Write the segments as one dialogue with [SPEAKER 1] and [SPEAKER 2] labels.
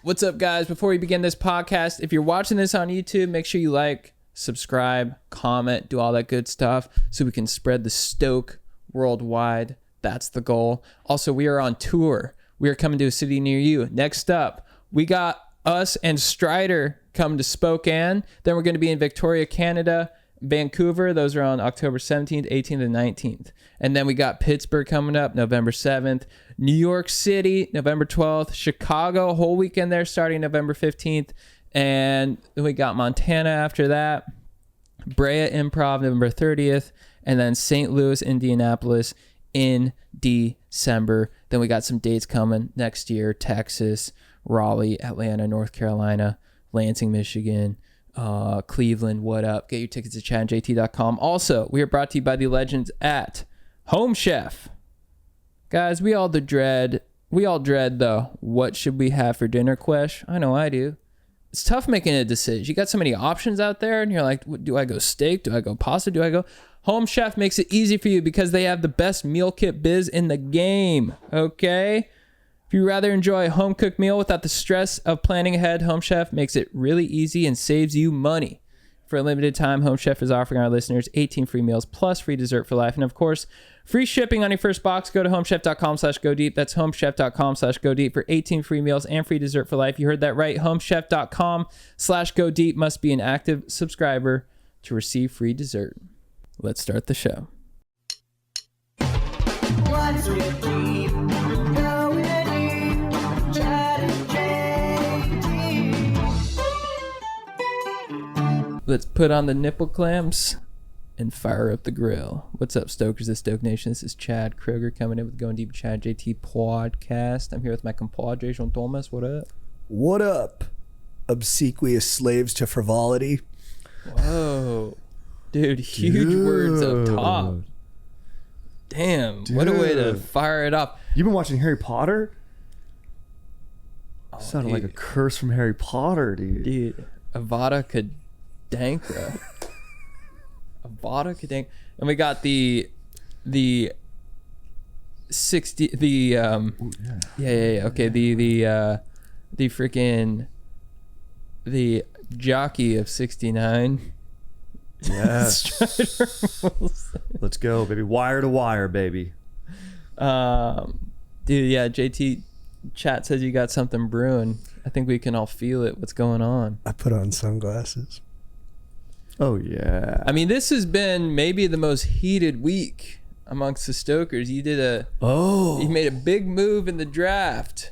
[SPEAKER 1] What's up, guys? Before we begin this podcast, if you're watching this on YouTube, make sure you like, subscribe, comment, do all that good stuff so we can spread the Stoke worldwide. That's the goal. Also, we are on tour. We are coming to a city near you. Next up, we got us and Strider come to Spokane. Then we're going to be in Victoria, Canada, Vancouver. Those are on October 17th, 18th, and 19th. And then we got Pittsburgh coming up November 7th. New York City, November 12th. Chicago, a whole weekend there starting November 15th. And then we got Montana after that. Brea Improv, November 30th. And then St. Louis, Indianapolis in December. Then we got some dates coming next year. Texas, Raleigh, Atlanta, North Carolina, Lansing, Michigan, Cleveland. What up? Get your tickets at chadjt.com. Also, we are brought to you by the legends at Home Chef. Guys, we all dread though, what should we have for dinner question? I know I do. It's tough making a decision. You got so many options out there and you're like, do I go steak? Do I go pasta? Do I go? Home Chef makes it easy for you because they have the best meal kit biz in the game. Okay? If you rather enjoy a home cooked meal without the stress of planning ahead, Home Chef makes it really easy and saves you money. For a limited time, Home Chef is offering our listeners 18 free meals plus free dessert for life. And of course, free shipping on your first box. Go to homechef.com/go-deep. That's homechef.com/go-deep for 18 free meals and free dessert for life. You heard that right. Homechef.com/go-deep. Must be an active subscriber to receive free dessert. Let's start the show. What's with deep? Going deep. Chad and JT. Let's put on the nipple clamps and fire up the grill. What's up, Stokers of Stoke Nation? This is Chad Kroger coming in with Going Deep Chad JT podcast. I'm here with my compadre, Jean Thomas. What up?
[SPEAKER 2] What up, obsequious slaves to frivolity?
[SPEAKER 1] Whoa. Dude, huge words up top. Damn, what a way to fire it up.
[SPEAKER 3] You've been watching Harry Potter?
[SPEAKER 1] Oh,
[SPEAKER 3] sounded like a curse from Harry Potter, dude.
[SPEAKER 1] Dude, Avada Kedavra. Avada Kedavra. And we got the 60 okay, the freaking the jockey of 69.
[SPEAKER 3] Yes. Let's go, baby. Wire to wire, baby.
[SPEAKER 1] Dude, yeah, JT chat says you got something brewing. I think we can all feel it. What's going on?
[SPEAKER 2] I put on sunglasses.
[SPEAKER 3] Oh, yeah.
[SPEAKER 1] I mean, this has been maybe the most heated week amongst the Stokers. You made a big move in the draft.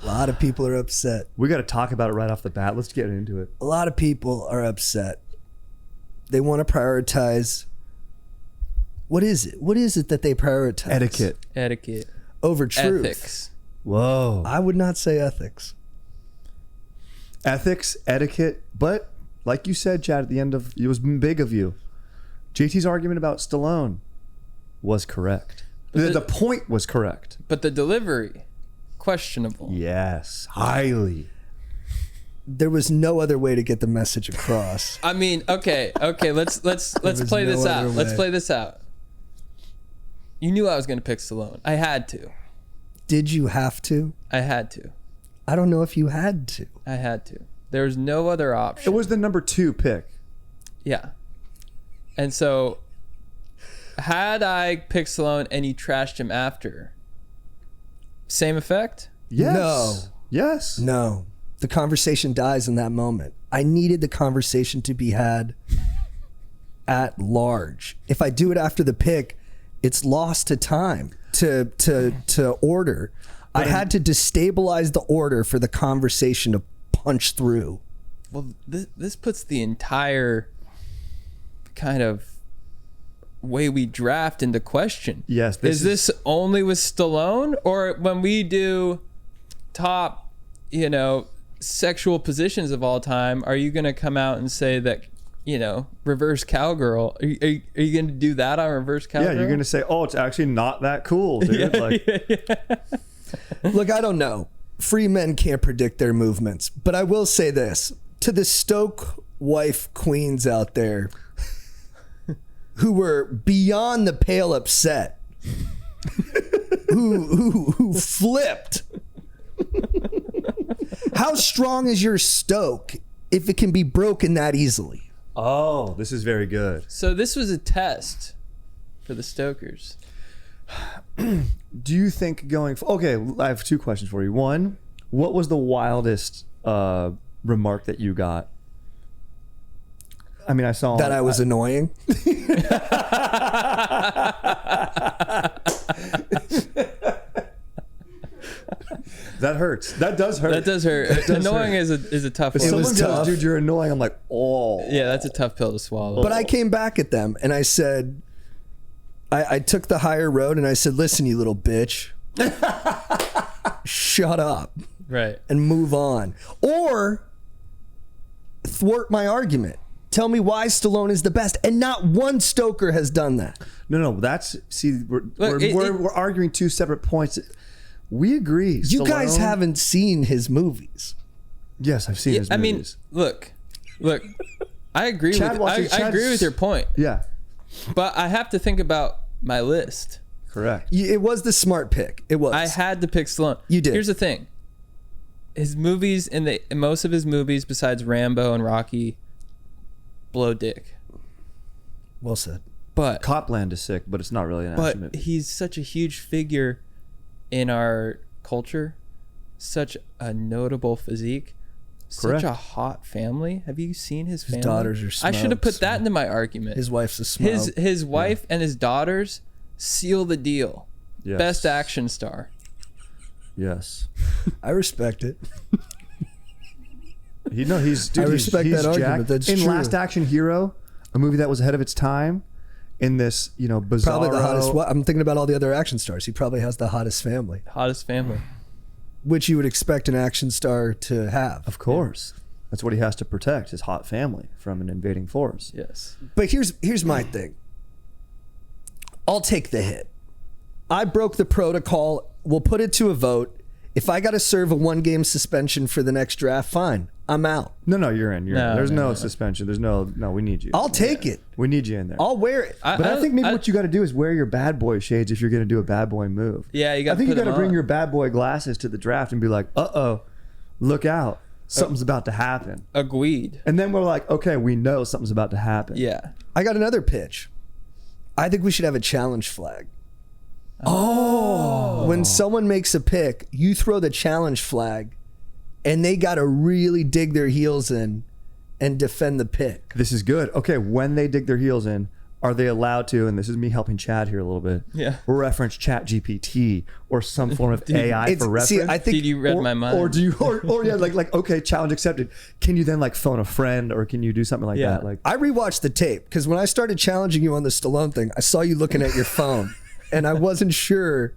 [SPEAKER 2] A lot of people are upset.
[SPEAKER 3] We got to talk about it right off the bat. Let's get into it.
[SPEAKER 2] A lot of people are upset. They want to prioritize. What is it? What is it that they prioritize?
[SPEAKER 1] Etiquette.
[SPEAKER 2] Over truth.
[SPEAKER 1] Ethics.
[SPEAKER 3] Whoa.
[SPEAKER 2] I would not say ethics.
[SPEAKER 3] Ethics, etiquette, but like you said, Chad, at the end of it was big of you. JT's argument about Stallone was correct. The point was correct.
[SPEAKER 1] But the delivery, questionable.
[SPEAKER 3] Yes, highly.
[SPEAKER 2] There was no other way to get the message across.
[SPEAKER 1] I mean, okay. Let's play this out. Let's play this out. You knew I was going to pick Stallone. I had to.
[SPEAKER 2] Did you have to?
[SPEAKER 1] I had to.
[SPEAKER 2] I don't know if you had to.
[SPEAKER 1] I had to. There was no other option.
[SPEAKER 3] It was the number 2 pick.
[SPEAKER 1] Yeah. And so, had I picked Stallone and you trashed him after, same effect?
[SPEAKER 3] Yes.
[SPEAKER 2] No.
[SPEAKER 3] Yes.
[SPEAKER 2] No. The conversation dies in that moment. I needed the conversation to be had at large. If I do it after the pick, it's lost to time, to order. I had to destabilize the order for the conversation to punch through.
[SPEAKER 1] Well, this puts the entire kind of way we draft into question.
[SPEAKER 3] Yes.
[SPEAKER 1] Is this only with Stallone, or when we do top, sexual positions of all time, are you going to come out and say that, reverse cowgirl? Are you going to do that on reverse cowgirl?
[SPEAKER 3] Yeah, you're going to say, oh, it's actually not that cool, dude.
[SPEAKER 1] Yeah.
[SPEAKER 2] Look, I don't know. Free men can't predict their movements, but I will say this to the Stoke wife queens out there who were beyond the pale upset, who flipped How strong is your stoke if it can be broken that easily?
[SPEAKER 3] Oh, this is very good.
[SPEAKER 1] So this was a test for the Stokers.
[SPEAKER 3] Do you think okay, I have 2 questions for you. One, what was the wildest remark that you got? I mean, I saw
[SPEAKER 2] That I was annoying.
[SPEAKER 3] That hurts. That does hurt.
[SPEAKER 1] That does hurt. Annoying is a tough
[SPEAKER 3] If
[SPEAKER 1] one.
[SPEAKER 3] someone
[SPEAKER 2] was
[SPEAKER 3] goes,
[SPEAKER 2] tough.
[SPEAKER 3] dude, you're annoying, I'm like, oh.
[SPEAKER 1] Yeah, that's a tough pill to swallow.
[SPEAKER 2] But I came back at them and I said, I took the higher road and I said, listen, you little bitch, shut up
[SPEAKER 1] right.
[SPEAKER 2] and move on. Or thwart my argument. Tell me why Stallone is the best. And not one Stoker has done that.
[SPEAKER 3] No, that's, see, we're arguing 2 separate points. We agree.
[SPEAKER 2] You guys
[SPEAKER 3] Stallone-
[SPEAKER 2] haven't seen his movies.
[SPEAKER 3] Yes, I've seen his
[SPEAKER 1] I mean,
[SPEAKER 3] movies.
[SPEAKER 1] look. I agree
[SPEAKER 3] Chad
[SPEAKER 1] with
[SPEAKER 3] watches-
[SPEAKER 1] I agree with your point,
[SPEAKER 3] Yeah,
[SPEAKER 1] but I have to think about my list.
[SPEAKER 3] correct.
[SPEAKER 2] It was the smart pick. It was.
[SPEAKER 1] I had to pick Stallone.
[SPEAKER 2] You did.
[SPEAKER 1] Here's the thing. His movies in most of his movies besides Rambo and Rocky blow dick.
[SPEAKER 2] Well said.
[SPEAKER 1] But
[SPEAKER 3] Copland is sick, but it's not really an action movie.
[SPEAKER 1] he's such a huge figure in our culture, such a notable physique,
[SPEAKER 3] Correct.
[SPEAKER 1] such a hot family. Have you seen his family?
[SPEAKER 2] daughters are
[SPEAKER 1] I should have put
[SPEAKER 2] smokes,
[SPEAKER 1] that into my argument.
[SPEAKER 2] His wife's a smoke.
[SPEAKER 1] His wife and his daughters seal the deal.
[SPEAKER 3] Yes.
[SPEAKER 1] Best action star.
[SPEAKER 3] Yes.
[SPEAKER 2] I respect it.
[SPEAKER 3] He's dude,
[SPEAKER 2] I respect
[SPEAKER 3] he's
[SPEAKER 2] that argument.
[SPEAKER 3] jacked.
[SPEAKER 2] That's
[SPEAKER 3] in
[SPEAKER 2] true.
[SPEAKER 3] Last Action Hero, a movie that was ahead of its time, in this, bizarre.
[SPEAKER 2] Probably the hottest. I'm thinking about all the other action stars. He probably has the hottest family,
[SPEAKER 1] Hottest family.
[SPEAKER 2] which you would expect an action star to have.
[SPEAKER 3] Of course. That's what he has to protect, his hot family from an invading force.
[SPEAKER 1] Yes.
[SPEAKER 2] But here's my thing. I'll take the hit. I broke the protocol. We'll put it to a vote. If I got to serve a 1-game suspension for the next draft, fine. I'm out.
[SPEAKER 3] No, you're in. You're in.
[SPEAKER 1] No,
[SPEAKER 3] There's
[SPEAKER 1] no,
[SPEAKER 3] no
[SPEAKER 1] no.
[SPEAKER 3] suspension. There's no, we need you.
[SPEAKER 2] I'll take it.
[SPEAKER 3] We need you in there.
[SPEAKER 2] I'll wear it.
[SPEAKER 3] But I think maybe what you got to do is wear your bad boy shades if you're going to do a bad boy move.
[SPEAKER 1] Yeah, you gotta
[SPEAKER 3] I think you
[SPEAKER 1] put
[SPEAKER 3] got to
[SPEAKER 1] them
[SPEAKER 3] bring
[SPEAKER 1] on.
[SPEAKER 3] your bad boy glasses to the draft and be like, look out. Something's about to happen.
[SPEAKER 1] Agreed.
[SPEAKER 3] And then we're like, okay, we know something's about to happen.
[SPEAKER 1] Yeah.
[SPEAKER 2] I got another pitch. I think we should have a challenge flag.
[SPEAKER 1] Oh.
[SPEAKER 2] When someone makes a pick, you throw the challenge flag, and they got to really dig their heels in and defend the pick.
[SPEAKER 3] This is good. Okay, when they dig their heels in, are they allowed to, and this is me helping Chad here a little bit,
[SPEAKER 1] Yeah.
[SPEAKER 3] reference Chat GPT or some form of AI for reference?
[SPEAKER 2] See, I think
[SPEAKER 1] Did you read my mind?
[SPEAKER 3] Or do you, or yeah, like okay, challenge accepted. Can you then like phone a friend, or can you do something like
[SPEAKER 1] Yeah.
[SPEAKER 3] that? Like,
[SPEAKER 2] I rewatched the tape because when I started challenging you on the Stallone thing, I saw you looking at your phone, and I wasn't sure.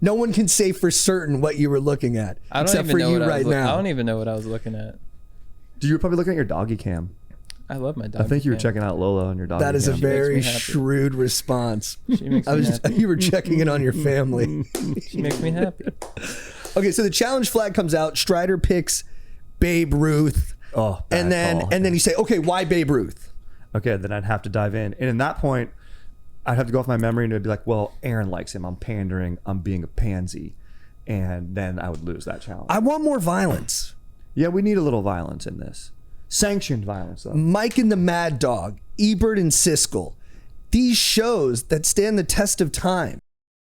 [SPEAKER 2] No one can say for certain what you were looking at,
[SPEAKER 1] I don't
[SPEAKER 2] except
[SPEAKER 1] even
[SPEAKER 2] for
[SPEAKER 1] know
[SPEAKER 2] you
[SPEAKER 1] what
[SPEAKER 2] right
[SPEAKER 1] I
[SPEAKER 2] now.
[SPEAKER 1] don't even know what I was looking at.
[SPEAKER 3] you were probably looking at your doggy cam.
[SPEAKER 1] I love my dog.
[SPEAKER 3] I think you were checking out Lola on your doggy
[SPEAKER 2] That is a
[SPEAKER 3] cam.
[SPEAKER 2] very
[SPEAKER 1] makes me happy.
[SPEAKER 2] shrewd response.
[SPEAKER 1] She makes me happy.
[SPEAKER 2] You were checking in on your family.
[SPEAKER 1] She makes me happy.
[SPEAKER 2] Okay, so the challenge flag comes out. Strider picks Babe Ruth,
[SPEAKER 3] Oh, bad
[SPEAKER 2] and
[SPEAKER 3] call.
[SPEAKER 2] then you say, okay, why Babe Ruth?
[SPEAKER 3] Okay, then I'd have to dive in. And in that point, I'd have to go off my memory and it'd be like, well, Aaron likes him. I'm pandering. I'm being a pansy. And then I would lose that challenge.
[SPEAKER 2] I want more violence.
[SPEAKER 3] Yeah, we need a little violence in this. Sanctioned violence, though.
[SPEAKER 2] Mike and the Mad Dog, Ebert and Siskel, these shows that stand the test of time,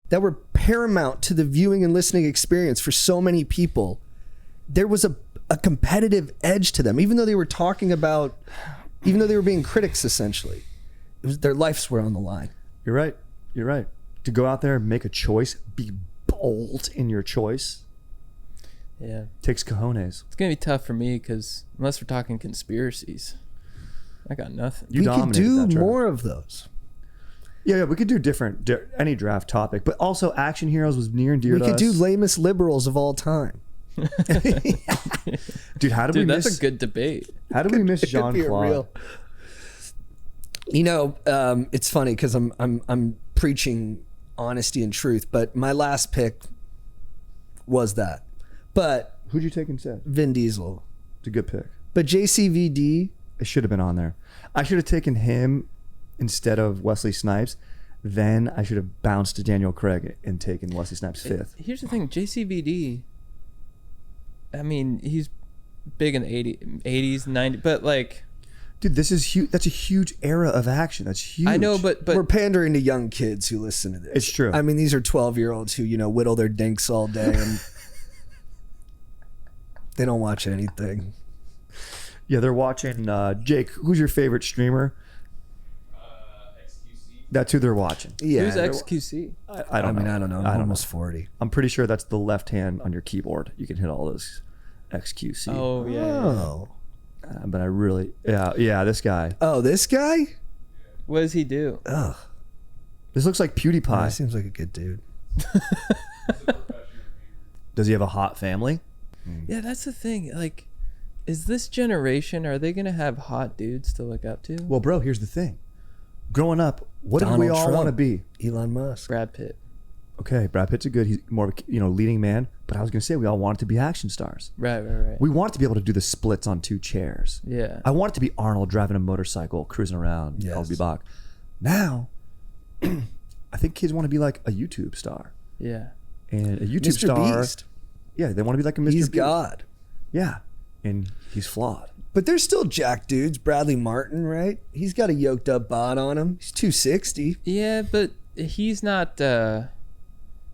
[SPEAKER 2] that were paramount to the viewing and listening experience for so many people, there was a competitive edge to them, even though they were being critics, essentially. It was, their lives were on the line.
[SPEAKER 3] You're right. You're right. To go out there and make a choice, be bold in your choice,
[SPEAKER 1] Yeah.
[SPEAKER 3] takes cojones.
[SPEAKER 1] It's going to be tough for me because unless we're talking conspiracies, I got nothing.
[SPEAKER 3] You
[SPEAKER 2] We could
[SPEAKER 3] dominated
[SPEAKER 2] do
[SPEAKER 3] that draft.
[SPEAKER 2] more of those.
[SPEAKER 3] Yeah, we could do any draft topic, but also action heroes was near and dear
[SPEAKER 2] We
[SPEAKER 3] to
[SPEAKER 2] could
[SPEAKER 3] us.
[SPEAKER 2] do lamest liberals of all time.
[SPEAKER 3] Dude, how did
[SPEAKER 1] Dude,
[SPEAKER 3] we
[SPEAKER 1] that's
[SPEAKER 3] miss?
[SPEAKER 1] a good debate.
[SPEAKER 3] How did we miss
[SPEAKER 2] It could be a
[SPEAKER 3] Jean-Claude?
[SPEAKER 2] real- You know, it's funny because I'm preaching honesty and truth, but my last pick was that. But
[SPEAKER 3] Who'd you take instead?
[SPEAKER 2] Vin Diesel.
[SPEAKER 3] It's a good pick.
[SPEAKER 2] But JCVD,
[SPEAKER 3] It should have been on there. I should have taken him instead of Wesley Snipes. Then I should have bounced to Daniel Craig and taken Wesley Snipes fifth.
[SPEAKER 1] Here's the thing, JCVD, I mean, he's big in the 80s, 90s, but like,
[SPEAKER 3] dude, this is huge. That's a huge era of action. That's huge.
[SPEAKER 1] I know, but
[SPEAKER 2] we're pandering to young kids who listen to this.
[SPEAKER 3] It's true.
[SPEAKER 2] I mean, these are 12-year-olds who, whittle their dinks all day and they don't watch anything.
[SPEAKER 3] Yeah, they're watching. Jake, who's your favorite streamer?
[SPEAKER 4] XQC.
[SPEAKER 3] That's who they're watching.
[SPEAKER 2] Yeah.
[SPEAKER 1] who's XQC?
[SPEAKER 3] I don't know.
[SPEAKER 2] I don't know. I'm almost 40.
[SPEAKER 3] I'm pretty sure that's the left hand on your keyboard. You can hit all those XQC.
[SPEAKER 1] Oh yeah.
[SPEAKER 2] Oh.
[SPEAKER 3] But I really, yeah, this guy.
[SPEAKER 2] Oh, this guy?
[SPEAKER 1] What does he do?
[SPEAKER 2] Ugh.
[SPEAKER 3] This looks like PewDiePie.
[SPEAKER 2] He seems like a good dude.
[SPEAKER 3] Does he have a hot family?
[SPEAKER 1] Yeah, that's the thing. Like, is this generation, are they gonna have hot dudes to look up to?
[SPEAKER 3] Well, bro, here's the thing. Growing up, what did
[SPEAKER 2] Donald
[SPEAKER 3] we all
[SPEAKER 2] Trump.
[SPEAKER 3] want to be?
[SPEAKER 2] Elon Musk.
[SPEAKER 1] Brad Pitt.
[SPEAKER 3] Okay, Brad Pitt's he's more of a leading man. But I was gonna say we all wanted to be action stars.
[SPEAKER 1] Right.
[SPEAKER 3] We wanted to be able to do the splits on 2 chairs.
[SPEAKER 1] Yeah.
[SPEAKER 3] I wanted to be Arnold driving a motorcycle, cruising around.
[SPEAKER 2] Yes.
[SPEAKER 3] I'll be back. Now, I think kids want to be like a YouTube star.
[SPEAKER 1] Yeah.
[SPEAKER 3] And a YouTube
[SPEAKER 2] Mr.
[SPEAKER 3] star.
[SPEAKER 2] Beast.
[SPEAKER 3] Yeah, they want to be like a Mr.
[SPEAKER 2] He's
[SPEAKER 3] Beast.
[SPEAKER 2] God.
[SPEAKER 3] Yeah, and he's flawed.
[SPEAKER 2] But there's still jack dudes. Bradley Martin, right? He's got a yoked up bod on him. He's 260.
[SPEAKER 1] Yeah, but he's not.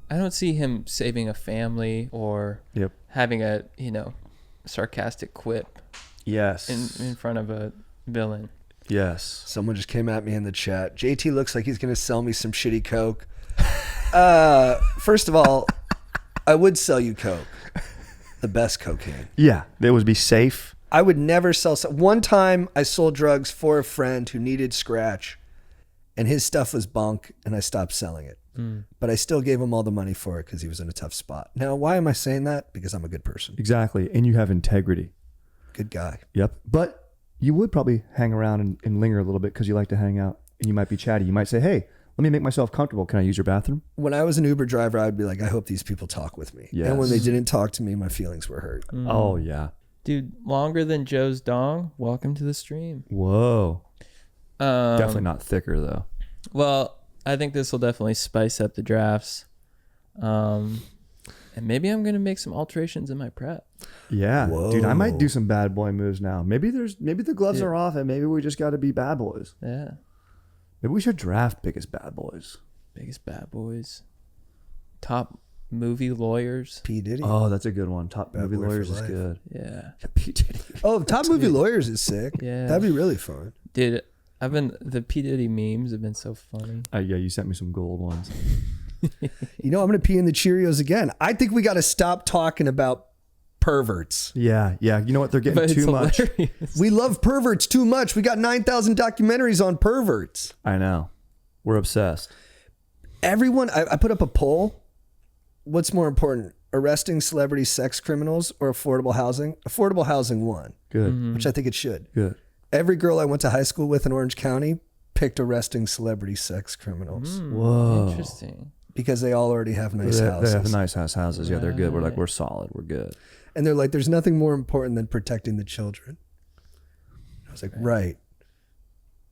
[SPEAKER 1] I don't see him saving a family or
[SPEAKER 3] Yep.
[SPEAKER 1] having a sarcastic quip
[SPEAKER 3] Yes.
[SPEAKER 1] in front of a villain.
[SPEAKER 3] Yes.
[SPEAKER 2] Someone just came at me in the chat. JT looks like he's going to sell me some shitty Coke. First of all, I would sell you Coke. The best cocaine.
[SPEAKER 3] Yeah, that would be safe.
[SPEAKER 2] I would never sell. One time I sold drugs for a friend who needed scratch and his stuff was bunk and I stopped selling it. But I still gave him all the money for it because he was in a tough spot. Now, why am I saying that? Because I'm a good person.
[SPEAKER 3] Exactly, and you have integrity.
[SPEAKER 2] Good guy.
[SPEAKER 3] Yep. But you would probably hang around and linger a little bit because you like to hang out and you might be chatty. You might say, hey, let me make myself comfortable. Can I use your bathroom?
[SPEAKER 2] When I was an Uber driver, I'd be like, I hope these people talk with me.
[SPEAKER 3] Yes.
[SPEAKER 2] And when they didn't talk to me, my feelings were hurt.
[SPEAKER 3] Oh, yeah.
[SPEAKER 1] Dude, longer than Joe's dong. Welcome to the stream.
[SPEAKER 3] Whoa.
[SPEAKER 1] Um,
[SPEAKER 3] Definitely not thicker, though.
[SPEAKER 1] Well, I think this will definitely spice up the drafts. And maybe I'm gonna make some alterations in my prep.
[SPEAKER 3] Yeah.
[SPEAKER 2] Whoa.
[SPEAKER 3] Dude, I might do some bad boy moves now. Maybe the gloves are off and maybe we just got to be bad boys.
[SPEAKER 1] Yeah.
[SPEAKER 3] Maybe we should draft biggest bad boys.
[SPEAKER 1] Biggest bad boys. Top movie lawyers.
[SPEAKER 2] P. Diddy.
[SPEAKER 3] Oh, that's a good one. Top
[SPEAKER 2] Bad
[SPEAKER 3] movie
[SPEAKER 2] boy for
[SPEAKER 3] lawyers is
[SPEAKER 2] life.
[SPEAKER 3] good.
[SPEAKER 1] Yeah.
[SPEAKER 3] P. Diddy.
[SPEAKER 2] Oh, Top Movie Lawyers is sick.
[SPEAKER 1] Yeah.
[SPEAKER 2] That'd be really fun.
[SPEAKER 1] Dude, the P. Diddy memes have been so funny.
[SPEAKER 3] Yeah, you sent me some gold ones.
[SPEAKER 2] I'm going to pee in the Cheerios again. I think we got to stop talking about perverts.
[SPEAKER 3] Yeah. You know what? They're getting
[SPEAKER 1] But it's
[SPEAKER 3] too much.
[SPEAKER 1] hilarious.
[SPEAKER 2] We love perverts too much. We got 9,000 documentaries on perverts.
[SPEAKER 3] I know. We're obsessed.
[SPEAKER 2] Everyone, I put up a poll. What's more important, arresting celebrity sex criminals or affordable housing? Affordable housing won,
[SPEAKER 3] Good.
[SPEAKER 2] which I think it should.
[SPEAKER 3] Good.
[SPEAKER 2] Every girl I went to high school with in Orange County picked arresting celebrity sex criminals
[SPEAKER 3] Whoa.
[SPEAKER 1] Interesting.
[SPEAKER 2] because they all already have nice
[SPEAKER 3] They
[SPEAKER 2] houses.
[SPEAKER 3] have nice ass houses. Yeah, they're good. We're like, we're solid. We're good.
[SPEAKER 2] And they're like, there's nothing more important than protecting the children. I was like, right.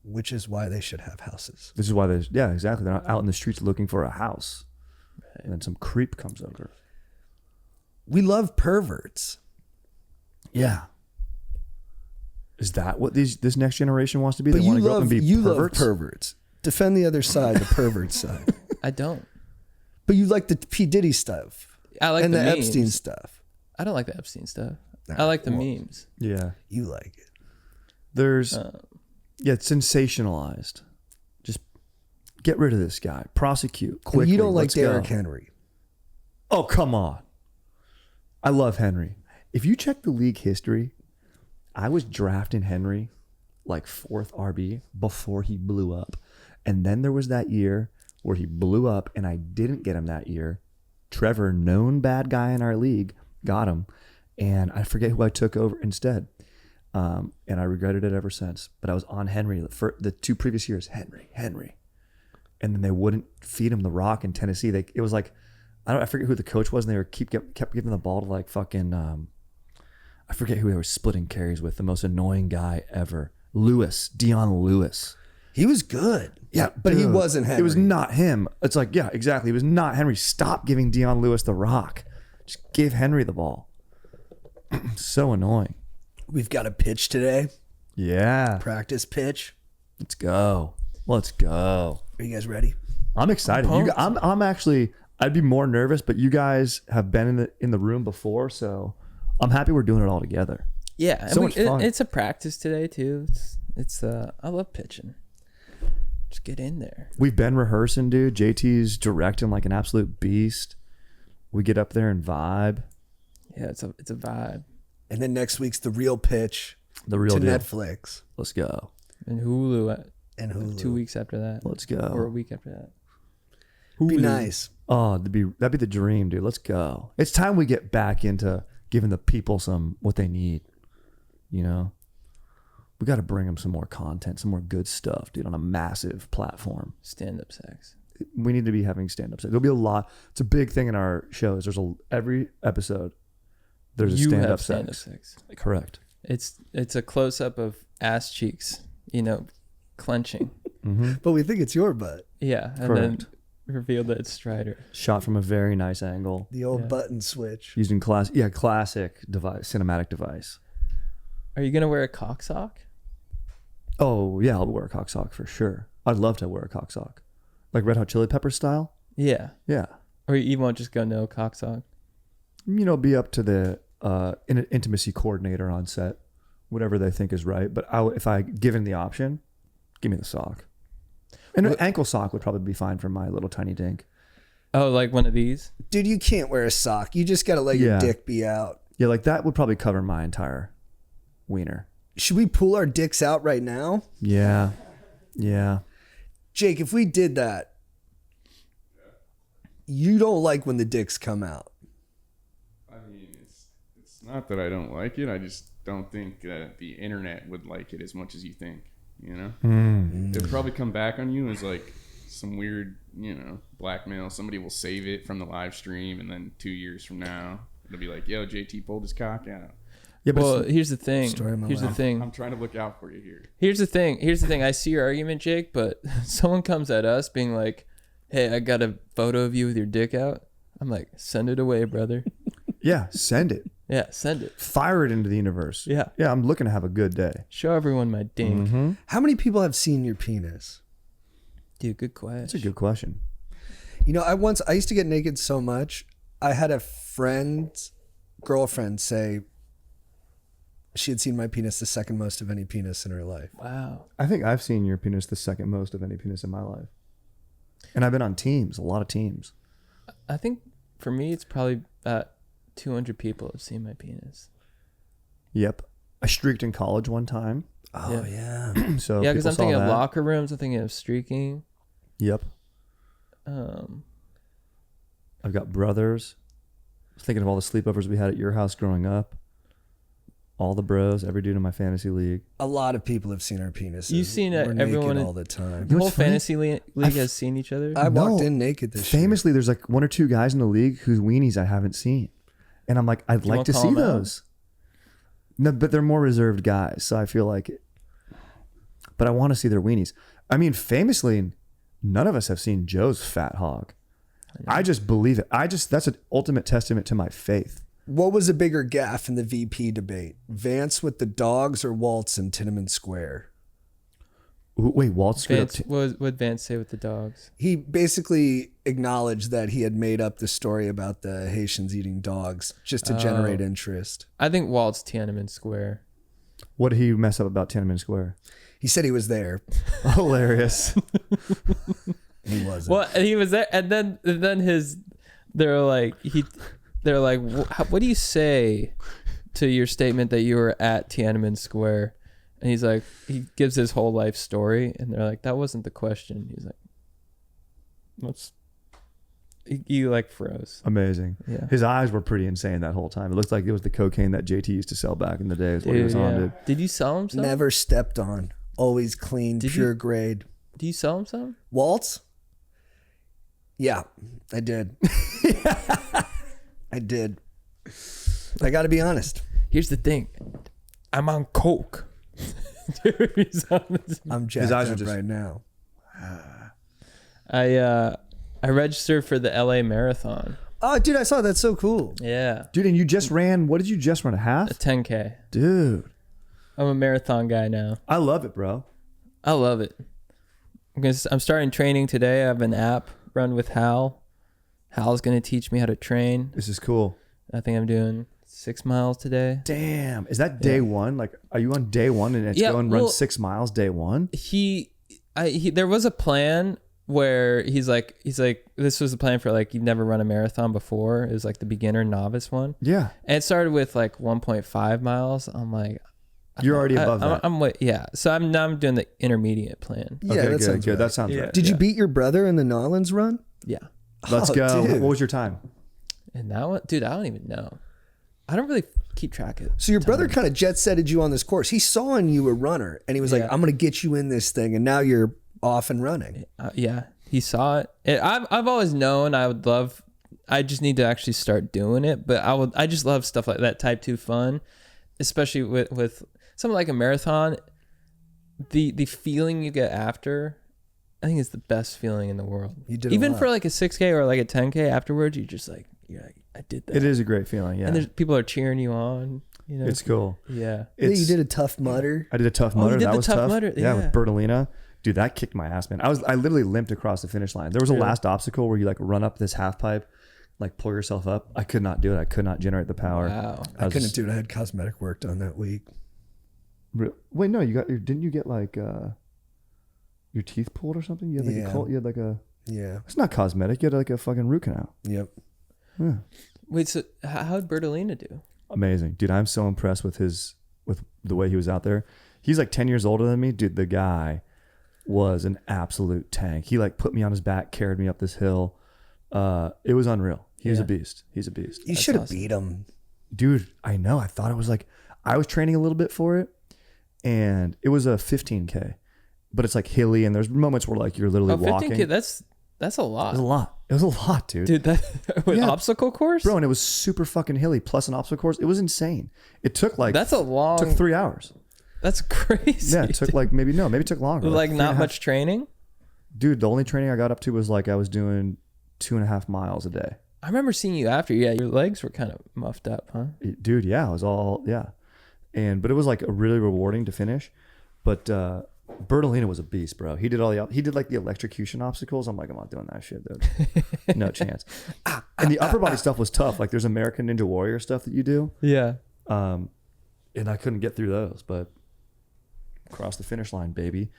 [SPEAKER 2] Which is why they should have houses.
[SPEAKER 3] This is why exactly. They're not out in the streets looking for a house. And then some creep comes over.
[SPEAKER 2] We love perverts.
[SPEAKER 3] Yeah. Is that what this next generation wants to be?
[SPEAKER 2] But
[SPEAKER 3] They
[SPEAKER 2] you
[SPEAKER 3] want to grow up and
[SPEAKER 2] love
[SPEAKER 3] be
[SPEAKER 2] you
[SPEAKER 3] perverts?
[SPEAKER 2] love perverts. Defend the other side, the pervert side.
[SPEAKER 1] I don't.
[SPEAKER 2] But you like the P. Diddy stuff.
[SPEAKER 1] I like
[SPEAKER 2] and
[SPEAKER 1] the
[SPEAKER 2] the
[SPEAKER 1] memes.
[SPEAKER 2] Epstein stuff.
[SPEAKER 1] I don't like the Epstein stuff.
[SPEAKER 2] Nah,
[SPEAKER 1] I like the
[SPEAKER 2] well,
[SPEAKER 1] memes.
[SPEAKER 3] Yeah.
[SPEAKER 2] You like it.
[SPEAKER 3] There's it's sensationalized. Just get rid of this guy. Prosecute quickly.
[SPEAKER 2] And you don't like
[SPEAKER 3] Let's go.
[SPEAKER 2] Derrick Henry.
[SPEAKER 3] Oh, come on. I love Henry. If you check the league history, I was drafting Henry like 4th RB before he blew up. And then there was that year where he blew up and I didn't get him that year. Trevor, known bad guy in our league, got him. And I forget who I took over instead. And I regretted it ever since. But I was on Henry for the 2 previous years. Henry. And then they wouldn't feed him the rock in Tennessee. It was like, I forget who the coach was, and they were kept giving the ball to like fucking I forget who they were splitting carries with. The most annoying guy ever, Dion Lewis.
[SPEAKER 2] He was good.
[SPEAKER 3] Yeah,
[SPEAKER 2] but he
[SPEAKER 3] dude,
[SPEAKER 2] wasn't Henry.
[SPEAKER 3] It was not him. It's like, yeah, exactly. It was not Henry. Stop giving Dion Lewis the rock. Just give Henry the ball. So annoying.
[SPEAKER 2] We've got a pitch today.
[SPEAKER 3] Yeah.
[SPEAKER 2] Practice pitch.
[SPEAKER 3] Let's go. Let's go.
[SPEAKER 2] Are you guys ready?
[SPEAKER 3] I'm excited. I'm actually. I'd be more nervous, but you guys have been in the room before, so I'm happy we're doing it all together.
[SPEAKER 1] Yeah,
[SPEAKER 3] So much fun.
[SPEAKER 1] It's a practice today too. It's I love pitching. Just get in there.
[SPEAKER 3] We've been rehearsing, dude. JT's directing like an absolute beast. We get up there and vibe.
[SPEAKER 1] Yeah, it's a vibe.
[SPEAKER 2] And then next week's the real pitch.
[SPEAKER 3] The real
[SPEAKER 2] to
[SPEAKER 3] deal.
[SPEAKER 2] Netflix
[SPEAKER 3] Let's go.
[SPEAKER 1] And Hulu
[SPEAKER 2] and Hulu.
[SPEAKER 1] 2 weeks after that.
[SPEAKER 3] Let's go.
[SPEAKER 1] Or a week after that.
[SPEAKER 2] Be nice.
[SPEAKER 3] Oh, that'd be the dream, dude. Let's go. It's time we get back into giving the people what they need. You know, we got to bring them some more content, some more good stuff, dude, on a massive platform.
[SPEAKER 1] Stand-up sex.
[SPEAKER 3] We need to be having stand-up sex. There'll be a lot. It's a big thing in our shows. Every episode, there's a stand-up sex. Correct.
[SPEAKER 1] It's a close-up of ass cheeks, clenching.
[SPEAKER 3] Mm-hmm.
[SPEAKER 2] But we think it's your butt.
[SPEAKER 1] Yeah, and
[SPEAKER 3] Correct.
[SPEAKER 1] then reveal that it's Strider.
[SPEAKER 3] Shot from a very nice angle.
[SPEAKER 2] The old button switch.
[SPEAKER 3] Using classic device, cinematic device.
[SPEAKER 1] Are you gonna wear a cock sock?
[SPEAKER 3] Oh yeah, I'll wear a cock sock for sure. I'd love to wear a cock sock, like Red Hot Chili Pepper style.
[SPEAKER 1] Yeah.
[SPEAKER 3] Yeah.
[SPEAKER 1] Or you won't just go no cock sock.
[SPEAKER 3] Be up to the intimacy coordinator on set, whatever they think is right. But if I given the option, give me the sock. And an ankle sock would probably be fine for my little tiny dink.
[SPEAKER 1] Oh, like one of these?
[SPEAKER 2] Dude, you can't wear a sock. You just got to let your dick be out.
[SPEAKER 3] Yeah, like that would probably cover my entire wiener.
[SPEAKER 2] Should we pull our dicks out right now?
[SPEAKER 3] Yeah. Yeah.
[SPEAKER 2] Jake, if we did that, you don't like when the dicks come out.
[SPEAKER 4] I mean, it's not that I don't like it. I just don't think that the internet would like it as much as you think, They'll probably come back on you as like some weird, blackmail. Somebody will save it from the live stream, and then 2 years from now, it'll be like, yo, JT pulled his cock out.
[SPEAKER 3] Yeah, but
[SPEAKER 1] Well, here's the thing.
[SPEAKER 4] I'm trying to look out for you here.
[SPEAKER 1] Here's the thing. I see your argument, Jake, but someone comes at us being like, hey, I got a photo of you with your dick out. I'm like, send it away, brother.
[SPEAKER 3] yeah, send it.
[SPEAKER 1] Yeah, send it.
[SPEAKER 3] Fire it into the universe.
[SPEAKER 1] Yeah.
[SPEAKER 3] Yeah, I'm looking to have a good day.
[SPEAKER 1] Show everyone my dink.
[SPEAKER 3] Mm-hmm.
[SPEAKER 2] How many people have seen your penis?
[SPEAKER 1] Dude, good question.
[SPEAKER 3] That's a good question.
[SPEAKER 2] I used to get naked so much. I had a friend's girlfriend say she had seen my penis the second most of any penis in her life.
[SPEAKER 1] Wow.
[SPEAKER 3] I think I've seen your penis the second most of any penis in my life. And I've been on teams, a lot of teams.
[SPEAKER 1] I think for me, it's probably 200 people have seen my penis.
[SPEAKER 3] Yep. I streaked in college one time.
[SPEAKER 2] Oh, yeah.
[SPEAKER 3] So
[SPEAKER 1] Yeah, because I'm thinking of
[SPEAKER 3] that.
[SPEAKER 1] locker rooms. I'm thinking of streaking.
[SPEAKER 3] Yep. I've got brothers. I was thinking of all the sleepovers we had at your house growing up. All the bros, every dude in my fantasy league.
[SPEAKER 2] A lot of people have seen our penises.
[SPEAKER 1] You've seen
[SPEAKER 2] We're
[SPEAKER 1] everyone
[SPEAKER 2] naked all the time.
[SPEAKER 1] The whole
[SPEAKER 3] what's funny?
[SPEAKER 1] fantasy league has seen each other.
[SPEAKER 2] I
[SPEAKER 3] No.
[SPEAKER 2] walked in naked this year.
[SPEAKER 3] Famously, there's like one or two guys in the league whose weenies I haven't seen. And I'm like, I'd like
[SPEAKER 1] wanna
[SPEAKER 3] to
[SPEAKER 1] call
[SPEAKER 3] see
[SPEAKER 1] them out?
[SPEAKER 3] those. No, but they're more reserved guys. So I feel like it. But I want to see their weenies. I mean, famously, none of us have seen Joe's fat hog. I just believe it. That's an ultimate testament to my faith.
[SPEAKER 2] What was a bigger gaffe in the VP debate? Vance with the dogs or Waltz in Tiananmen Square?
[SPEAKER 3] Wait, Walt screwed up.
[SPEAKER 1] Vance, what would Vance say with the dogs?
[SPEAKER 2] He basically acknowledged that he had made up the story about the Haitians eating dogs just to generate interest.
[SPEAKER 1] I think Walt's Tiananmen Square.
[SPEAKER 3] What did he mess up about Tiananmen Square?
[SPEAKER 2] He said he was there.
[SPEAKER 3] Hilarious.
[SPEAKER 2] He wasn't.
[SPEAKER 1] Well, and he was there, and then they're like, what do you say to your statement that you were at Tiananmen Square? And he's like, he gives his whole life story, and they're like, that wasn't the question. He's like, he like froze.
[SPEAKER 3] Amazing.
[SPEAKER 1] Yeah.
[SPEAKER 3] His eyes were pretty insane that whole time. It looked like it was the cocaine that JT used to sell back in the day. Is what he was on, dude.
[SPEAKER 1] Did you sell him some?
[SPEAKER 2] Never stepped on. Always clean, pure grade.
[SPEAKER 1] Do you sell him some?
[SPEAKER 2] Waltz? Yeah, I did. I did. I got to be honest.
[SPEAKER 1] Here's the thing. I'm on coke.
[SPEAKER 2] I'm jacked
[SPEAKER 3] eyes are
[SPEAKER 2] up
[SPEAKER 3] just-
[SPEAKER 2] right now.
[SPEAKER 1] I registered for the LA Marathon.
[SPEAKER 2] Oh, dude, I saw that. That's so cool.
[SPEAKER 1] Yeah.
[SPEAKER 3] Dude, and you just ran, what did you just run, a half?
[SPEAKER 1] A 10K.
[SPEAKER 3] Dude.
[SPEAKER 1] I'm a marathon guy now.
[SPEAKER 3] I love it, bro.
[SPEAKER 1] I love it. I'm starting training today. I have an app, Run with Hal. Hal's going to teach me how to train.
[SPEAKER 3] This is cool.
[SPEAKER 1] I think I'm doing 6 miles today.
[SPEAKER 3] Damn. Is that day one? Like, are you on day one and it's going run 6 miles day one?
[SPEAKER 1] There was a plan where he's like, this was a plan for like, you've never run a marathon before. It was like the beginner novice one.
[SPEAKER 3] Yeah.
[SPEAKER 1] And it started with like 1.5 miles. I'm like,
[SPEAKER 3] you're already above that.
[SPEAKER 1] Yeah. So I'm doing the intermediate plan.
[SPEAKER 2] Yeah,
[SPEAKER 3] okay,
[SPEAKER 2] that sounds
[SPEAKER 3] good.
[SPEAKER 2] right.
[SPEAKER 3] That sounds right.
[SPEAKER 2] Did you beat your brother in the Nolans run?
[SPEAKER 1] Yeah.
[SPEAKER 3] Let's go.
[SPEAKER 2] Dude.
[SPEAKER 3] What was your time?
[SPEAKER 1] And that one, dude, I don't even know. I don't really keep track of it.
[SPEAKER 2] So your brother kind of jet setted you on this course. He saw in you a runner, and he was like, "I'm going to get you in this thing," and now you're off and running.
[SPEAKER 1] Yeah, he saw it. I've always known I would love. I just need to actually start doing it. But I just love stuff like that, type 2 fun, especially with something like a marathon. The feeling you get after, I think it's the best feeling in the world.
[SPEAKER 2] You did
[SPEAKER 1] even for like a 6K or like a 10K afterwards. You just like, yeah, I did that.
[SPEAKER 3] It is a great feeling, yeah.
[SPEAKER 1] And there's people are cheering you on. You know,
[SPEAKER 3] It's cool.
[SPEAKER 1] Yeah.
[SPEAKER 2] You did a tough mutter.
[SPEAKER 3] I did a tough mutter.
[SPEAKER 1] you did
[SPEAKER 3] That
[SPEAKER 1] the
[SPEAKER 3] was
[SPEAKER 1] tough
[SPEAKER 3] tough.
[SPEAKER 1] mutter,
[SPEAKER 3] Yeah,
[SPEAKER 1] yeah.
[SPEAKER 3] with Bertolina. Dude, that kicked my ass, man. I literally limped across the finish line. There was a last obstacle where you like run up this half pipe, like pull yourself up. I could not do it. I could not generate the power.
[SPEAKER 1] Wow.
[SPEAKER 2] I couldn't do it. I had cosmetic work done that week.
[SPEAKER 3] Wait, no, didn't you get like your teeth pulled or something? You had like you had like a.
[SPEAKER 2] Yeah.
[SPEAKER 3] It's not cosmetic. You had like a fucking root canal.
[SPEAKER 2] Yep.
[SPEAKER 3] Yeah.
[SPEAKER 1] Wait, so how'd Bertolina do?
[SPEAKER 3] Amazing, dude. I'm so impressed with the way he was out there. He's like 10 years older than me, dude. The guy was an absolute tank. He like put me on his back, carried me up this hill. It was unreal. He was a beast. He's a beast.
[SPEAKER 2] You should have beat him.
[SPEAKER 3] Dude, I know. I thought it was like, I was training a little bit for it, and it was a 15K, but it's like hilly, and there's moments where like you're literally walking.
[SPEAKER 1] 15K, that's a lot.
[SPEAKER 3] It was a lot. It was a lot, dude.
[SPEAKER 1] Dude, that with obstacle course?
[SPEAKER 3] Bro, and it was super fucking hilly, plus an obstacle course. It was insane. It took like,
[SPEAKER 1] That's a long.
[SPEAKER 3] took 3 hours.
[SPEAKER 1] That's crazy.
[SPEAKER 3] Yeah, it took like, maybe it took longer.
[SPEAKER 1] Like not
[SPEAKER 3] 3.5.
[SPEAKER 1] much training?
[SPEAKER 3] Dude, the only training I got up to was like I was doing 2.5 miles a day.
[SPEAKER 1] I remember seeing you after. Yeah, your legs were kind of muffed up, huh?
[SPEAKER 3] Dude, yeah, it was all, yeah. But it was like a really rewarding to finish. But Bertolina was a beast, bro. He did like the electrocution obstacles. I'm like, I'm not doing that shit, dude. No chance. And the upper body stuff was tough. Like there's American Ninja Warrior stuff that you do.
[SPEAKER 1] Yeah.
[SPEAKER 3] And I couldn't get through those, but cross the finish line, baby.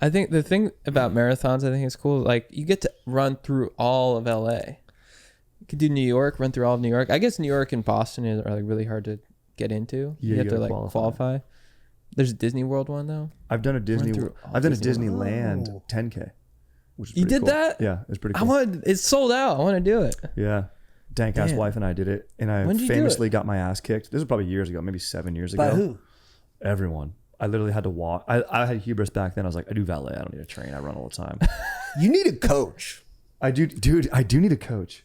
[SPEAKER 1] I think the thing about marathons, I think is cool. Like you get to run through all of LA. You could do New York, run through all of New York. I guess New York and Boston are like really hard to get into.
[SPEAKER 3] Yeah,
[SPEAKER 1] you have to like
[SPEAKER 3] qualify.
[SPEAKER 1] qualify. There's a Disney World one though.
[SPEAKER 3] I've done a
[SPEAKER 1] Disney
[SPEAKER 3] Disneyland 10K. Which is
[SPEAKER 1] You
[SPEAKER 3] pretty
[SPEAKER 1] did
[SPEAKER 3] cool.
[SPEAKER 1] that?
[SPEAKER 3] Yeah, it was pretty cool.
[SPEAKER 1] It's sold out. I want to do it.
[SPEAKER 3] Yeah. Dank ass
[SPEAKER 1] Damn.
[SPEAKER 3] wife and I did it, and I
[SPEAKER 1] When'd you do
[SPEAKER 3] famously
[SPEAKER 1] it?
[SPEAKER 3] got my ass kicked. This was probably years ago, maybe 7 years ago.
[SPEAKER 2] By who?
[SPEAKER 3] Everyone. I literally had to walk. I had hubris back then. I was like, I do valet. I don't need to train. I run all the time.
[SPEAKER 2] You need a coach.
[SPEAKER 3] I do, dude. I do need a coach.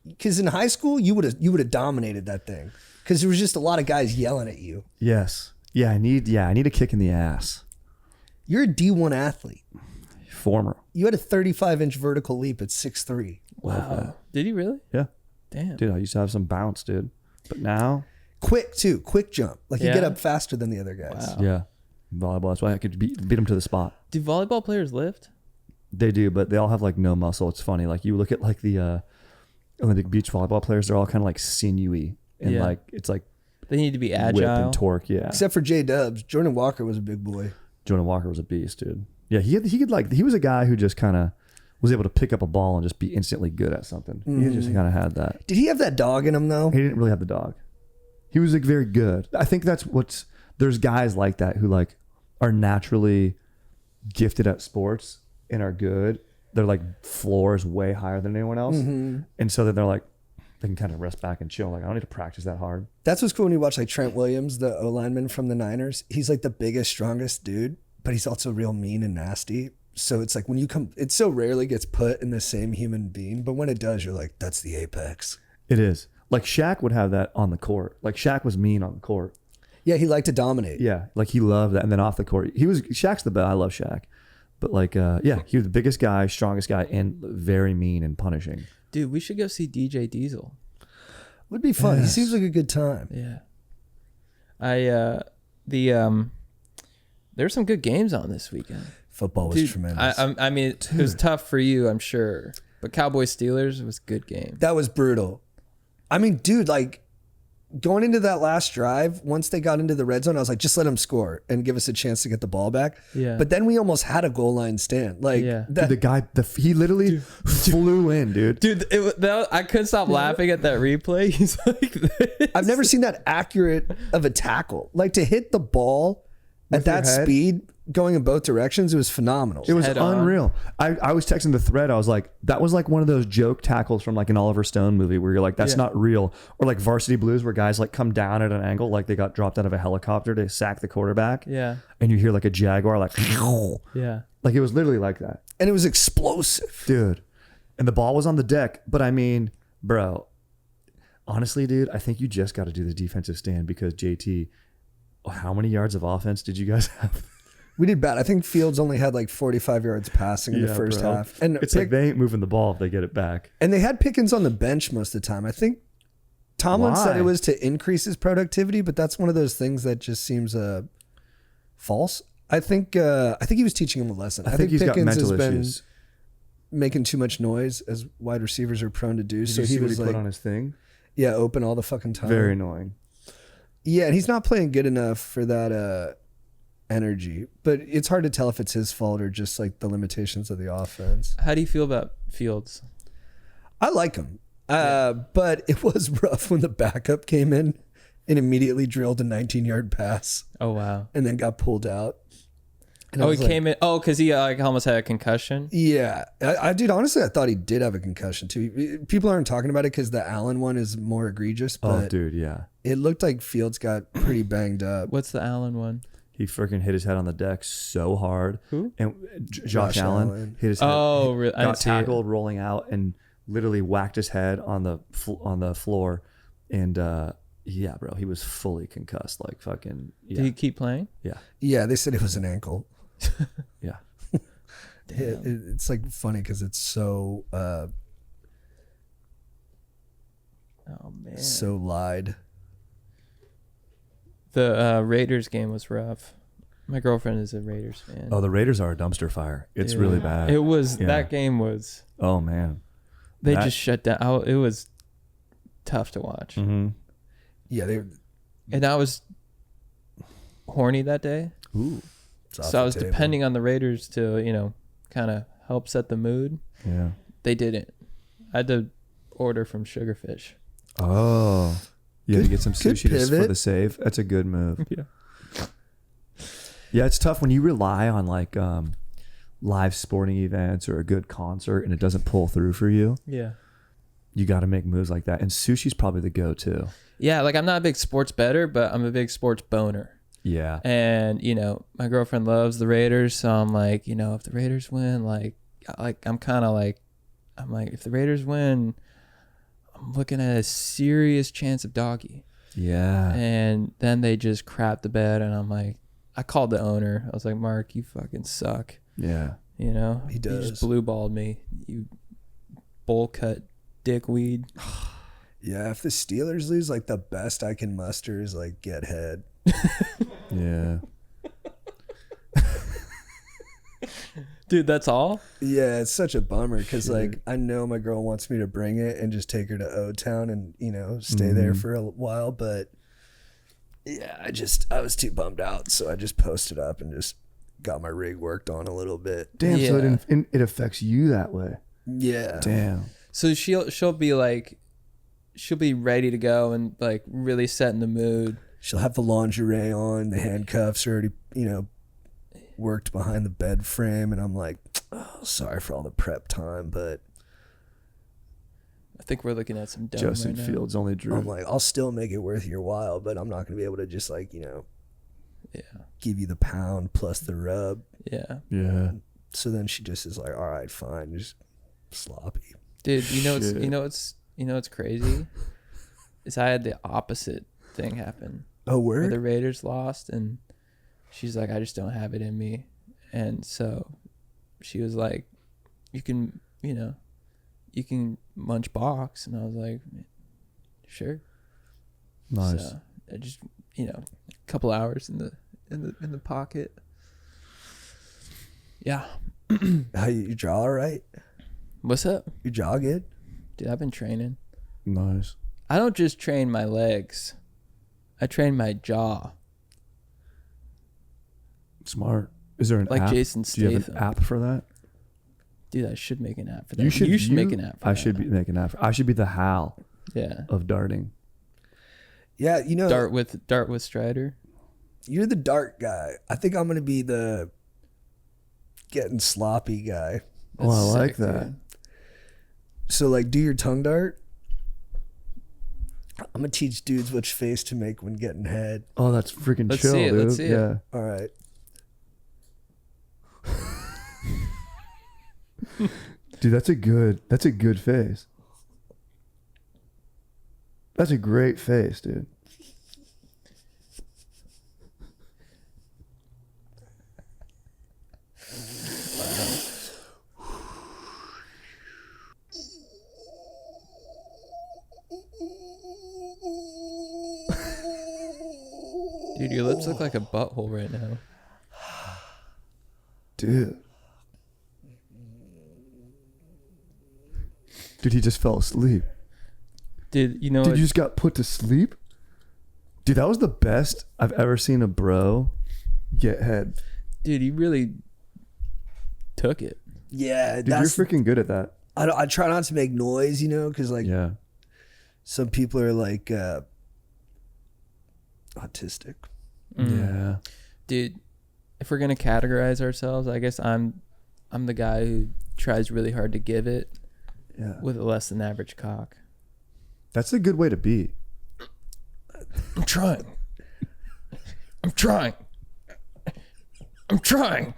[SPEAKER 2] Because in high school, you would have dominated that thing. Because there was just a lot of guys yelling at you.
[SPEAKER 3] Yes. Yeah. I need a kick in the ass.
[SPEAKER 2] You're a D1 athlete.
[SPEAKER 3] Former.
[SPEAKER 2] You had a 35-inch vertical leap at 6'3".
[SPEAKER 1] Wow. Did you really?
[SPEAKER 3] Yeah.
[SPEAKER 1] Damn.
[SPEAKER 3] Dude, I used to have some bounce, dude. But now,
[SPEAKER 2] Quick too. Quick jump. Like you
[SPEAKER 1] Yeah.
[SPEAKER 2] get up faster than the other guys.
[SPEAKER 1] Wow.
[SPEAKER 3] yeah, volleyball. That's why I could beat them to the spot.
[SPEAKER 1] Do volleyball players lift?
[SPEAKER 3] They do, but they all have like no muscle. It's funny. Like you look at like the Olympic beach volleyball players, they're all kind of like sinewy and
[SPEAKER 1] Yeah.
[SPEAKER 3] like it's like
[SPEAKER 1] They need to be
[SPEAKER 3] whip
[SPEAKER 1] agile.
[SPEAKER 3] and torque. Yeah.
[SPEAKER 2] Except for J-Dubs. Jordan Walker was a big boy.
[SPEAKER 3] Jordan Walker was a beast, dude. Yeah, he was a guy who just kind of was able to pick up a ball and just be instantly good at something. He just kind of had that.
[SPEAKER 2] Did he have that dog in him though?
[SPEAKER 3] He didn't really have the dog. He was like very good. I think there's guys like that who like are naturally gifted at sports and are good. Their like floor is way higher than anyone else. And so then they're like, they can kind of rest back and chill. Like, I don't need to practice that hard.
[SPEAKER 2] That's what's cool when you watch like Trent Williams, the O-lineman from the Niners. He's like the biggest, strongest dude, but he's also real mean and nasty. So it's like when you come, it so rarely gets put in the same human being, but when it does, you're like, that's the apex.
[SPEAKER 3] It is. Like Shaq would have that on the court. Like Shaq was mean on the court.
[SPEAKER 2] Yeah, he liked to dominate.
[SPEAKER 3] Yeah, like he loved that. And then off the court, Shaq's the best. I love Shaq. But like, yeah, he was the biggest guy, strongest guy, and very mean and punishing.
[SPEAKER 1] Dude, we should go see DJ Diesel.
[SPEAKER 2] Would be fun. He
[SPEAKER 3] Yes.
[SPEAKER 2] seems like a good time.
[SPEAKER 1] Yeah. There's some good games on this weekend.
[SPEAKER 2] Football was
[SPEAKER 1] Dude,
[SPEAKER 2] tremendous.
[SPEAKER 1] I mean, it was tough for you, I'm sure. But Cowboys Steelers was a good game.
[SPEAKER 2] That was brutal. I mean, dude, like going into that last drive, once they got into the red zone, I was like, just let them score and give us a chance to get the ball back.
[SPEAKER 1] Yeah.
[SPEAKER 2] But then we almost had a goal line stand. Like,
[SPEAKER 1] Yeah.
[SPEAKER 2] that,
[SPEAKER 3] Dude, the guy, he literally flew in, dude.
[SPEAKER 1] Dude, I couldn't stop laughing at that replay. He's like this.
[SPEAKER 2] I've never seen that accurate of a tackle. Like to hit the ball at
[SPEAKER 3] With your
[SPEAKER 2] that
[SPEAKER 3] head?
[SPEAKER 2] speed going in both directions, it was phenomenal.
[SPEAKER 3] It was
[SPEAKER 1] Head on.
[SPEAKER 3] unreal. I was texting the thread. I was like, that was like one of those joke tackles from like an Oliver Stone movie where you're like, that's
[SPEAKER 1] Yeah.
[SPEAKER 3] not real. Or like Varsity Blues where guys like come down at an angle like they got dropped out of a helicopter to sack the quarterback.
[SPEAKER 1] Yeah.
[SPEAKER 3] And you hear like a Jaguar like,
[SPEAKER 1] Yeah.
[SPEAKER 3] like it was literally like that.
[SPEAKER 2] And it was explosive.
[SPEAKER 3] Dude. And the ball was on the deck. But I mean, bro, honestly, dude, I think you just got to do the defensive stand because JT, how many yards of offense did you guys have?
[SPEAKER 2] We did bad. I think Fields only had like 45 yards passing in the first
[SPEAKER 3] bro.
[SPEAKER 2] half. And
[SPEAKER 3] It's like they ain't moving the ball if they get it back.
[SPEAKER 2] And they had Pickens on the bench most of the time. I think Tomlin said
[SPEAKER 3] Why?
[SPEAKER 2] it was to increase his productivity, but that's one of those things that just seems false. I think he was teaching him a lesson.
[SPEAKER 3] I think he's got mental issues.
[SPEAKER 2] Making too much noise, as wide receivers are prone to do.
[SPEAKER 3] Did
[SPEAKER 2] So
[SPEAKER 3] you
[SPEAKER 2] he
[SPEAKER 3] see what
[SPEAKER 2] was
[SPEAKER 3] he
[SPEAKER 2] like,
[SPEAKER 3] put on his thing?
[SPEAKER 2] yeah, open all the fucking time.
[SPEAKER 3] Very annoying.
[SPEAKER 2] Yeah, and he's not playing good enough for that energy. But it's hard to tell if it's his fault or just like the limitations of the offense.
[SPEAKER 1] How do you feel about Fields?
[SPEAKER 2] I like him. But it was rough when the backup came in and immediately drilled a 19-yard pass
[SPEAKER 1] Oh, wow.
[SPEAKER 2] and then got pulled out. And I
[SPEAKER 1] Oh,
[SPEAKER 2] was
[SPEAKER 1] he
[SPEAKER 2] like,
[SPEAKER 1] came in. Oh, because he like almost had a concussion.
[SPEAKER 2] Yeah. I dude, honestly, I thought he did have a concussion too. People aren't talking about it because the Allen one is more egregious,
[SPEAKER 3] Oh,
[SPEAKER 2] but
[SPEAKER 3] dude, yeah.
[SPEAKER 2] it looked like Fields got pretty banged up.
[SPEAKER 1] What's the Allen one?
[SPEAKER 3] He freaking hit his head on the deck so hard.
[SPEAKER 1] Who?
[SPEAKER 3] And Josh Allen hit his head.
[SPEAKER 1] Oh, really? I
[SPEAKER 3] Got
[SPEAKER 1] didn't see it.
[SPEAKER 3] tackled, rolling out, and literally whacked his head on the floor. And yeah, bro, he was fully concussed. Like fucking. Yeah.
[SPEAKER 1] Did he keep playing?
[SPEAKER 3] Yeah.
[SPEAKER 2] Yeah, they said it was an ankle.
[SPEAKER 3] Yeah.
[SPEAKER 2] It's like funny because it's so
[SPEAKER 1] Oh man.
[SPEAKER 2] so lied.
[SPEAKER 1] The Raiders game was rough. My girlfriend is a Raiders fan.
[SPEAKER 3] Oh, the Raiders are a dumpster fire. It's
[SPEAKER 1] Yeah.
[SPEAKER 3] really bad.
[SPEAKER 1] It was
[SPEAKER 3] Yeah.
[SPEAKER 1] that game was.
[SPEAKER 3] Oh man.
[SPEAKER 1] They
[SPEAKER 3] That-
[SPEAKER 1] just shut down. It was tough to watch,
[SPEAKER 3] Mm-hmm.
[SPEAKER 2] Yeah,
[SPEAKER 1] and I was horny that day,
[SPEAKER 3] Ooh.
[SPEAKER 2] it's off
[SPEAKER 1] so I
[SPEAKER 2] the
[SPEAKER 1] was
[SPEAKER 2] table.
[SPEAKER 1] depending on the Raiders to kind of help set the mood.
[SPEAKER 3] Yeah.
[SPEAKER 1] They didn't. I had to order from Sugarfish.
[SPEAKER 3] Oh. You had to get some
[SPEAKER 2] Good
[SPEAKER 3] sushi for
[SPEAKER 2] pivot.
[SPEAKER 3] the save. That's a good move.
[SPEAKER 1] Yeah.
[SPEAKER 3] Yeah, it's tough when you rely on like live sporting events or a good concert and it doesn't pull through for you.
[SPEAKER 1] Yeah.
[SPEAKER 3] You got to make moves like that. And sushi's probably the go-to.
[SPEAKER 1] Yeah, like I'm not a big sports bettor, but I'm a big sports boner.
[SPEAKER 3] Yeah.
[SPEAKER 1] And, my girlfriend loves the Raiders, so I'm like, if the Raiders win, I'm kind of like, if the Raiders win, I'm looking at a serious chance of doggy.
[SPEAKER 3] Yeah.
[SPEAKER 1] And then they just crap the bed, and I'm like, I called the owner. I was like, Mark, you fucking suck.
[SPEAKER 3] Yeah.
[SPEAKER 2] He
[SPEAKER 1] You
[SPEAKER 2] does.
[SPEAKER 1] just blue balled me. You bowl cut dickweed.
[SPEAKER 2] Yeah, if the Steelers lose, like the best I can muster is like get head.
[SPEAKER 3] Yeah.
[SPEAKER 1] Dude, that's all?
[SPEAKER 2] Yeah, it's such a bummer because like I know my girl wants me to bring it and just take her to O-Town and stay there for a while, but yeah, I was too bummed out, so I just posted up and just got my rig worked on a little bit.
[SPEAKER 3] Damn.
[SPEAKER 1] Yeah.
[SPEAKER 3] So it affects you that way.
[SPEAKER 2] Yeah,
[SPEAKER 3] Damn.
[SPEAKER 1] So she'll be like, she'll be ready to go and like really set in the mood.
[SPEAKER 2] she'll have the lingerie on, the handcuffs are already worked behind the bed frame, and I'm like, oh, sorry for all the prep time, but
[SPEAKER 1] I think we're looking at some dome
[SPEAKER 3] Justin
[SPEAKER 1] right now.
[SPEAKER 3] Fields only drew.
[SPEAKER 2] I'm like, I'll still make it worth your while, but I'm not gonna be able to just like
[SPEAKER 1] Yeah.
[SPEAKER 2] give you the pound plus the rub.
[SPEAKER 1] Yeah.
[SPEAKER 3] Yeah.
[SPEAKER 2] So then she just is like, all right, fine, just sloppy.
[SPEAKER 1] Dude,
[SPEAKER 3] Shit.
[SPEAKER 1] what's crazy? Is I had the opposite thing happen.
[SPEAKER 2] Oh,
[SPEAKER 1] Where
[SPEAKER 2] word?
[SPEAKER 1] the Raiders lost, and she's like, I just don't have it in me. And so she was like, you can munch box. And I was like, sure.
[SPEAKER 3] Nice.
[SPEAKER 1] So I just, a couple hours in the pocket. Yeah.
[SPEAKER 2] How you jaw all right?
[SPEAKER 1] What's up?
[SPEAKER 2] Your jaw good?
[SPEAKER 1] Dude, I've been training.
[SPEAKER 3] Nice.
[SPEAKER 1] I don't just train my legs. I train my jaw.
[SPEAKER 3] Smart. Is there an
[SPEAKER 1] Like
[SPEAKER 3] app?
[SPEAKER 1] Jason
[SPEAKER 3] Do you have an
[SPEAKER 1] Statham.
[SPEAKER 3] app for that?
[SPEAKER 1] Dude, I should make an app for that.
[SPEAKER 3] You should
[SPEAKER 1] make an app for
[SPEAKER 3] I
[SPEAKER 1] that.
[SPEAKER 3] should make an app. I should be the Hal
[SPEAKER 1] Yeah.
[SPEAKER 3] of darting.
[SPEAKER 2] Yeah,
[SPEAKER 1] Dart with Strider.
[SPEAKER 2] you're the dart guy. I think I'm gonna be the getting sloppy guy.
[SPEAKER 3] Oh, I
[SPEAKER 1] That's
[SPEAKER 3] like
[SPEAKER 1] sick,
[SPEAKER 3] that.
[SPEAKER 1] dude.
[SPEAKER 2] So like, do your tongue dart. I'm gonna teach dudes which face to make when getting head.
[SPEAKER 3] Oh, that's freaking
[SPEAKER 1] Let's
[SPEAKER 3] chill,
[SPEAKER 1] see it,
[SPEAKER 3] dude.
[SPEAKER 1] let's see it.
[SPEAKER 3] Yeah.
[SPEAKER 2] All right.
[SPEAKER 3] Dude, that's a good face. That's a great face, dude.
[SPEAKER 1] Dude, your lips look like a butthole right now.
[SPEAKER 3] Dude. Dude, he just fell asleep.
[SPEAKER 1] Dude, you know
[SPEAKER 3] Dude,
[SPEAKER 1] what?
[SPEAKER 3] you just got put to sleep? Dude, that was the best I've ever seen a bro get head.
[SPEAKER 1] Dude, you really took it.
[SPEAKER 2] Yeah,
[SPEAKER 3] Dude, you're freaking good at that.
[SPEAKER 2] I try not to make noise, because like
[SPEAKER 3] Yeah.
[SPEAKER 2] some people are like autistic.
[SPEAKER 3] Yeah.
[SPEAKER 1] Dude, if we're gonna categorize ourselves, I guess I'm the guy who tries really hard to give it
[SPEAKER 3] Yeah.
[SPEAKER 1] with a less than average cock.
[SPEAKER 3] That's a good way to be.
[SPEAKER 1] I'm trying. I'm trying. I'm trying.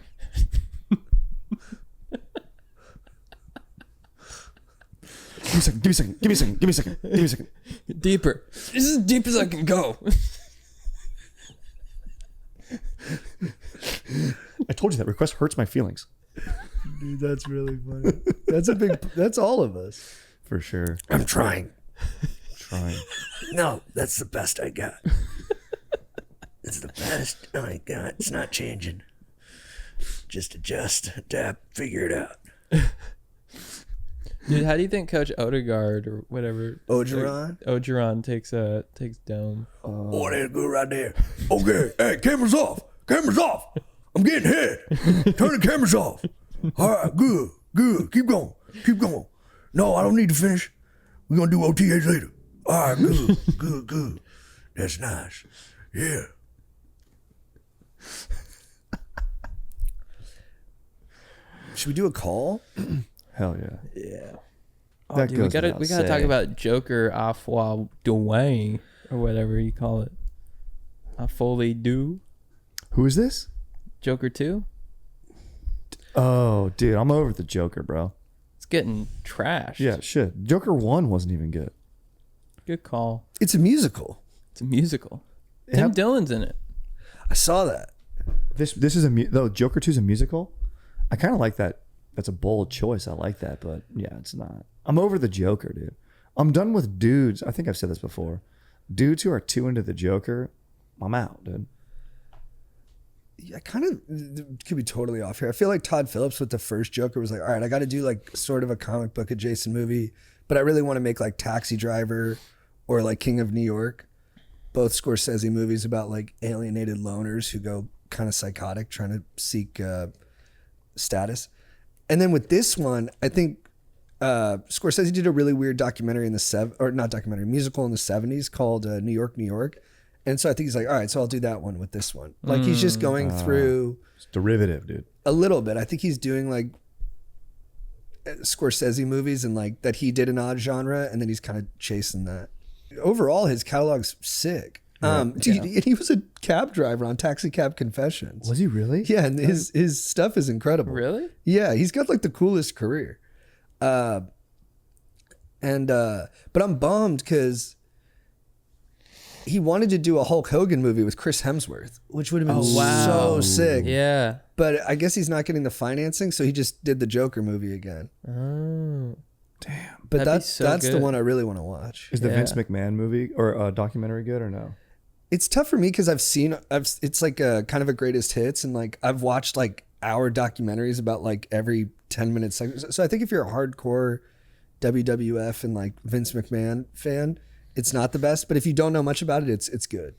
[SPEAKER 3] Give me a second. Give me a second. Give me a second. Give me a second. Give me a second.
[SPEAKER 1] Deeper. This is as deep as I can go.
[SPEAKER 3] I told you that request hurts my feelings.
[SPEAKER 2] Dude, that's really funny. That's all of us.
[SPEAKER 3] For sure.
[SPEAKER 2] I'm trying.
[SPEAKER 3] Trying.
[SPEAKER 2] No, that's the best I got. It's the best I got. It's not changing. Just adjust, adapt, figure it out.
[SPEAKER 1] Dude, how do you think Coach Odegaard or whatever
[SPEAKER 2] Ogeron?
[SPEAKER 1] takes dome?
[SPEAKER 2] Oh, that's good right there. Okay, hey, cameras off. Cameras off. I'm getting hit. Turn the cameras off. All right, good. Keep going. No, I don't need to finish. We're going to do OTAs later. All right, good. That's nice. Yeah. Should we do a call?
[SPEAKER 3] Hell yeah.
[SPEAKER 1] Yeah.
[SPEAKER 3] That
[SPEAKER 1] Dude,
[SPEAKER 3] goes
[SPEAKER 1] we
[SPEAKER 3] without
[SPEAKER 1] gotta talk
[SPEAKER 3] saying.
[SPEAKER 1] about Joker Afwa Dwayne or whatever you call it. Afoli do
[SPEAKER 3] Who is this?
[SPEAKER 1] Joker 2.
[SPEAKER 3] Oh, dude, I'm over the Joker, bro.
[SPEAKER 1] It's getting trashed.
[SPEAKER 3] Yeah, shit. Joker 1 wasn't even good.
[SPEAKER 1] Good call.
[SPEAKER 2] It's a musical.
[SPEAKER 1] It's a musical.
[SPEAKER 3] Yeah.
[SPEAKER 1] Tim Dillon's in it.
[SPEAKER 2] I saw that.
[SPEAKER 3] This is though Joker 2 is a musical. I kind of like that. That's a bold choice. I like that, but yeah, it's not. I'm over the Joker, dude. I'm done with dudes. I think I've said this before. Dudes who are too into the Joker, I'm out, dude.
[SPEAKER 2] I kind of could be totally off here. I feel like Todd Phillips with the first Joker was like, all right, I got to do like sort of a comic book adjacent movie, but I really want to make like Taxi Driver or like King of New York, both Scorsese movies about like alienated loners who go kind of psychotic trying to seek status. And then with this one, I think Scorsese did a really weird documentary in the musical in the 70s called New York, New York. And so I think he's like, all right, so I'll do that one with this one. Like he's just going through
[SPEAKER 3] It's derivative, dude.
[SPEAKER 2] a little bit. I think he's doing like Scorsese movies and like that he did an odd genre, and then he's kind of chasing that. Overall, his catalog's sick. Dude, and he was a cab driver on Taxi Cab Confessions.
[SPEAKER 3] Was he really?
[SPEAKER 2] Yeah, and his stuff is incredible.
[SPEAKER 1] Really?
[SPEAKER 2] Yeah, he's got like the coolest career. But I'm bummed because he wanted to do a Hulk Hogan movie with Chris Hemsworth, which would have been
[SPEAKER 1] Oh, wow.
[SPEAKER 2] so sick.
[SPEAKER 1] Yeah.
[SPEAKER 2] But I guess he's not getting the financing, so he just did the Joker movie again.
[SPEAKER 1] Oh.
[SPEAKER 2] But
[SPEAKER 1] That'd be so
[SPEAKER 2] that's the
[SPEAKER 1] good.
[SPEAKER 2] one I really want to watch.
[SPEAKER 3] Is the
[SPEAKER 1] Yeah.
[SPEAKER 3] Vince McMahon movie or documentary good or no?
[SPEAKER 2] It's tough for me because it's like a kind of a greatest hits, and like I've watched like hour documentaries about like every 10-minute segment. So I think if you're a hardcore WWF and like Vince McMahon fan, it's not the best. But if you don't know much about it, it's good.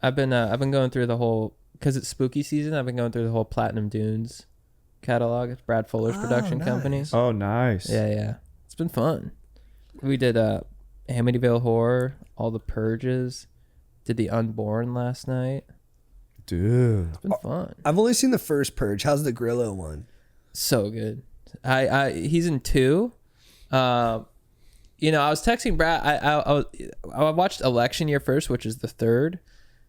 [SPEAKER 1] I've been going through the whole, because it's spooky season. I've been going through the whole Platinum Dunes catalog. It's Brad Fuller's production company.
[SPEAKER 2] nice.
[SPEAKER 3] Oh, nice.
[SPEAKER 1] Yeah. It's been fun. We did Amityville Horror, all the Purges, did the Unborn last night.
[SPEAKER 3] Dude.
[SPEAKER 1] It's been fun.
[SPEAKER 2] I've only seen the first Purge. How's the Grillo one?
[SPEAKER 1] So good. He's in 2. I was texting Brad. I watched Election Year first, which is the 3rd,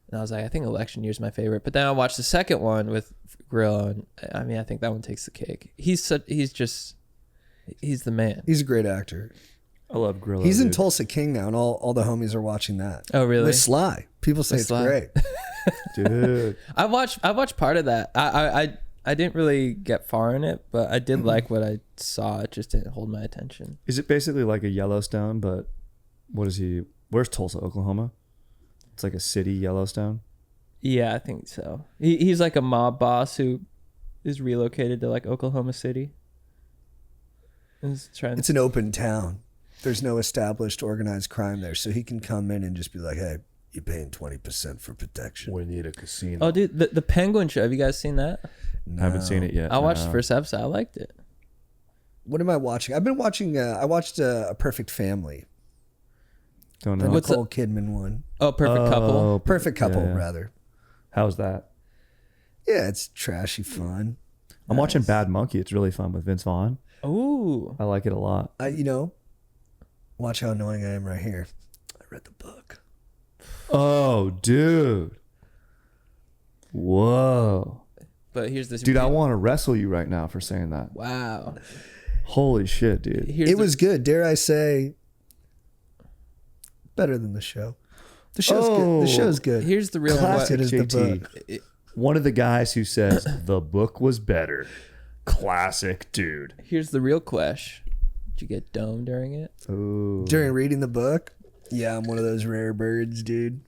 [SPEAKER 1] and I was like, I think Election Year is my favorite. But then I watched the second one with Grillo, and I mean, I think that one takes the cake. He's the man.
[SPEAKER 2] He's a great actor.
[SPEAKER 3] I love Grillo.
[SPEAKER 2] He's in
[SPEAKER 3] dude.
[SPEAKER 2] Tulsa King now, and all the homies are watching that.
[SPEAKER 1] Oh, really?
[SPEAKER 2] With Sly. People say
[SPEAKER 1] With
[SPEAKER 2] it's
[SPEAKER 1] Sly.
[SPEAKER 2] great.
[SPEAKER 3] Dude.
[SPEAKER 1] I watched part of that. I didn't really get far in it, but I did like what I saw. It just didn't hold my attention.
[SPEAKER 3] Is it basically like a Yellowstone, but what is he? Where's Tulsa, Oklahoma? It's like a city, Yellowstone.
[SPEAKER 1] Yeah, I think so. He's like a mob boss who is relocated to like Oklahoma City.
[SPEAKER 2] It's an open town. There's no established organized crime there, so he can come in and just be like, "Hey, you're paying 20% for protection."
[SPEAKER 5] We need a casino.
[SPEAKER 1] Oh, dude, the Penguin Show. Have you guys seen that?
[SPEAKER 2] No.
[SPEAKER 3] I haven't seen it yet.
[SPEAKER 1] I watched the
[SPEAKER 3] no.
[SPEAKER 1] first episode. I liked it.
[SPEAKER 2] What am I watching? I've been watching. I watched A Perfect Family,
[SPEAKER 3] Don't
[SPEAKER 2] the
[SPEAKER 3] know.
[SPEAKER 1] What's
[SPEAKER 2] Nicole Kidman one.
[SPEAKER 1] Oh, Perfect Couple.
[SPEAKER 3] Oh,
[SPEAKER 2] Perfect Couple,
[SPEAKER 3] yeah.
[SPEAKER 2] rather.
[SPEAKER 3] How's that?
[SPEAKER 2] Yeah, it's trashy fun.
[SPEAKER 3] I'm watching Bad Monkey. It's really fun with Vince Vaughn.
[SPEAKER 1] Ooh.
[SPEAKER 3] I like it a lot.
[SPEAKER 2] Watch how annoying I am right here. I read the book.
[SPEAKER 3] Oh, dude. Whoa.
[SPEAKER 1] But here's this.
[SPEAKER 3] Dude, I want to wrestle you right now for saying that.
[SPEAKER 1] Wow.
[SPEAKER 3] Holy shit, dude.
[SPEAKER 1] Here's
[SPEAKER 2] It was good. Dare I say, better than the show. The show's good. The show's good.
[SPEAKER 1] Here's the real
[SPEAKER 3] Classic
[SPEAKER 2] It is the
[SPEAKER 3] JT.
[SPEAKER 2] book.
[SPEAKER 3] One of the guys who says the book was better. Classic, dude.
[SPEAKER 1] Here's the real question. Did you get domed during it?
[SPEAKER 3] Ooh.
[SPEAKER 2] During reading the book, yeah, I'm one of those rare birds, dude.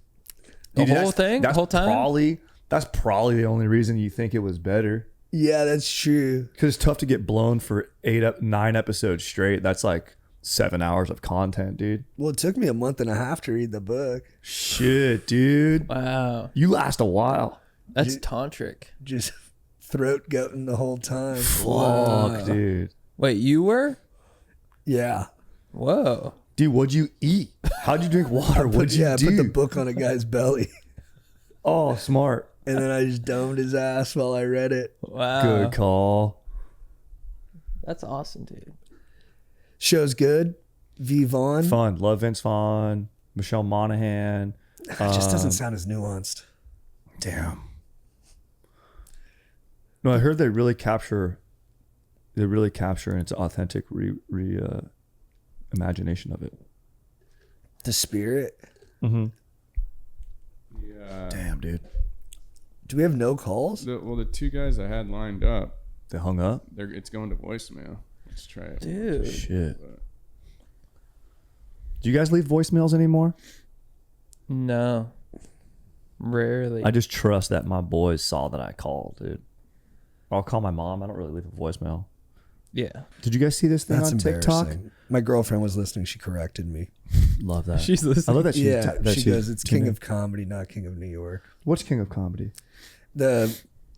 [SPEAKER 1] The
[SPEAKER 3] Dude,
[SPEAKER 1] whole
[SPEAKER 3] that's-
[SPEAKER 1] thing? The
[SPEAKER 3] That's
[SPEAKER 1] whole time?
[SPEAKER 3] That's probably the only reason you think it was better.
[SPEAKER 2] Yeah, that's true.
[SPEAKER 3] Because it's tough to get blown for 9 episodes straight. That's like 7 hours of content, dude.
[SPEAKER 2] Well, it took me a month and a half to read the book.
[SPEAKER 3] Shit, dude.
[SPEAKER 1] Wow.
[SPEAKER 3] You last a while.
[SPEAKER 1] That's tantric.
[SPEAKER 2] Just throat goating the whole time.
[SPEAKER 3] Fuck, dude.
[SPEAKER 1] Wait, you were?
[SPEAKER 2] Yeah.
[SPEAKER 1] Whoa.
[SPEAKER 3] Dude, what'd you eat? How'd you drink water? What'd you
[SPEAKER 2] I
[SPEAKER 3] do?
[SPEAKER 2] put the book on a guy's belly.
[SPEAKER 3] Oh, smart.
[SPEAKER 2] And then I just domed his ass while I read it.
[SPEAKER 1] Wow.
[SPEAKER 3] Good call.
[SPEAKER 1] That's awesome, dude.
[SPEAKER 2] Show's good. V. Vaughn.
[SPEAKER 3] Fun. Love Vince Vaughn. Michelle Monaghan.
[SPEAKER 2] It just doesn't sound as nuanced.
[SPEAKER 3] Damn. No, I heard they really capture its authentic imagination of it.
[SPEAKER 2] The spirit.
[SPEAKER 3] Mm-hmm.
[SPEAKER 4] Yeah.
[SPEAKER 3] Damn, dude.
[SPEAKER 2] Do we have no calls?
[SPEAKER 4] The 2 guys I had lined up,
[SPEAKER 3] They hung up?
[SPEAKER 4] it's going to voicemail. Let's try it.
[SPEAKER 1] Dude.
[SPEAKER 3] Shit. Do you guys leave voicemails anymore?
[SPEAKER 1] No. Rarely.
[SPEAKER 3] I just trust that my boys saw that I called, dude. I'll call my mom. I don't really leave a voicemail.
[SPEAKER 1] yeah.
[SPEAKER 3] Did you guys see this thing
[SPEAKER 2] That's
[SPEAKER 3] on TikTok?
[SPEAKER 2] embarrassing. My girlfriend was listening. She corrected me.
[SPEAKER 3] Love that.
[SPEAKER 1] She's
[SPEAKER 3] I
[SPEAKER 1] listening.
[SPEAKER 3] love that she.
[SPEAKER 2] Yeah,
[SPEAKER 3] that
[SPEAKER 2] she goes, it's King of Comedy, not King of New York.
[SPEAKER 3] What's King of Comedy?
[SPEAKER 2] The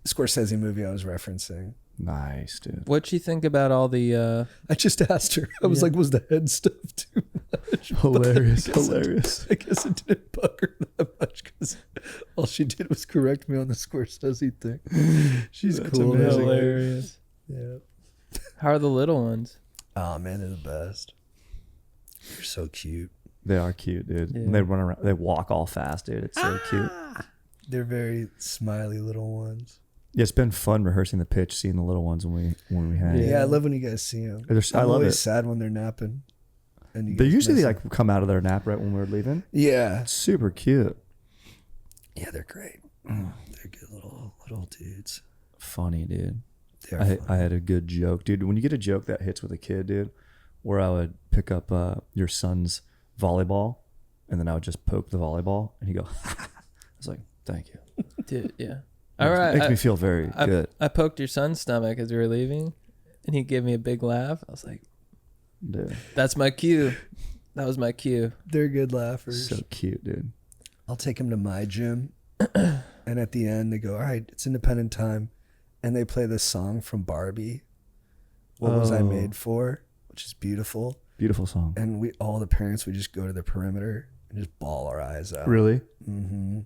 [SPEAKER 2] Scorsese movie I was referencing.
[SPEAKER 3] Nice, dude.
[SPEAKER 1] What'd you think about all the
[SPEAKER 2] I just asked her. I was like, was the head stuff too much?
[SPEAKER 3] Hilarious,
[SPEAKER 2] But I guess
[SPEAKER 3] hilarious.
[SPEAKER 2] I guess it didn't bug her that much because all she did was correct me on the Scorsese thing. She's cool.
[SPEAKER 3] amazing.
[SPEAKER 1] hilarious?
[SPEAKER 2] Yeah.
[SPEAKER 1] How are the little ones?
[SPEAKER 2] Oh man, they're the best. They're so cute.
[SPEAKER 3] They are cute, dude.
[SPEAKER 1] Yeah.
[SPEAKER 3] And they run around. They walk all fast, dude. It's so cute.
[SPEAKER 2] They're very smiley little ones.
[SPEAKER 3] Yeah, it's been fun rehearsing the pitch, seeing the little ones when we hang.
[SPEAKER 2] Yeah, I love when you guys see them.
[SPEAKER 3] I
[SPEAKER 2] I'm
[SPEAKER 3] love
[SPEAKER 2] always
[SPEAKER 3] it.
[SPEAKER 2] sad when they're napping. and you
[SPEAKER 3] They
[SPEAKER 2] guys
[SPEAKER 3] usually
[SPEAKER 2] miss
[SPEAKER 3] like come out of their nap right when we're leaving.
[SPEAKER 2] Yeah.
[SPEAKER 3] Super cute.
[SPEAKER 2] Yeah, they're great. They're good little dudes.
[SPEAKER 3] Funny, dude.
[SPEAKER 2] They're
[SPEAKER 3] I had a good joke, dude. When you get a joke that hits with a kid, dude, where I would pick up your son's volleyball, and then I would just poke the volleyball, and he'd go, I was like, thank you.
[SPEAKER 1] Dude, yeah. All right.
[SPEAKER 3] Makes me feel very good.
[SPEAKER 1] I poked your son's stomach as we were leaving, and he gave me a big laugh. I was like,
[SPEAKER 3] Dude.
[SPEAKER 1] that's my cue. That was my cue.
[SPEAKER 2] They're good laughers.
[SPEAKER 3] So cute, dude.
[SPEAKER 2] I'll take them to my gym, and at the end they go, all right, it's independent time, and they play this song from Barbie, What Was I Made For, which is beautiful.
[SPEAKER 3] Beautiful song.
[SPEAKER 2] And all the parents, we just go to the perimeter and just bawl our eyes out.
[SPEAKER 3] Really?
[SPEAKER 2] Mm-hmm.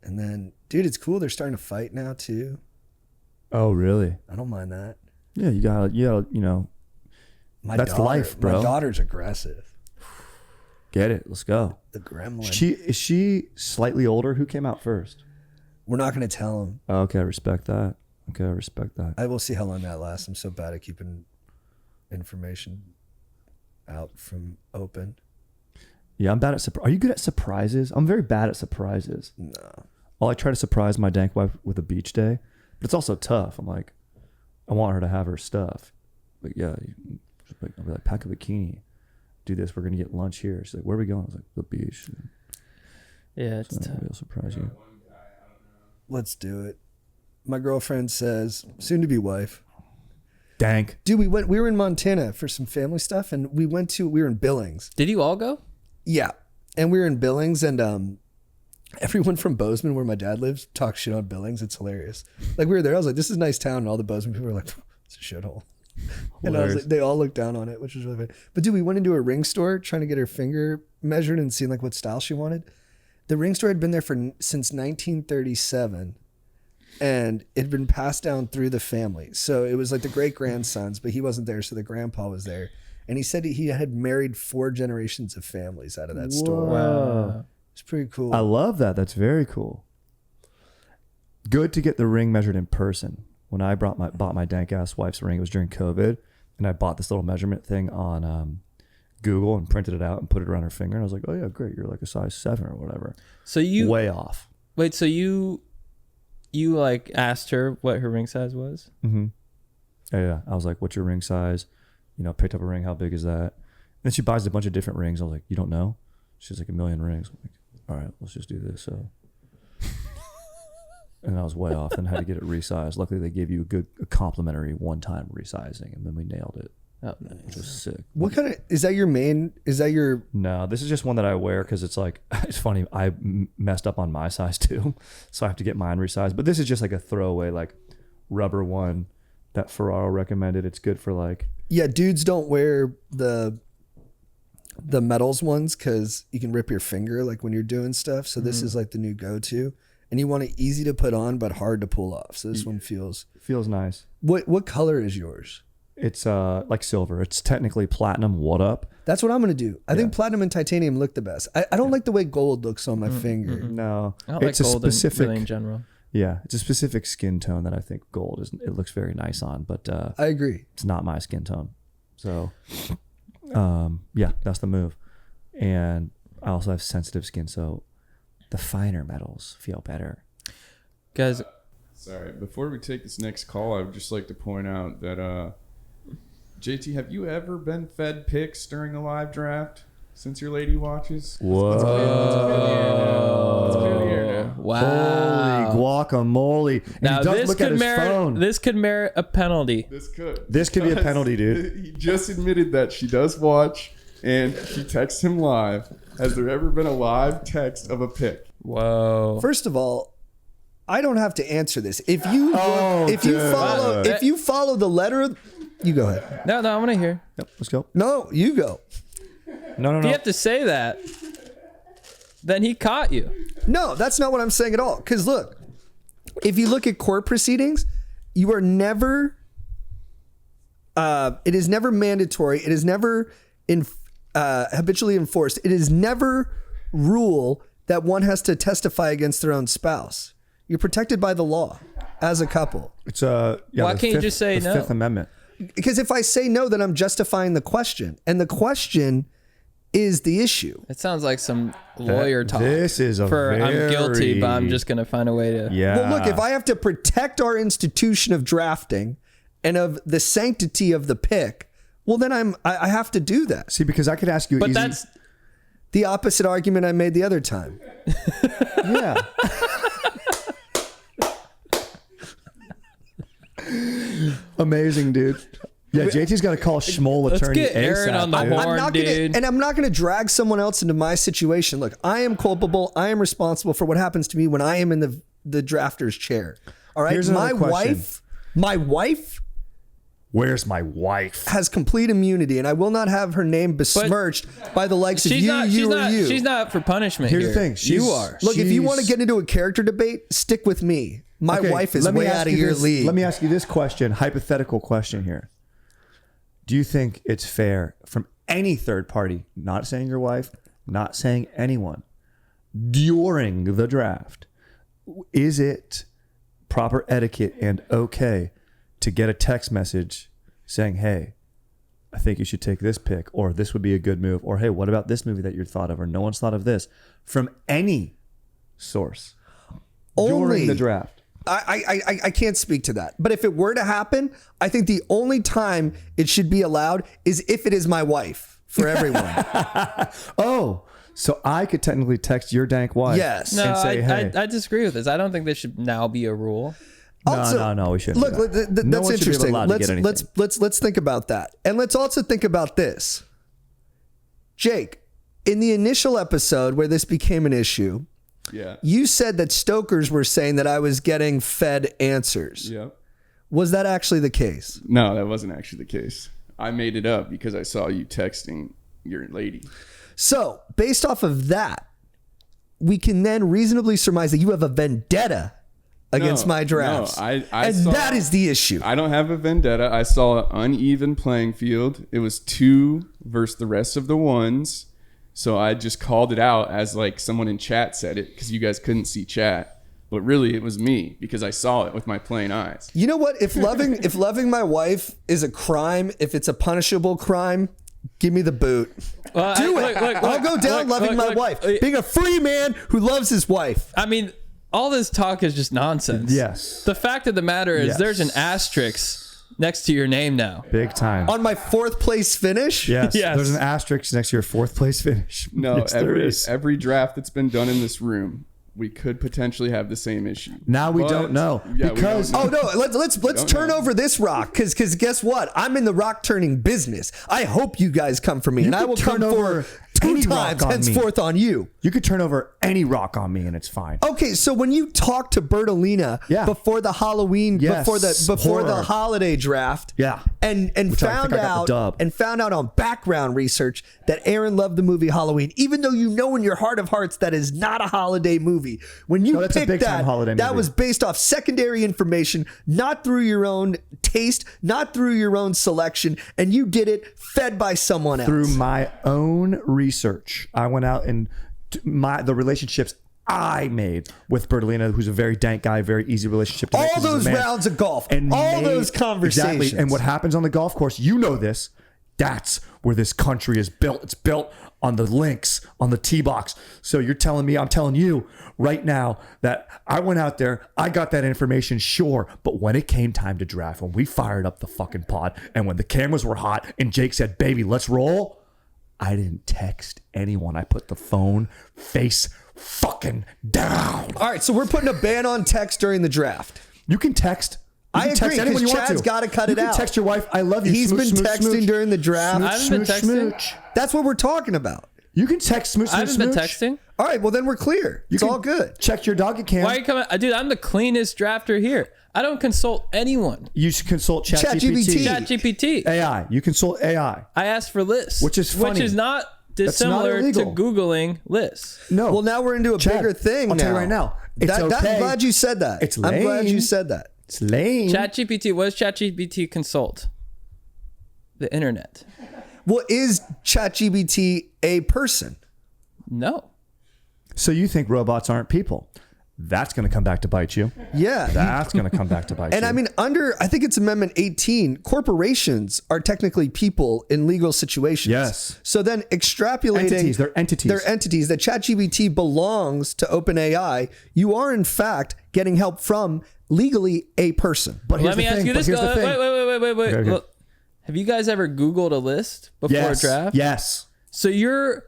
[SPEAKER 2] And then, dude, it's cool. They're starting to fight now too.
[SPEAKER 3] Oh, really?
[SPEAKER 2] I don't mind that.
[SPEAKER 3] Yeah, you gotta, you know, that's life, bro.
[SPEAKER 2] My daughter's aggressive.
[SPEAKER 3] Get it? Let's go.
[SPEAKER 2] The gremlin.
[SPEAKER 3] Is she slightly older? Who came out first?
[SPEAKER 2] We're not going to tell him.
[SPEAKER 3] Oh, okay, I respect that. Okay, I respect that.
[SPEAKER 2] I will see how long that lasts. I'm so bad at keeping information out from open.
[SPEAKER 3] Yeah, I'm bad at Are you good at surprises? I'm very bad at surprises.
[SPEAKER 2] No.
[SPEAKER 3] Well, I try to surprise my dank wife with a beach day, but it's also tough. I'm like, I want her to have her stuff. But yeah, I'll be like, pack a bikini. Do this. We're going to get lunch here. She's like, where are we going? I was like, the beach.
[SPEAKER 1] Yeah, it's
[SPEAKER 3] So
[SPEAKER 1] tough.
[SPEAKER 3] I'll surprise you.
[SPEAKER 2] Let's do it. My girlfriend says, soon to be wife.
[SPEAKER 3] Dank.
[SPEAKER 2] Dude, we were in Montana for some family stuff, and we were in Billings.
[SPEAKER 1] Did you all go?
[SPEAKER 2] Yeah. And we were in Billings, and everyone from Bozeman, where my dad lives, talks shit on Billings. It's hilarious. Like, we were there. I was like, this is a nice town. And all the Bozeman people were like, it's a shithole. And I was like, they all looked down on it, which was really funny. But dude, we went into a ring store trying to get her finger measured and seeing like what style she wanted. The ring store had been there since 1937, and it had been passed down through the family. So it was like the great grandsons, but he wasn't there, so the grandpa was there. And he said he had married 4 generations of families out of that store.
[SPEAKER 1] Wow.
[SPEAKER 2] It's pretty cool.
[SPEAKER 3] I love that. That's very cool. Good to get the ring measured in person. When I bought my dank ass wife's ring, it was during COVID, and I bought this little measurement thing on Google and printed it out and put it around her finger. And I was like, oh yeah, great. You're like a size 7 or whatever.
[SPEAKER 1] So you
[SPEAKER 3] way off.
[SPEAKER 1] Wait, so you like asked her what her ring size was?
[SPEAKER 3] Mm-hmm. Yeah. I was like, what's your ring size? You know, picked up a ring. How big is that? And then she buys a bunch of different rings. I was like, you don't know? She's like, 1 million rings. I'm like, all right, let's just do this. So, and I was way off and had to get it resized. Luckily, they gave you a complimentary one-time resizing, and then we nailed it.
[SPEAKER 1] Oh, nice.
[SPEAKER 3] Which was sick.
[SPEAKER 2] What kind of, is that your main, is that your,
[SPEAKER 3] No, this is just one that I wear because it's like, it's funny. I messed up on my size too. So I have to get mine resized. But this is just like a throwaway, like rubber one that Ferraro recommended. It's good for like.
[SPEAKER 2] yeah, dudes don't wear the metals ones because you can rip your finger like when you're doing stuff. So this is like the new go-to. And you want it easy to put on, but hard to pull off. So this one feels
[SPEAKER 3] Nice.
[SPEAKER 2] What color is yours?
[SPEAKER 3] It's like silver. It's technically platinum. What up?
[SPEAKER 2] That's what I'm going to do. I think platinum and titanium look the best. I don't like the way gold looks on my finger.
[SPEAKER 3] No,
[SPEAKER 1] I don't like
[SPEAKER 3] it's a
[SPEAKER 1] gold
[SPEAKER 3] specific.
[SPEAKER 1] really in general.
[SPEAKER 3] Yeah, it's a specific skin tone that I think gold is. It looks very nice on, but
[SPEAKER 2] I agree.
[SPEAKER 3] it's not my skin tone. So, yeah, that's the move. And I also have sensitive skin, so the finer metals feel better.
[SPEAKER 1] Guys,
[SPEAKER 4] Sorry, before we take this next call, I would just like to point out that JT, have you ever been fed pics during a live draft since your lady watches?
[SPEAKER 3] Whoa!
[SPEAKER 4] Let's clear the air now.
[SPEAKER 1] wow.
[SPEAKER 3] Holy guacamole! And
[SPEAKER 1] Now
[SPEAKER 3] he does
[SPEAKER 1] this
[SPEAKER 3] look at
[SPEAKER 1] could
[SPEAKER 3] his
[SPEAKER 1] merit
[SPEAKER 3] phone.
[SPEAKER 1] this could merit a penalty.
[SPEAKER 4] This could
[SPEAKER 3] Be a
[SPEAKER 4] because
[SPEAKER 3] penalty, dude.
[SPEAKER 4] He just admitted that she does watch, and she texts him live. Has there ever been a live text of a pic?
[SPEAKER 1] Whoa.
[SPEAKER 2] First of all, I don't have to answer this. If you follow the letter, you go ahead.
[SPEAKER 1] No, I want to hear.
[SPEAKER 3] Yep, let's go.
[SPEAKER 2] No, you go.
[SPEAKER 3] No.
[SPEAKER 1] If you have to say that, then he caught you.
[SPEAKER 2] No, that's not what I'm saying at all. Because look, if you look at court proceedings, you are never. It is never mandatory. It is never habitually enforced. It is never rule that one has to testify against their own spouse. You're protected by the law as a couple.
[SPEAKER 3] It's yeah,
[SPEAKER 1] Why
[SPEAKER 3] the
[SPEAKER 1] can't you just say
[SPEAKER 3] the
[SPEAKER 1] no?
[SPEAKER 3] Fifth Amendment.
[SPEAKER 2] because if I say no, then I'm justifying the question, and the question is the issue.
[SPEAKER 1] It sounds like some lawyer talk.
[SPEAKER 3] This is
[SPEAKER 1] I'm guilty, but I'm just gonna find a way to.
[SPEAKER 3] Yeah.
[SPEAKER 2] Well, look, if I have to protect our institution of drafting and of the sanctity of the pick, well, then I have to do that.
[SPEAKER 3] See, because I could ask you,
[SPEAKER 1] But that's
[SPEAKER 2] the opposite argument I made the other time.
[SPEAKER 3] yeah. Amazing, dude. Yeah, JT's got to call Schmoll
[SPEAKER 1] Let's
[SPEAKER 3] attorney
[SPEAKER 1] get Aaron
[SPEAKER 3] ASAP,
[SPEAKER 1] on the
[SPEAKER 3] dude.
[SPEAKER 1] horn.
[SPEAKER 2] I'm not
[SPEAKER 1] dude.
[SPEAKER 2] and I'm not gonna drag someone else into my situation. Look, I am culpable. I am responsible for what happens to me when I am in the drafter's chair. All right.
[SPEAKER 3] Here's another question.
[SPEAKER 2] My wife
[SPEAKER 3] Where's my wife?
[SPEAKER 2] has complete immunity, and I will not have her name besmirched by the likes of you, or you.
[SPEAKER 1] She's not for punishment.
[SPEAKER 3] Here's
[SPEAKER 1] here.
[SPEAKER 3] the thing.
[SPEAKER 1] You are.
[SPEAKER 2] Look, if you want to get into a character debate, stick with me. My
[SPEAKER 3] Okay,
[SPEAKER 2] wife is
[SPEAKER 3] let me
[SPEAKER 2] way
[SPEAKER 3] ask
[SPEAKER 2] out of
[SPEAKER 3] you
[SPEAKER 2] your
[SPEAKER 3] this-
[SPEAKER 2] league.
[SPEAKER 3] Let me ask you this question, hypothetical question here. Do you think it's fair from any third party, not saying your wife, not saying anyone, during the draft, is it proper etiquette and okay to get a text message saying, hey, I think you should take this pick, or this would be a good move, or hey, what about this movie that you thought of, or no one's thought of this, from any source during the draft?
[SPEAKER 2] I can't speak to that. But if it were to happen, I think the only time it should be allowed is if it is my wife for everyone.
[SPEAKER 3] Oh, so I could technically text your dank wife.
[SPEAKER 2] Yes.
[SPEAKER 1] No,
[SPEAKER 3] and say, hey.
[SPEAKER 1] I disagree with this. I don't think this should now be a rule.
[SPEAKER 3] No, we shouldn't.
[SPEAKER 2] Look,
[SPEAKER 3] do that.
[SPEAKER 2] that's
[SPEAKER 3] No one should be
[SPEAKER 2] interesting.
[SPEAKER 3] allowed to get anything.
[SPEAKER 2] Let's think about that. And let's also think about this. Jake, in the initial episode where this became an issue,
[SPEAKER 4] Yeah.
[SPEAKER 2] you said that Stokers were saying that I was getting fed answers.
[SPEAKER 4] Yep.
[SPEAKER 2] Was that actually the case?
[SPEAKER 4] No, that wasn't actually the case. I made it up because I saw you texting your lady.
[SPEAKER 2] So, based off of that, we can then reasonably surmise that you have a vendetta against my drafts.
[SPEAKER 4] No, I
[SPEAKER 2] and
[SPEAKER 4] saw,
[SPEAKER 2] that is the issue.
[SPEAKER 4] I don't have a vendetta. I saw an uneven playing field. It was 2 versus the rest of the ones. So I just called it out as like someone in chat said it because you guys couldn't see chat. But really it was me because I saw it with my plain eyes.
[SPEAKER 2] You know what? If loving my wife is a crime, if it's a punishable crime, give me the boot.
[SPEAKER 1] Well,
[SPEAKER 2] Do it. I'll go down loving my wife. Being a free man who loves his wife.
[SPEAKER 1] I mean, all this talk is just nonsense.
[SPEAKER 3] Yes.
[SPEAKER 1] The fact of the matter is
[SPEAKER 3] Yes.
[SPEAKER 1] there's an asterisk next to your name now.
[SPEAKER 3] Big time.
[SPEAKER 2] On my 4th place finish?
[SPEAKER 3] Yes.
[SPEAKER 1] Yes.
[SPEAKER 3] There's an asterisk next to your 4th place finish.
[SPEAKER 4] No,
[SPEAKER 3] Yes, there is.
[SPEAKER 4] every draft that's been done in this room, we could potentially have the same issue.
[SPEAKER 3] Now we
[SPEAKER 4] But-
[SPEAKER 3] don't know
[SPEAKER 4] Yeah, we
[SPEAKER 3] because
[SPEAKER 4] don't know.
[SPEAKER 2] Oh no, let's turn over this rock because guess what? I'm in the rock turning business. I hope you guys come for me, and I
[SPEAKER 3] could
[SPEAKER 2] will
[SPEAKER 3] turn
[SPEAKER 2] come
[SPEAKER 3] over
[SPEAKER 2] for 2
[SPEAKER 3] any
[SPEAKER 2] times
[SPEAKER 3] rock on me.
[SPEAKER 2] henceforth on you.
[SPEAKER 3] you could turn over any rock on me and it's fine.
[SPEAKER 2] Okay, so when you talked to Bertolina
[SPEAKER 3] Yeah.
[SPEAKER 2] before the Halloween,
[SPEAKER 3] Yes,
[SPEAKER 2] before the
[SPEAKER 3] horror.
[SPEAKER 2] holiday draft,
[SPEAKER 3] Yeah.
[SPEAKER 2] and
[SPEAKER 3] Which I
[SPEAKER 2] found
[SPEAKER 3] think I got the dub.
[SPEAKER 2] out on background research that Aaron loved the movie Halloween, even though you know in your heart of hearts that is not a holiday movie. When you
[SPEAKER 3] No, that's a
[SPEAKER 2] picked
[SPEAKER 3] big-time
[SPEAKER 2] that,
[SPEAKER 3] holiday
[SPEAKER 2] that
[SPEAKER 3] movie.
[SPEAKER 2] was based off secondary information, not through your own taste, not through your own selection, and you did it fed by someone else.
[SPEAKER 3] Through my own research, I went out and the relationships I made with Bertolina, who's a very dank guy, very easy relationship to make
[SPEAKER 2] all
[SPEAKER 3] 'cause he's a
[SPEAKER 2] those
[SPEAKER 3] man.
[SPEAKER 2] rounds of golf,
[SPEAKER 3] And
[SPEAKER 2] all
[SPEAKER 3] made-
[SPEAKER 2] those conversations.
[SPEAKER 3] Exactly. And what happens on the golf course, you know this, that's where this country is built. It's built on the links, on the tee box. So you're telling me, I'm telling you right now that I went out there, I got that information, sure. But when it came time to draft, when we fired up the fucking pod and when the cameras were hot and Jake said, baby, let's roll, I didn't text anyone. I put the phone face fucking down.
[SPEAKER 2] All right, so we're putting a ban on text during the draft.
[SPEAKER 3] You can text. You
[SPEAKER 2] I
[SPEAKER 3] can text
[SPEAKER 2] agree,
[SPEAKER 3] anyone you
[SPEAKER 2] 'cause
[SPEAKER 3] want
[SPEAKER 2] Chad's
[SPEAKER 3] to.
[SPEAKER 2] gotta cut
[SPEAKER 3] you
[SPEAKER 2] it
[SPEAKER 3] can
[SPEAKER 2] out.
[SPEAKER 3] text your wife, I love you.
[SPEAKER 2] He's
[SPEAKER 3] Smooch,
[SPEAKER 2] been
[SPEAKER 3] smooch,
[SPEAKER 2] texting
[SPEAKER 3] smooch.
[SPEAKER 2] during the draft.
[SPEAKER 1] I haven't been
[SPEAKER 3] Smooch,
[SPEAKER 1] texting.
[SPEAKER 3] smooch.
[SPEAKER 2] That's what we're talking about.
[SPEAKER 3] You can text smooch,
[SPEAKER 1] I
[SPEAKER 3] smooch,
[SPEAKER 1] haven't been
[SPEAKER 3] smooch.
[SPEAKER 1] texting.
[SPEAKER 2] All right, well then we're clear. It's
[SPEAKER 3] can
[SPEAKER 2] all good.
[SPEAKER 3] Check your doggy cam.
[SPEAKER 1] Why are you coming? Dude, I'm the cleanest drafter here. I don't consult anyone.
[SPEAKER 3] You should consult
[SPEAKER 2] ChatGPT.
[SPEAKER 3] ChatGPT.
[SPEAKER 1] ChatGPT.
[SPEAKER 3] AI. You consult AI.
[SPEAKER 1] I asked for lists,
[SPEAKER 3] Which is funny.
[SPEAKER 1] which is not dissimilar to
[SPEAKER 3] illegal.
[SPEAKER 1] Googling lists.
[SPEAKER 3] No.
[SPEAKER 2] Well, now we're into a
[SPEAKER 3] Chad,
[SPEAKER 2] bigger thing.
[SPEAKER 3] I'll
[SPEAKER 2] now.
[SPEAKER 3] tell you right now. It's
[SPEAKER 2] I'm
[SPEAKER 3] okay.
[SPEAKER 2] glad you said that.
[SPEAKER 3] It's
[SPEAKER 2] I'm glad you
[SPEAKER 3] lame.
[SPEAKER 2] said that.
[SPEAKER 3] It's lame.
[SPEAKER 1] ChatGPT. What does ChatGPT consult? The internet.
[SPEAKER 2] Well, is ChatGPT a person?
[SPEAKER 1] No.
[SPEAKER 3] So you think robots aren't people? that's going to come back to bite you.
[SPEAKER 2] Yeah.
[SPEAKER 3] That's going to come back to bite you.
[SPEAKER 2] And I mean, I think it's Amendment 18, corporations are technically people in legal situations.
[SPEAKER 3] Yes.
[SPEAKER 2] So then extrapolating.
[SPEAKER 3] They're entities.
[SPEAKER 2] They're entities. That ChatGPT belongs to OpenAI. You are, in fact, getting help from legally a person.
[SPEAKER 3] But
[SPEAKER 1] Let me ask you this. Wait.
[SPEAKER 3] Okay.
[SPEAKER 1] Look, have you guys ever Googled a list before a draft?
[SPEAKER 3] Yes.
[SPEAKER 1] So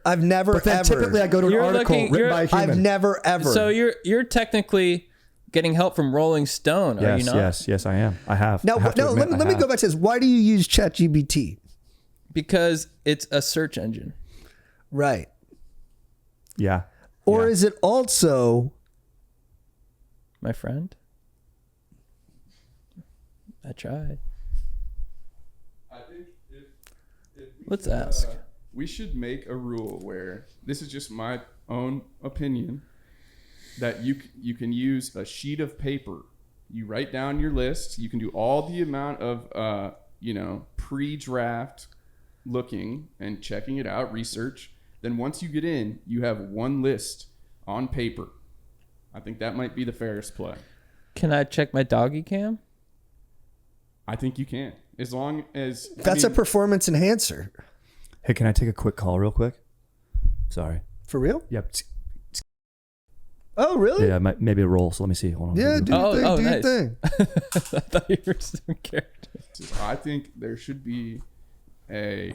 [SPEAKER 2] I've never,
[SPEAKER 3] But then
[SPEAKER 2] ever.
[SPEAKER 3] typically I go to an article written by a human.
[SPEAKER 2] I've never, ever.
[SPEAKER 1] So you're technically getting help from Rolling Stone, are you not?
[SPEAKER 3] Yes, I am. I have.
[SPEAKER 2] Now,
[SPEAKER 3] I have to
[SPEAKER 2] no,
[SPEAKER 3] admit,
[SPEAKER 2] let me go back to this. Why do you use ChatGPT?
[SPEAKER 1] Because it's a search engine.
[SPEAKER 2] Right.
[SPEAKER 3] Yeah.
[SPEAKER 2] Or
[SPEAKER 3] Yeah.
[SPEAKER 2] is it also...
[SPEAKER 1] My friend? I tried.
[SPEAKER 4] I think if
[SPEAKER 1] Let's ask.
[SPEAKER 4] we should make a rule where this is just my own opinion that you can use a sheet of paper. You write down your list. You can do all the amount of pre-draft looking and checking it out, research. Then once you get in, you have one list on paper. I think that might be the fairest play.
[SPEAKER 1] Can I check my doggy cam?
[SPEAKER 4] I think you can, as long as
[SPEAKER 2] That's a performance enhancer.
[SPEAKER 3] Hey, can I take a quick call real quick? Sorry.
[SPEAKER 2] For real?
[SPEAKER 3] Yep.
[SPEAKER 2] Oh, really?
[SPEAKER 3] Yeah, maybe a roll. So let me see. Hold on.
[SPEAKER 2] Yeah, do your thing. Do your
[SPEAKER 1] nice.
[SPEAKER 2] thing.
[SPEAKER 1] I thought you were some character.
[SPEAKER 4] I think there should be a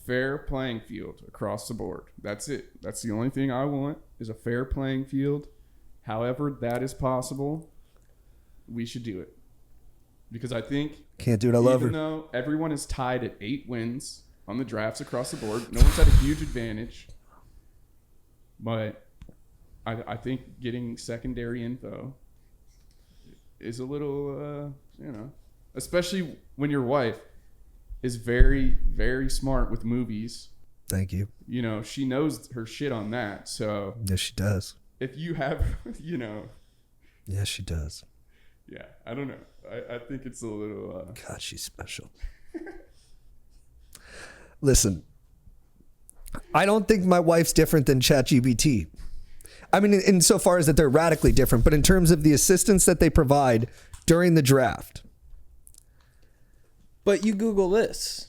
[SPEAKER 4] fair playing field across the board. That's it. That's the only thing I want is a fair playing field. However that is possible, we should do it. Because I think
[SPEAKER 2] Can't do it. I love her.
[SPEAKER 4] even though everyone is tied at 8 wins on the drafts across the board, no one's had a huge advantage. But I think getting secondary info is a little, especially when your wife is very, very smart with movies.
[SPEAKER 2] Thank you.
[SPEAKER 4] She knows her shit on that. So
[SPEAKER 2] Yes, she does.
[SPEAKER 4] if you have,
[SPEAKER 2] Yes, she does.
[SPEAKER 4] yeah, I don't know. I think it's a little.
[SPEAKER 2] God, she's special. Listen, I don't think my wife's different than ChatGPT. I mean, insofar as that they're radically different, but in terms of the assistance that they provide during the draft.
[SPEAKER 1] But you Google this.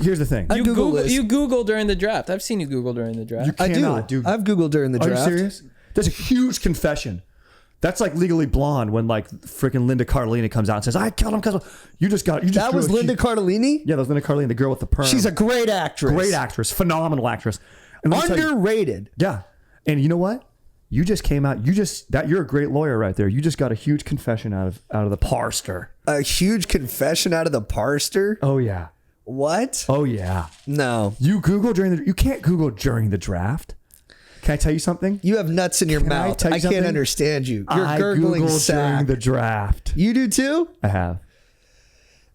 [SPEAKER 3] Here's the thing.
[SPEAKER 2] I Google this.
[SPEAKER 1] You Google during the draft. I've seen you Google during the draft.
[SPEAKER 3] You
[SPEAKER 2] I
[SPEAKER 3] cannot
[SPEAKER 2] do.
[SPEAKER 3] do.
[SPEAKER 2] I've Googled during the
[SPEAKER 3] Are
[SPEAKER 2] draft.
[SPEAKER 3] you serious? That's a huge confession. That's like Legally Blonde when like freaking Linda Cardellini comes out and says, "I killed him because you just
[SPEAKER 2] That
[SPEAKER 3] drew
[SPEAKER 2] was
[SPEAKER 3] a
[SPEAKER 2] Linda
[SPEAKER 3] huge-"
[SPEAKER 2] Cardellini?
[SPEAKER 3] Yeah, that was Linda Cardellini, the girl with the perm.
[SPEAKER 2] She's a great actress.
[SPEAKER 3] great actress, phenomenal actress. And let me tell you-
[SPEAKER 2] Underrated.
[SPEAKER 3] yeah, and you know what? You just came out. You're a great lawyer right there. You just got a huge confession out of the parster.
[SPEAKER 2] A huge confession out of the parster?
[SPEAKER 3] Oh yeah.
[SPEAKER 2] What?
[SPEAKER 3] Oh yeah.
[SPEAKER 2] No.
[SPEAKER 3] You can't Google during the draft. Can I tell you something?
[SPEAKER 2] You have nuts in your
[SPEAKER 3] Can I
[SPEAKER 2] mouth.
[SPEAKER 3] tell you
[SPEAKER 2] I can't
[SPEAKER 3] something?
[SPEAKER 2] understand you. You're
[SPEAKER 3] I
[SPEAKER 2] gurgling
[SPEAKER 3] Googled
[SPEAKER 2] sack.
[SPEAKER 3] during the draft.
[SPEAKER 2] You do too?
[SPEAKER 3] I have.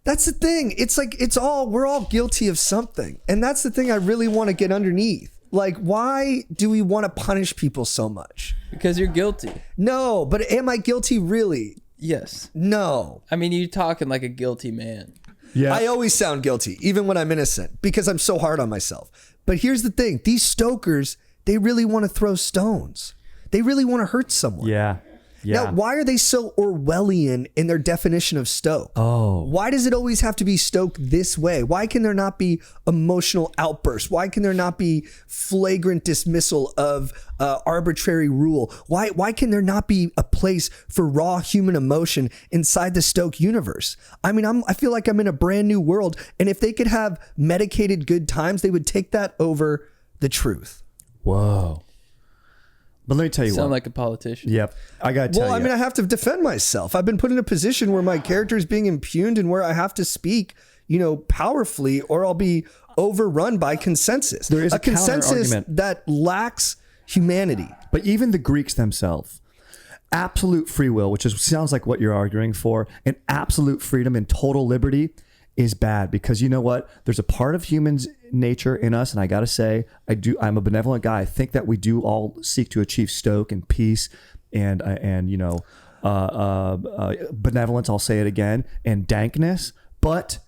[SPEAKER 2] That's the thing. It's like we're all guilty of something. And that's the thing I really want to get underneath. Like, why do we want to punish people so much?
[SPEAKER 1] Because you're guilty.
[SPEAKER 2] No, but am I guilty really?
[SPEAKER 1] Yes.
[SPEAKER 2] No.
[SPEAKER 1] I mean, you're talking like a guilty man.
[SPEAKER 3] Yeah.
[SPEAKER 2] I always sound guilty, even when I'm innocent, because I'm so hard on myself. But here's the thing. These stokers, they really want to throw stones. They really want to hurt someone.
[SPEAKER 3] Yeah. Yeah.
[SPEAKER 2] Now, why are they so Orwellian in their definition of stoke?
[SPEAKER 3] Oh.
[SPEAKER 2] Why does it always have to be stoked this way? Why can there not be emotional outbursts? Why can there not be flagrant dismissal of arbitrary rule? Why can there not be a place for raw human emotion inside the Stoke universe? I mean, I feel like I'm in a brand new world, and if they could have medicated good times, they would take that over the truth.
[SPEAKER 3] Whoa. But let me tell you
[SPEAKER 1] Sound
[SPEAKER 3] what.
[SPEAKER 1] like a politician.
[SPEAKER 3] Yep. I got to tell
[SPEAKER 2] Well,
[SPEAKER 3] you.
[SPEAKER 2] I mean, I have to defend myself. I've been put in a position where my character is being impugned and where I have to speak, powerfully, or I'll be overrun by consensus.
[SPEAKER 3] There is a
[SPEAKER 2] consensus
[SPEAKER 3] counter-argument.
[SPEAKER 2] that lacks humanity.
[SPEAKER 3] But even the Greeks themselves, absolute free will, which sounds like what you're arguing for, and absolute freedom and total liberty is bad, because you know what? There's a part of humans' nature in us, and I got to say, I'm a benevolent guy. I think that we do all seek to achieve stoke and peace and benevolence, I'll say it again, and dankness, but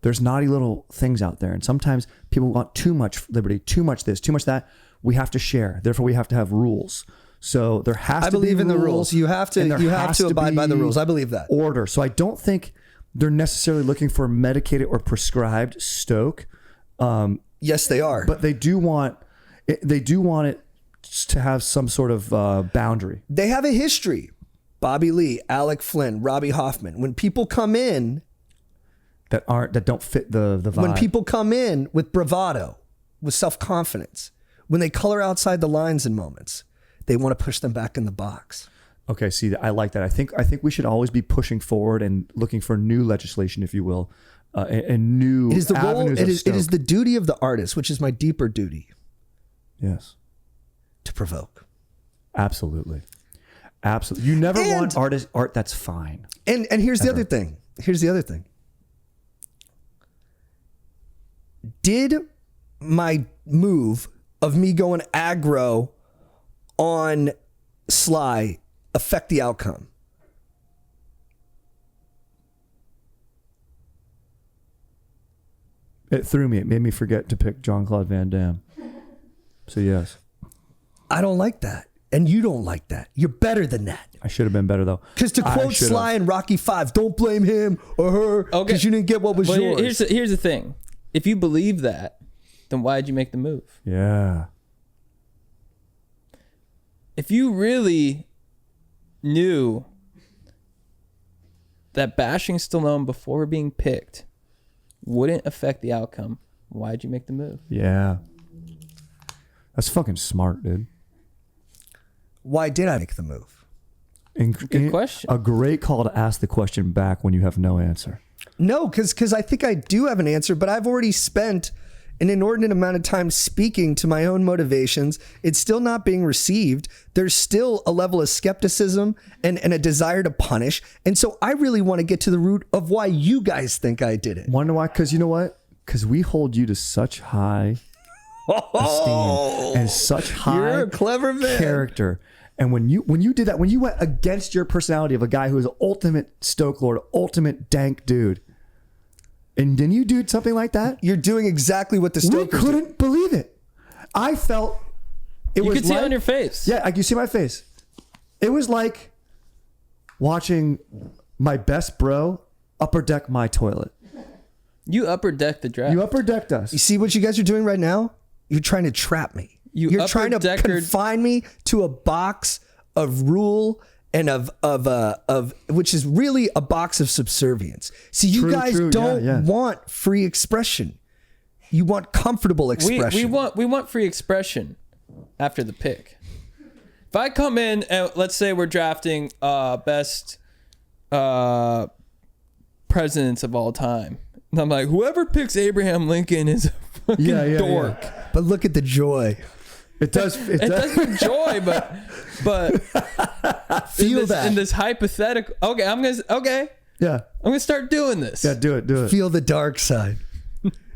[SPEAKER 3] there's naughty little things out there. And sometimes people want too much liberty, too much this, too much that. We have to share. Therefore, we have to have rules. So there has to
[SPEAKER 2] I believe
[SPEAKER 3] be
[SPEAKER 2] in the rules. You have to
[SPEAKER 3] and there has
[SPEAKER 2] abide by the
[SPEAKER 3] be
[SPEAKER 2] rules. I believe that.
[SPEAKER 3] order. So I don't think they're necessarily looking for medicated or prescribed stoke.
[SPEAKER 2] Yes, they are.
[SPEAKER 3] But they do want it to have some sort of boundary.
[SPEAKER 2] They have a history. Bobby Lee, Alec Flynn, Robbie Hoffman. When people come in
[SPEAKER 3] that don't fit the vibe.
[SPEAKER 2] When people come in with bravado, with self-confidence, when they color outside the lines in moments, they want to push them back in the box.
[SPEAKER 3] Okay, see, I like that. I think we should always be pushing forward and looking for new legislation, if you will, and new
[SPEAKER 2] It is the role.
[SPEAKER 3] avenues
[SPEAKER 2] It
[SPEAKER 3] of
[SPEAKER 2] is
[SPEAKER 3] stoke.
[SPEAKER 2] the duty of the artist, which is my deeper duty,
[SPEAKER 3] Yes,
[SPEAKER 2] to provoke.
[SPEAKER 3] absolutely. Absolutely. You never
[SPEAKER 2] And-
[SPEAKER 3] want art that's fine.
[SPEAKER 2] And here's the other thing. Here's the other thing. Did my move of me going aggro on Sly affect the outcome?
[SPEAKER 3] It threw me. It made me forget to pick Jean-Claude Van Damme. So yes.
[SPEAKER 2] I don't like that. And you don't like that. You're better than that.
[SPEAKER 3] I should have been better though.
[SPEAKER 2] Because to
[SPEAKER 3] I
[SPEAKER 2] quote
[SPEAKER 3] should
[SPEAKER 2] Sly in Rocky V, don't blame him or her because you didn't get what was
[SPEAKER 1] But
[SPEAKER 2] yours.
[SPEAKER 1] here's the thing. If you believe that, then why'd you make the move?
[SPEAKER 3] Yeah.
[SPEAKER 1] If you really knew that bashing Stallone before being picked wouldn't affect the outcome, why'd you make the move?
[SPEAKER 3] Yeah. That's fucking smart, dude.
[SPEAKER 2] Why did I make the move?
[SPEAKER 1] Good question.
[SPEAKER 3] A great call to ask the question back when you have no answer.
[SPEAKER 2] No, because I think I do have an answer, but I've already spent an inordinate amount of time speaking to my own motivations. It's still not being received. There's still a level of skepticism and a desire to punish. And so I really want to get to the root of why you guys think I did it.
[SPEAKER 3] Wonder why? Because you know what? Because we hold you to such high esteem and such high
[SPEAKER 2] You're a clever man.
[SPEAKER 3] character. And when you did that, when you went against your personality of a guy who is ultimate stoke lord, ultimate dank dude, and then you do something like that,
[SPEAKER 2] You're doing exactly what the
[SPEAKER 3] we
[SPEAKER 2] Stokers do.
[SPEAKER 3] couldn't believe it. I felt it
[SPEAKER 1] You
[SPEAKER 3] was
[SPEAKER 1] could see
[SPEAKER 3] like,
[SPEAKER 1] it on your face.
[SPEAKER 3] Yeah, you see my face. It was like watching my best bro upper deck my toilet.
[SPEAKER 1] You upper decked the draft.
[SPEAKER 3] You upper decked us.
[SPEAKER 2] You see what you guys are doing right now? You're trying to trap me. You're trying to
[SPEAKER 1] upper-deckered-
[SPEAKER 2] confine me to a box of rule and of which is really a box of subservience. See, you
[SPEAKER 3] True,
[SPEAKER 2] guys
[SPEAKER 3] true.
[SPEAKER 2] don't
[SPEAKER 3] Yeah.
[SPEAKER 2] want free expression. You want comfortable expression.
[SPEAKER 1] we want free expression after the pick. If I come in and let's say we're drafting best presidents of all time, and I'm like, whoever picks Abraham Lincoln is a fucking dork.
[SPEAKER 3] Yeah.
[SPEAKER 2] But look at the joy.
[SPEAKER 3] It does. It
[SPEAKER 1] It
[SPEAKER 3] does.
[SPEAKER 1] does bring joy, but
[SPEAKER 2] Feel that.
[SPEAKER 1] in this hypothetical. Okay, I'm
[SPEAKER 3] Yeah.
[SPEAKER 1] gonna start doing this.
[SPEAKER 3] Yeah. Do it. Do it.
[SPEAKER 2] Feel the dark side.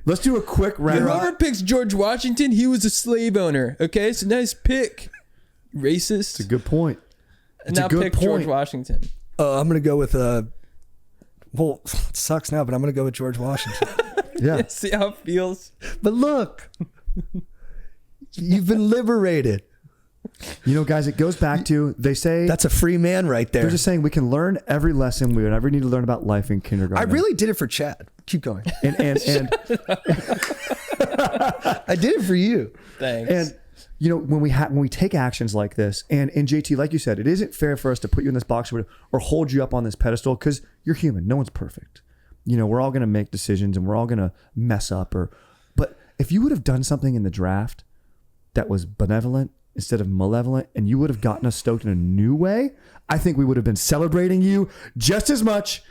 [SPEAKER 3] Let's do a quick round.
[SPEAKER 1] Whoever picks George Washington, he was a slave owner. Okay, so nice pick. Racist.
[SPEAKER 3] It's a good point.
[SPEAKER 1] Now
[SPEAKER 3] a good
[SPEAKER 1] pick George
[SPEAKER 3] point.
[SPEAKER 1] Washington.
[SPEAKER 2] I'm gonna go with well, it sucks now, but I'm gonna go with George Washington.
[SPEAKER 3] Yeah.
[SPEAKER 1] See how it feels.
[SPEAKER 2] But look, you've been liberated.
[SPEAKER 3] You know, guys, it goes back to, they say,
[SPEAKER 2] That's a free man right there.
[SPEAKER 3] they're just saying we can learn every lesson we would ever need to learn about life in
[SPEAKER 2] I
[SPEAKER 3] kindergarten.
[SPEAKER 2] really did it for Chad. Keep going.
[SPEAKER 3] and
[SPEAKER 2] I did it for you.
[SPEAKER 1] Thanks.
[SPEAKER 3] And you know, when we take actions like this, and JT, like you said, it isn't fair for us to put you in this box or hold you up on this pedestal, because you're human. No one's perfect. You know, we're all going to make decisions and we're all going to mess up. But if you would have done something in the draft that was benevolent instead of malevolent, and you would have gotten us stoked in a new way, I think we would have been celebrating you just as much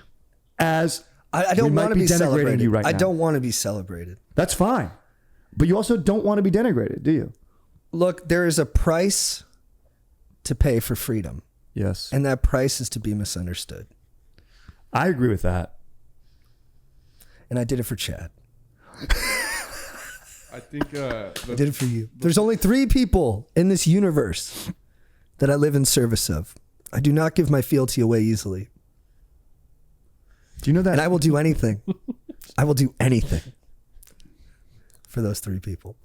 [SPEAKER 3] as
[SPEAKER 2] I don't want to be
[SPEAKER 3] denigrating
[SPEAKER 2] celebrated.
[SPEAKER 3] you right now.
[SPEAKER 2] I don't want to be celebrated.
[SPEAKER 3] That's fine. But you also don't want to be denigrated, do you?
[SPEAKER 2] Look, there is a price to pay for freedom,
[SPEAKER 3] Yes.
[SPEAKER 2] and that price is to be misunderstood.
[SPEAKER 3] I agree with that.
[SPEAKER 2] And I did it for Chad.
[SPEAKER 4] I think
[SPEAKER 2] I did it for you. There's only 3 people in this universe that I live in service of. I do not give my fealty away easily.
[SPEAKER 3] Do you know that?
[SPEAKER 2] And I will do anything. I will do anything for those 3 people.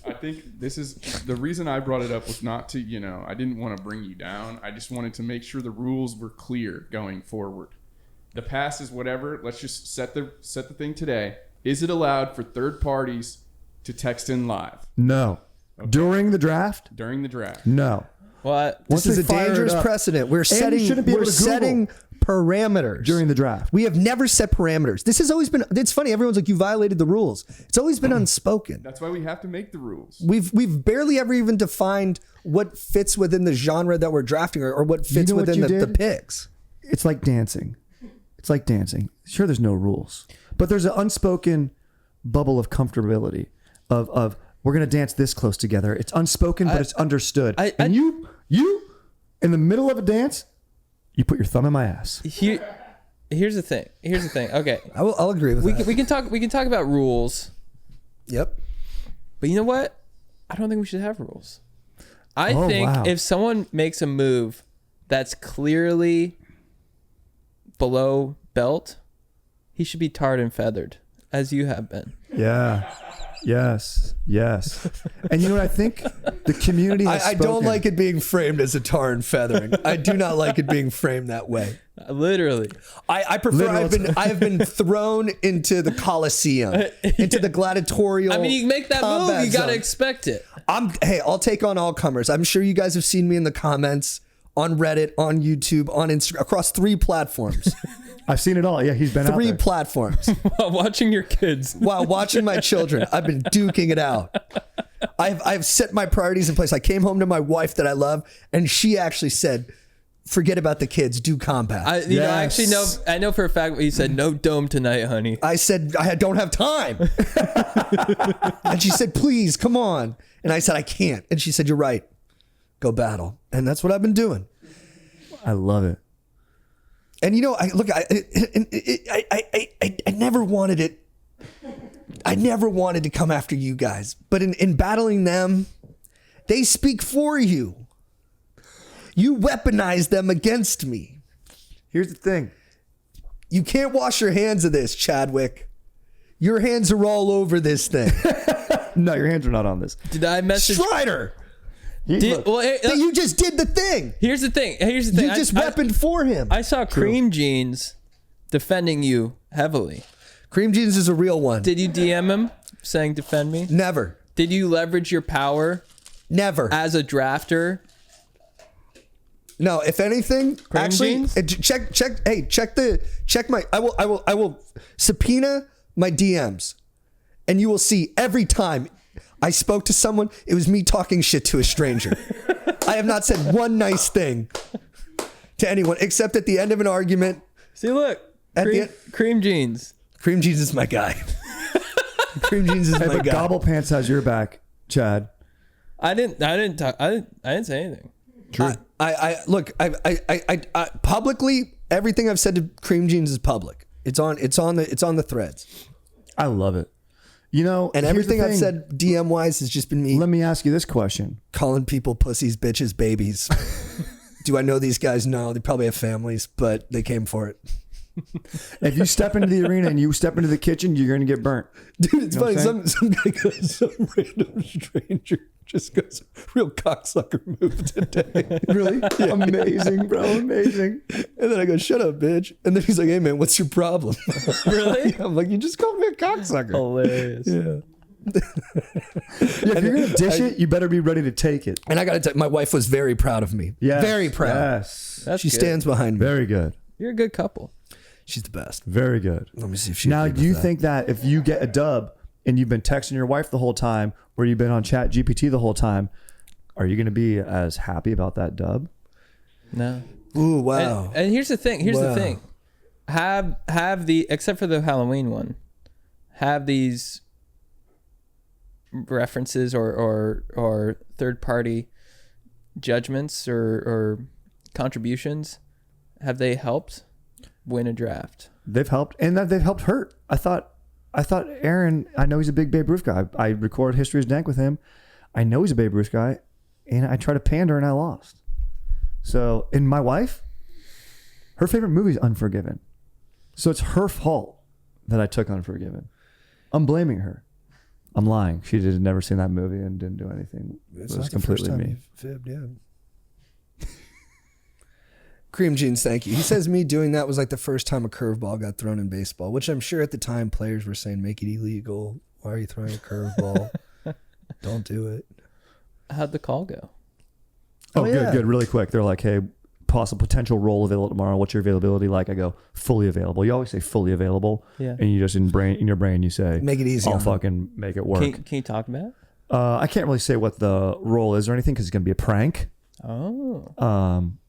[SPEAKER 4] I think this is the reason I brought it up was not to, I didn't want to bring you down. I just wanted to make sure the rules were clear going forward. The past is whatever. Let's just set the thing today. Is it allowed for third parties to text in live?
[SPEAKER 3] No. Okay. During the draft?
[SPEAKER 4] During the draft.
[SPEAKER 3] No.
[SPEAKER 1] What?
[SPEAKER 2] This is a dangerous precedent. We're setting parameters
[SPEAKER 3] during the draft.
[SPEAKER 2] We have never set parameters. This has always been. It's funny. Everyone's like, you violated the rules. It's always been unspoken.
[SPEAKER 4] That's why we have to make the rules.
[SPEAKER 2] We've barely ever even defined what fits within the genre that we're drafting, or what fits within the picks.
[SPEAKER 3] It's like dancing. Sure, there's no rules, but there's an unspoken bubble of comfortability of we're gonna dance this close together. It's unspoken, but it's understood. And you in the middle of a dance, you put your thumb in my ass.
[SPEAKER 1] Here's the thing. Okay,
[SPEAKER 2] I'll agree with that.
[SPEAKER 1] We can talk about rules.
[SPEAKER 2] Yep.
[SPEAKER 1] But you know what? I don't think we should have rules. I think if someone makes a move that's clearly below belt, he should be tarred and feathered, as you have been.
[SPEAKER 3] Yeah. Yes. And you know what I think? The community has
[SPEAKER 2] I don't like it being framed as a tar and feathering. I do not like it being framed that way.
[SPEAKER 1] Literally.
[SPEAKER 2] I prefer. I have been thrown into the Coliseum, into the gladiatorial.
[SPEAKER 1] I mean, you make that move, you gotta expect it.
[SPEAKER 2] I'll take on all comers. I'm sure you guys have seen me in the comments on Reddit, on YouTube, on Instagram, across 3 platforms.
[SPEAKER 3] I've seen it all. Yeah, he's been out there.
[SPEAKER 2] 3 platforms.
[SPEAKER 1] While watching your kids.
[SPEAKER 2] While watching my children. I've been duking it out. I've set my priorities in place. I came home to my wife that I love, and she actually said, forget about the kids, do combat.
[SPEAKER 1] I know for a fact what you said, no dome tonight, honey.
[SPEAKER 2] I said, I don't have time. And she said, please, come on. And I said, I can't. And she said, you're right. Go battle. And that's what I've been doing.
[SPEAKER 3] I love it.
[SPEAKER 2] And I never wanted it. I never wanted to come after you guys. But in battling them, they speak for you. You weaponize them against me.
[SPEAKER 3] Here's the thing.
[SPEAKER 2] You can't wash your hands of this, Chadwick. Your hands are all over this thing.
[SPEAKER 3] No, your hands are not on this.
[SPEAKER 1] Did I message
[SPEAKER 2] Strider?
[SPEAKER 1] You
[SPEAKER 2] just did the thing.
[SPEAKER 1] Here's the thing.
[SPEAKER 2] You just weaponed for him.
[SPEAKER 1] I saw Cream Jeans defending you heavily.
[SPEAKER 2] Cream Jeans is a real one.
[SPEAKER 1] Did you DM him saying defend me?
[SPEAKER 2] Never.
[SPEAKER 1] Did you leverage your power?
[SPEAKER 2] Never.
[SPEAKER 1] As a drafter?
[SPEAKER 2] No, if anything,
[SPEAKER 1] Cream
[SPEAKER 2] actually,
[SPEAKER 1] Jeans?
[SPEAKER 2] check my. I will subpoena my DMs, and you will see every time I spoke to someone, it was me talking shit to a stranger. I have not said one nice thing to anyone except at the end of an argument.
[SPEAKER 1] See, look, Cream Jeans.
[SPEAKER 2] Cream Jeans is my guy. Cream Jeans is my guy.
[SPEAKER 3] Gobble Pants has your back, Chad.
[SPEAKER 1] I didn't say anything.
[SPEAKER 2] True. Look, publicly, everything I've said to Cream Jeans is public. It's on the threads.
[SPEAKER 3] I love it.
[SPEAKER 2] And everything I've said DM wise has just been me.
[SPEAKER 3] Let me ask you this question.
[SPEAKER 2] Calling people pussies, bitches, babies. Do I know these guys? No, they probably have families, but they came for it.
[SPEAKER 3] If you step into the arena and you step into the kitchen, you're going to get burnt.
[SPEAKER 2] Dude, it's funny. Some guy goes, some random stranger just goes, real cocksucker move today.
[SPEAKER 3] Really? Yeah. Amazing, bro. Amazing.
[SPEAKER 2] And then I go, shut up, bitch. And then he's like, hey, man, what's your problem?
[SPEAKER 1] Really?
[SPEAKER 2] I'm like, you just called me a cocksucker.
[SPEAKER 1] Hilarious.
[SPEAKER 2] Yeah.
[SPEAKER 3] If you're going to dish it, you better be ready to take it.
[SPEAKER 2] And I got to tell you, my wife was very proud of me.
[SPEAKER 3] Yes.
[SPEAKER 2] Very proud.
[SPEAKER 3] Yes.
[SPEAKER 1] That's
[SPEAKER 2] she
[SPEAKER 1] good.
[SPEAKER 2] stands behind me.
[SPEAKER 3] Very good.
[SPEAKER 1] You're a good couple.
[SPEAKER 2] She's the best.
[SPEAKER 3] Very good.
[SPEAKER 2] Let me see if she
[SPEAKER 3] Now,
[SPEAKER 2] agreed
[SPEAKER 3] do you
[SPEAKER 2] with that.
[SPEAKER 3] think that if you get a dub and you've been texting your wife the whole time, or you've been on Chat GPT the whole time, are you going to be as happy about that dub?
[SPEAKER 1] No.
[SPEAKER 2] Ooh, wow.
[SPEAKER 1] And here's the thing. The thing. Have the, except for the Halloween one, have these references or third party judgments or contributions, have they helped win a draft?
[SPEAKER 3] They've helped, and that they've helped hurt. I thought Aaron, I know he's a big Babe Ruth guy. I recorded History is Dank with him. I know he's a Babe Ruth guy, and I tried to pander and I lost. So, and my wife, her favorite movie is Unforgiven. So it's her fault that I took Unforgiven. I'm blaming her. I'm lying. She had never seen that movie and didn't do anything.
[SPEAKER 2] It's
[SPEAKER 3] It was
[SPEAKER 2] not the first
[SPEAKER 3] completely
[SPEAKER 2] time
[SPEAKER 3] me.
[SPEAKER 2] you've fibbed, yeah. Cream Jeans, thank you. He says me doing that was like the first time a curveball got thrown in baseball, which I'm sure at the time players were saying, make it illegal. Why are you throwing a curveball? Don't do it.
[SPEAKER 1] How'd the call go?
[SPEAKER 3] Oh,
[SPEAKER 2] yeah.
[SPEAKER 3] good. Really quick. They're like, hey, possible potential role available tomorrow. What's your availability like? I go, fully available. You always say fully available.
[SPEAKER 1] Yeah.
[SPEAKER 3] And you just in your brain, you say,
[SPEAKER 2] Make it easy
[SPEAKER 3] I'll
[SPEAKER 2] on them.
[SPEAKER 3] fucking make it work.
[SPEAKER 1] Can you talk about it?
[SPEAKER 3] I can't really say what the role is or anything because it's going to be a prank.
[SPEAKER 1] Oh.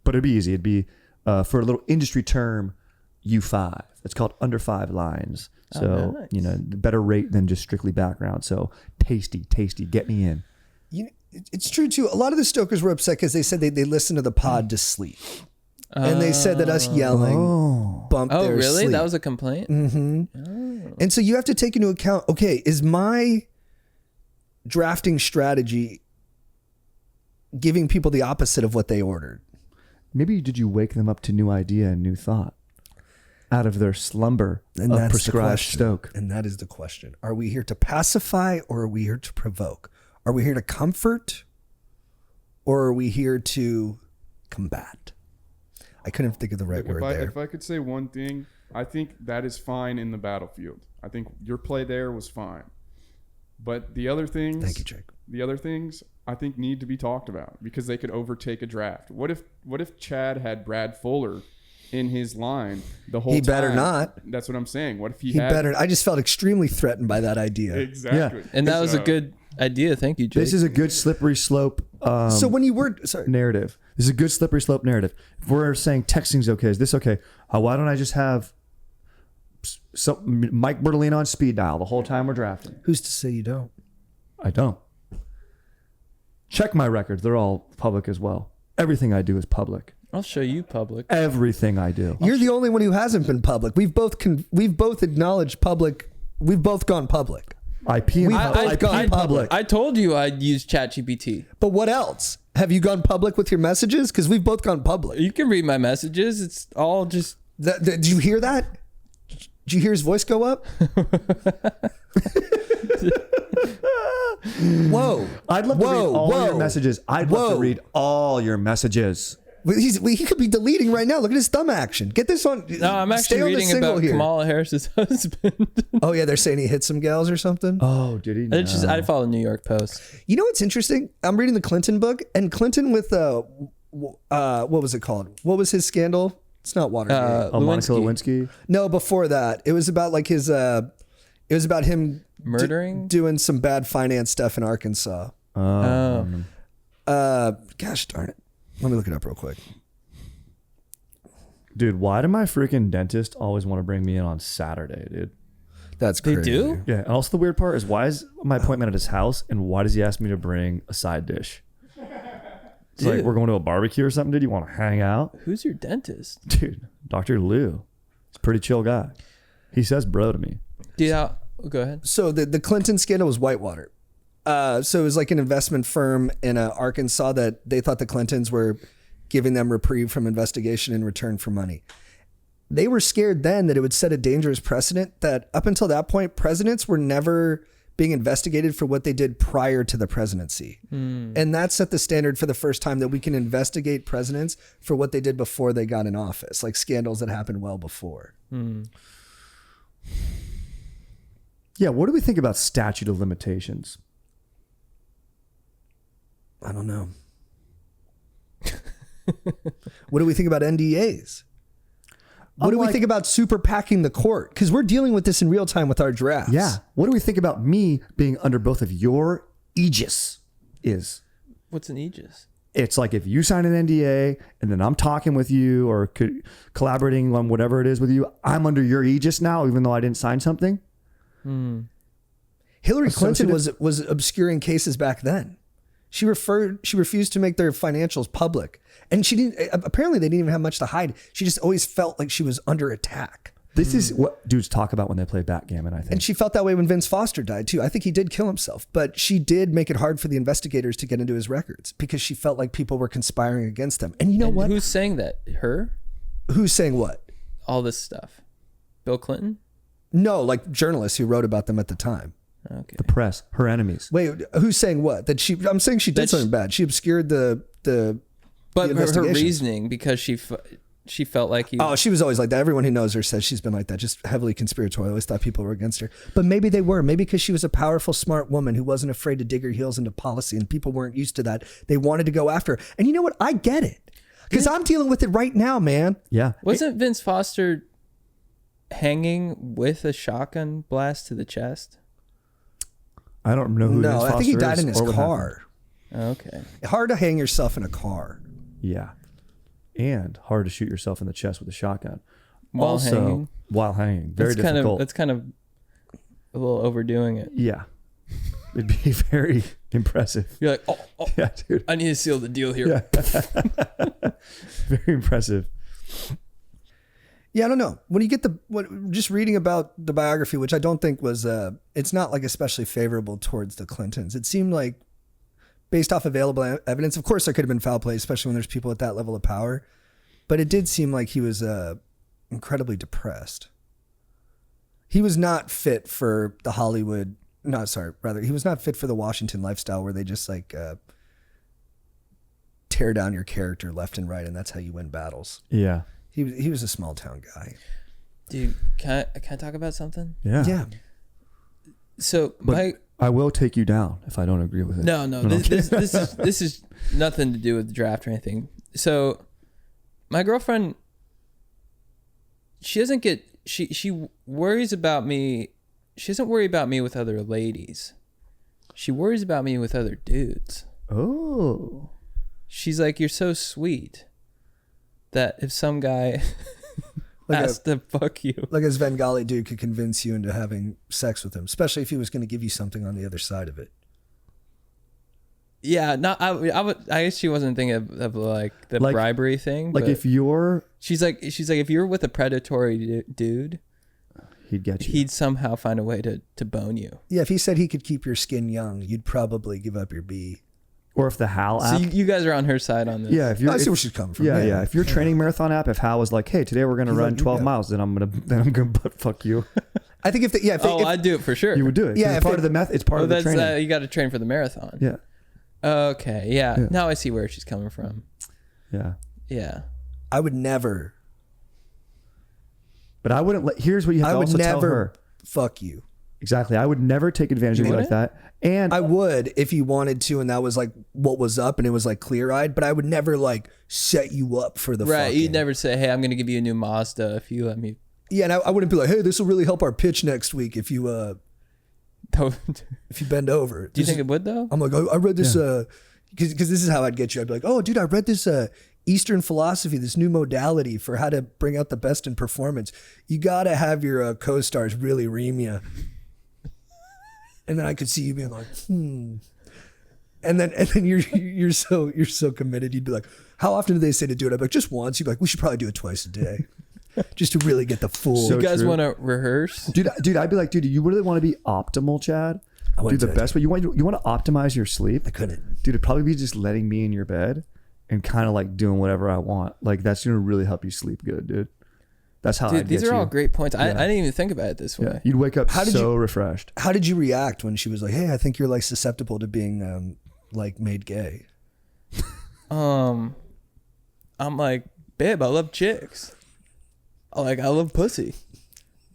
[SPEAKER 3] But it'd be easy. It'd be, for a little industry term, U5. It's called under 5 lines. So,
[SPEAKER 1] nice.
[SPEAKER 3] you know, the better rate than just strictly background. So tasty, get me in.
[SPEAKER 2] You know, it's true too. A lot of the Stokers were upset because they said they listened to the pod to sleep. And they said that us yelling bumped
[SPEAKER 1] Oh,
[SPEAKER 2] their
[SPEAKER 1] really?
[SPEAKER 2] sleep.
[SPEAKER 1] That was a complaint?
[SPEAKER 2] And so you have to take into account, okay, is my drafting strategy giving people the opposite of what they ordered?
[SPEAKER 3] Maybe did you wake them up to new idea and new thought out of their slumber
[SPEAKER 2] And
[SPEAKER 3] of
[SPEAKER 2] that's the
[SPEAKER 3] prescribed
[SPEAKER 2] question.
[SPEAKER 3] stoke?
[SPEAKER 2] And that is the question. Are we here to pacify or are we here to provoke? Are we here to comfort or are we here to combat? I couldn't think of the right word there.
[SPEAKER 4] If I could say one thing, I think that is fine in the battlefield. I think your play there was fine. But the other things,
[SPEAKER 2] Thank you, Jake.
[SPEAKER 4] The other things I think need to be talked about because they could overtake a draft. What if Chad had Brad Fuller in his line the whole time?
[SPEAKER 2] He better not.
[SPEAKER 4] That's what I'm saying. What if he
[SPEAKER 2] He
[SPEAKER 4] had
[SPEAKER 2] better. I just felt extremely threatened by that idea.
[SPEAKER 4] Exactly.
[SPEAKER 3] Yeah.
[SPEAKER 1] And that was a
[SPEAKER 4] So-
[SPEAKER 1] good idea. Thank you, Jake.
[SPEAKER 3] This is a good slippery slope
[SPEAKER 2] So when you were
[SPEAKER 3] narrative. This is a good slippery slope narrative. If we're saying texting's okay, is this okay? Why don't I just have Mike Bertolino on speed dial the whole time we're drafting?
[SPEAKER 2] who's to say you don't?
[SPEAKER 3] I don't. Check my records. They're all public as well. Everything I do is public.
[SPEAKER 1] I'll show you public.
[SPEAKER 3] Everything I do.
[SPEAKER 2] You're the only one who hasn't been public. We've both acknowledged public. We've both gone public.
[SPEAKER 3] IP and
[SPEAKER 2] I've gone public.
[SPEAKER 1] I told you I'd use ChatGPT.
[SPEAKER 2] But what else? Have you gone public with your messages? Because we've both gone public.
[SPEAKER 1] You can read my messages. It's all just...
[SPEAKER 2] Did you hear that? Did you hear his voice go up? Whoa.
[SPEAKER 3] I'd love to read all your messages. I'd love to read all your messages.
[SPEAKER 2] He could be deleting right now. Look at his thumb action. Get this on.
[SPEAKER 1] No, I'm actually
[SPEAKER 2] stay on the
[SPEAKER 1] reading
[SPEAKER 2] single
[SPEAKER 1] about
[SPEAKER 2] here.
[SPEAKER 1] Kamala Harris's husband.
[SPEAKER 2] Oh, yeah. They're saying he hit some gals or something.
[SPEAKER 3] Oh, did he?
[SPEAKER 1] I follow New York Post.
[SPEAKER 2] You know what's interesting? I'm reading the Clinton book, and Clinton with what was it called? What was his scandal? It's not Watergate.
[SPEAKER 3] Monica Lewinsky.
[SPEAKER 2] No, before that, it was about like his. It was about him
[SPEAKER 1] Murdering?
[SPEAKER 2] doing some bad finance stuff in Arkansas.
[SPEAKER 1] Oh.
[SPEAKER 2] Gosh darn it! Let me look it up real quick.
[SPEAKER 3] Dude, why did my freaking dentist always want to bring me in on Saturday, dude?
[SPEAKER 2] That's
[SPEAKER 1] They
[SPEAKER 2] crazy.
[SPEAKER 1] do?
[SPEAKER 3] Yeah, and also the weird part is why is my appointment at his house and why does he ask me to bring a side dish? It's like we're going to a barbecue or something, dude. You want to hang out?
[SPEAKER 1] Who's your dentist?
[SPEAKER 3] Dude, Dr. Lou. He's a pretty chill guy. He says bro to me.
[SPEAKER 1] Go ahead.
[SPEAKER 2] So the Clinton scandal was Whitewater. So it was like an investment firm in Arkansas that they thought the Clintons were giving them reprieve from investigation in return for money. They were scared then that it would set a dangerous precedent that up until that point, presidents were never being investigated for what they did prior to the presidency. And that set the standard for the first time that we can investigate presidents for what they did before they got in office, like scandals that happened well before.
[SPEAKER 3] Yeah, what do we think about statute of limitations?
[SPEAKER 2] I don't know. What do we think about NDAs? What do we think about super packing the court? Because we're dealing with this in real time with our drafts.
[SPEAKER 3] Yeah. What do we think about me being under both of your aegis is?
[SPEAKER 1] What's an aegis?
[SPEAKER 3] It's like if you sign an NDA and then I'm talking with you or collaborating on whatever it is with you, I'm under your aegis now, even though I didn't sign something.
[SPEAKER 2] Hillary Clinton was obscuring cases back then. She refused to make their financials public. And she didn't, apparently they didn't even have much to hide. She just always felt like she was under attack.
[SPEAKER 3] This is what dudes talk about when they play backgammon, I think.
[SPEAKER 2] And she felt that way when Vince Foster died too. I think he did kill himself, but she did make it hard for the investigators to get into his records because she felt like people were conspiring against them. And you know what?
[SPEAKER 1] Who's saying that? Her?
[SPEAKER 2] Who's saying what?
[SPEAKER 1] All this stuff. Bill Clinton?
[SPEAKER 2] No, like journalists who wrote about them at the time.
[SPEAKER 1] Okay.
[SPEAKER 3] The press, her enemies.
[SPEAKER 2] Wait, who's saying what? I'm saying she did something bad. She obscured the
[SPEAKER 1] But her
[SPEAKER 2] investigations.
[SPEAKER 1] reasoning, because she felt like he.
[SPEAKER 2] Oh, she was always like that. Everyone who knows her says she's been like that, just heavily conspiratorial. Always thought people were against her. But maybe they were. Maybe because she was a powerful, smart woman who wasn't afraid to dig her heels into policy, and people weren't used to that. They wanted to go after her. And you know what? I get it. Because I'm dealing with it right now, man.
[SPEAKER 3] Yeah.
[SPEAKER 1] Wasn't Vince Foster hanging with a shotgun blast to the chest?
[SPEAKER 3] I don't know who
[SPEAKER 2] No,
[SPEAKER 3] Vince
[SPEAKER 2] I think he
[SPEAKER 3] Foster
[SPEAKER 2] died
[SPEAKER 3] is
[SPEAKER 2] in his
[SPEAKER 3] or what
[SPEAKER 2] car.
[SPEAKER 1] Okay.
[SPEAKER 2] Hard to hang yourself in a car.
[SPEAKER 3] happened. Yeah. And hard to shoot yourself in the chest with a shotgun.
[SPEAKER 1] While hanging?
[SPEAKER 3] While hanging. Very
[SPEAKER 1] That's
[SPEAKER 3] difficult.
[SPEAKER 1] That's kind of a little overdoing it.
[SPEAKER 3] Yeah. It'd be very impressive.
[SPEAKER 1] You're like, oh,
[SPEAKER 3] Yeah, dude.
[SPEAKER 1] I need to seal the deal here.
[SPEAKER 3] Yeah. Very impressive.
[SPEAKER 2] Yeah, I don't know. When you get just reading about the biography, which I don't think was, it's not like especially favorable towards the Clintons. It seemed like, based off available evidence, of course there could have been foul play, especially when there's people at that level of power. But it did seem like he was incredibly depressed. He was not fit for the Hollywood. No, sorry, rather he was not fit for the Washington lifestyle where they just like tear down your character left and right, and that's how you win battles.
[SPEAKER 3] Yeah.
[SPEAKER 2] He was a small town guy.
[SPEAKER 1] Dude, can I talk about something?
[SPEAKER 3] Yeah.
[SPEAKER 2] Yeah.
[SPEAKER 1] So
[SPEAKER 3] But I will take you down if I don't agree with it.
[SPEAKER 1] No. This is nothing to do with the draft or anything. So my girlfriend, she doesn't get she worries about me. She doesn't worry about me with other ladies. She worries about me with other dudes.
[SPEAKER 3] Oh.
[SPEAKER 1] She's like, you're so sweet that if some guy has to fuck you.
[SPEAKER 2] Like a Svengali dude could convince you into having sex with him, especially if he was going to give you something on the other side of it.
[SPEAKER 1] Yeah, no, I guess she wasn't thinking of like the bribery thing.
[SPEAKER 3] Like
[SPEAKER 1] but
[SPEAKER 3] if you're...
[SPEAKER 1] She's like, if you're with a predatory dude,
[SPEAKER 3] He'd get you.
[SPEAKER 1] he'd somehow find a way to bone you.
[SPEAKER 2] Yeah, if he said he could keep your skin young, you'd probably give up your bee.
[SPEAKER 3] Or if the Hal
[SPEAKER 1] So
[SPEAKER 3] app...
[SPEAKER 1] you guys are on her side on this.
[SPEAKER 3] yeah, if you're...
[SPEAKER 2] I see where she's coming from.
[SPEAKER 3] Yeah. If your training marathon app, if Hal was like, hey, today we're going to run 12 miles, then I'm gonna butt fuck you.
[SPEAKER 2] I think if
[SPEAKER 1] I'd do it for sure.
[SPEAKER 3] You would do it.
[SPEAKER 2] Yeah,
[SPEAKER 3] Yeah, it's part of the meth. It's part of the training.
[SPEAKER 1] You got to train for the marathon.
[SPEAKER 3] Yeah.
[SPEAKER 1] Okay. Yeah.
[SPEAKER 3] Yeah.
[SPEAKER 1] Now I see where she's coming from.
[SPEAKER 3] Yeah.
[SPEAKER 1] Yeah.
[SPEAKER 2] I would never.
[SPEAKER 3] But I wouldn't let... Here's what you have
[SPEAKER 2] I
[SPEAKER 3] to
[SPEAKER 2] would
[SPEAKER 3] also tell
[SPEAKER 2] never
[SPEAKER 3] her.
[SPEAKER 2] fuck you.
[SPEAKER 3] Exactly. I would never take advantage of you like that. And
[SPEAKER 2] I would if you wanted to, and that was like what was up, and it was like clear eyed. But I would never like set you up for the
[SPEAKER 1] Right.
[SPEAKER 2] fucking.
[SPEAKER 1] You'd never say, "Hey, I'm going to give you a new Mazda if you let me."
[SPEAKER 2] Yeah, and I wouldn't be like, "Hey, this will really help our pitch next week if you
[SPEAKER 1] Do
[SPEAKER 2] bend over."
[SPEAKER 1] you think it would though?
[SPEAKER 2] I'm like, I read this because this is how I'd get you. I'd be like, oh, dude, I read this Eastern philosophy, this new modality for how to bring out the best in performance. You got to have your co-stars really ream you. And then I could see you being like, And then you're so committed. You'd be like, how often do they say to do it? I'd be like, just once. You'd be like, we should probably do it twice a day, just to really get the full.
[SPEAKER 3] So
[SPEAKER 1] you guys
[SPEAKER 3] true.
[SPEAKER 1] want to rehearse?
[SPEAKER 3] dude, I'd be like, dude, you really want to be optimal, Chad?
[SPEAKER 2] I
[SPEAKER 3] Do
[SPEAKER 2] wouldn't
[SPEAKER 3] the
[SPEAKER 2] do it.
[SPEAKER 3] best way. You want to optimize your sleep?
[SPEAKER 2] I couldn't.
[SPEAKER 3] Dude, it'd probably be just letting me in your bed and kind of like doing whatever I want. Like that's gonna really help you sleep good, dude. That's how.
[SPEAKER 1] Dude,
[SPEAKER 3] I'd
[SPEAKER 1] these
[SPEAKER 3] get
[SPEAKER 1] are
[SPEAKER 3] you.
[SPEAKER 1] all great points.
[SPEAKER 3] Yeah.
[SPEAKER 1] I didn't even think about it this way.
[SPEAKER 3] Yeah, you'd wake up
[SPEAKER 2] How did
[SPEAKER 3] so refreshed.
[SPEAKER 2] How did you react when she was like, hey, I think you're like susceptible to being like made gay?
[SPEAKER 1] I'm like, babe, I love chicks. I love pussy.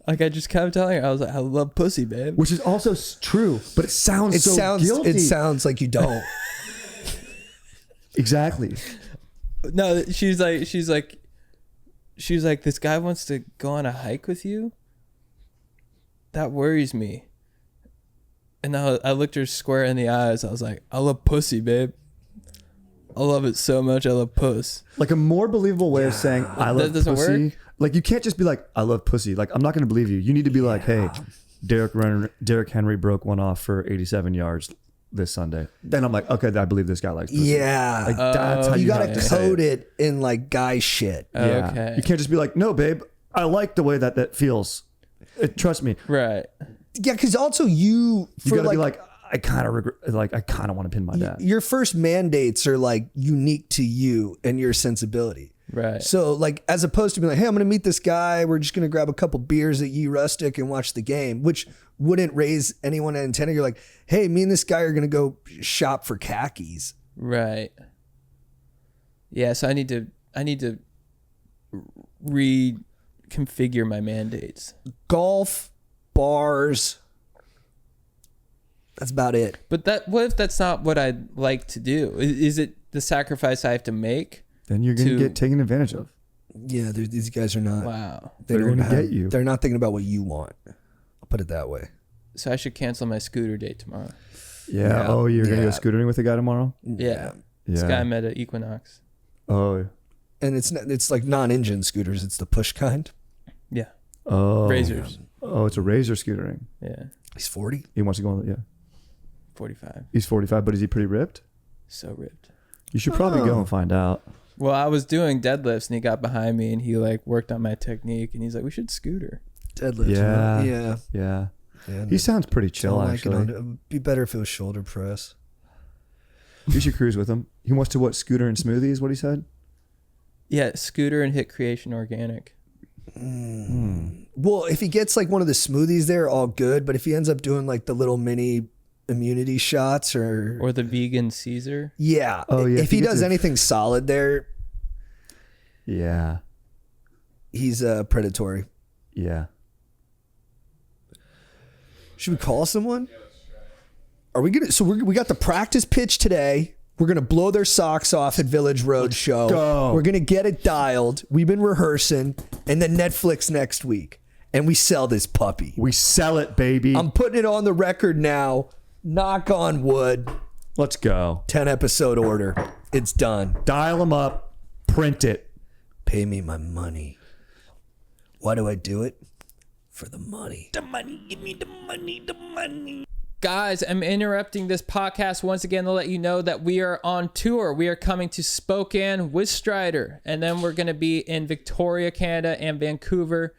[SPEAKER 1] Like I just kept telling her, I was like, I love pussy, babe.
[SPEAKER 3] Which is also true, but it sounds guilty.
[SPEAKER 2] It sounds like you don't.
[SPEAKER 3] Exactly.
[SPEAKER 1] No, she's like, this guy wants to go on a hike with you. That worries me. And I looked her square in the eyes. I was like, I love pussy, babe. I love it so much. I love puss.
[SPEAKER 3] Like a more believable way of saying I love
[SPEAKER 1] doesn't
[SPEAKER 3] pussy.
[SPEAKER 1] work?
[SPEAKER 3] Like you can't just be like I love pussy. Like I'm not going to believe you. You need to be like, hey, Derrick Henry broke one off for 87 yards this Sunday. Then I'm like, okay, I believe this guy likes pussy.
[SPEAKER 2] Yeah.
[SPEAKER 3] Like that's how
[SPEAKER 2] you
[SPEAKER 3] you
[SPEAKER 2] gotta
[SPEAKER 3] have to say
[SPEAKER 2] code it in like guy shit.
[SPEAKER 3] Yeah.
[SPEAKER 1] Okay.
[SPEAKER 3] You can't just be like, no, babe, I like the way that feels. Trust me.
[SPEAKER 1] Right.
[SPEAKER 2] Yeah, because also you
[SPEAKER 3] You gotta be like, I kind of regret. Like I kind of want to pin my dad.
[SPEAKER 2] your first mandates are like unique to you and your sensibility.
[SPEAKER 1] Right.
[SPEAKER 2] So like, as opposed to being like, hey, I'm going to meet this guy. We're just going to grab a couple beers at Ye Rustic and watch the game, which wouldn't raise anyone at antenna. You're like, hey, me and this guy are going to go shop for khakis.
[SPEAKER 1] Right. Yeah. So I need to reconfigure my mandates.
[SPEAKER 2] Golf, bars. That's about it.
[SPEAKER 1] But what if that's not what I'd like to do? Is it the sacrifice I have to make?
[SPEAKER 3] Then you're going to get taken advantage of.
[SPEAKER 2] Yeah, these guys are not.
[SPEAKER 1] Wow.
[SPEAKER 3] They're going to get you.
[SPEAKER 2] They're not thinking about what you want. I'll put it that way.
[SPEAKER 1] So I should cancel my scooter date tomorrow.
[SPEAKER 3] Yeah. Oh, you're going to go scootering with the guy tomorrow?
[SPEAKER 1] Yeah. This guy I met at Equinox.
[SPEAKER 3] Oh.
[SPEAKER 2] And it's like non-engine scooters. It's the push kind.
[SPEAKER 1] Yeah.
[SPEAKER 3] Oh.
[SPEAKER 1] Razors.
[SPEAKER 3] Oh, it's a razor scootering.
[SPEAKER 1] Yeah.
[SPEAKER 2] He's 40.
[SPEAKER 3] He wants to go on.
[SPEAKER 1] 45.
[SPEAKER 3] He's 45, but is he pretty ripped?
[SPEAKER 1] So ripped.
[SPEAKER 3] You should probably go and find out.
[SPEAKER 1] Well, I was doing deadlifts and he got behind me and he like worked on my technique and he's like, we should scooter.
[SPEAKER 2] Deadlift.
[SPEAKER 3] Yeah.
[SPEAKER 2] Yeah.
[SPEAKER 3] He sounds pretty chill, actually.
[SPEAKER 2] It'd be better if it was shoulder press.
[SPEAKER 3] You should cruise with him. He wants to scooter and smoothies, what he said?
[SPEAKER 1] Yeah, scooter and hit Creation Organic.
[SPEAKER 2] Well, if he gets like one of the smoothies there, all good. But if he ends up doing like the little mini immunity shots or
[SPEAKER 1] the vegan Caesar.
[SPEAKER 2] Yeah.
[SPEAKER 3] Oh, yeah.
[SPEAKER 2] If he does anything solid there,
[SPEAKER 3] yeah,
[SPEAKER 2] he's predatory.
[SPEAKER 3] Yeah.
[SPEAKER 2] Should we call someone? Are we gonna? So we got the practice pitch today. We're gonna blow their socks off at Village Road Show.
[SPEAKER 3] go.
[SPEAKER 2] We're gonna get it dialed. We've been rehearsing, and then Netflix next week, and we sell this puppy.
[SPEAKER 3] We sell it, baby.
[SPEAKER 2] I'm putting it on the record now. Knock on wood.
[SPEAKER 3] Let's go.
[SPEAKER 2] 10 episode order. It's done.
[SPEAKER 3] Dial them up. Print it.
[SPEAKER 2] Pay me my money. Why do I do it? For the money.
[SPEAKER 1] The money, give me the money, the money. Guys, I'm interrupting this podcast once again to let you know that we are on tour. We are coming to Spokane with Strider, and then we're going to be in Victoria, Canada, and Vancouver.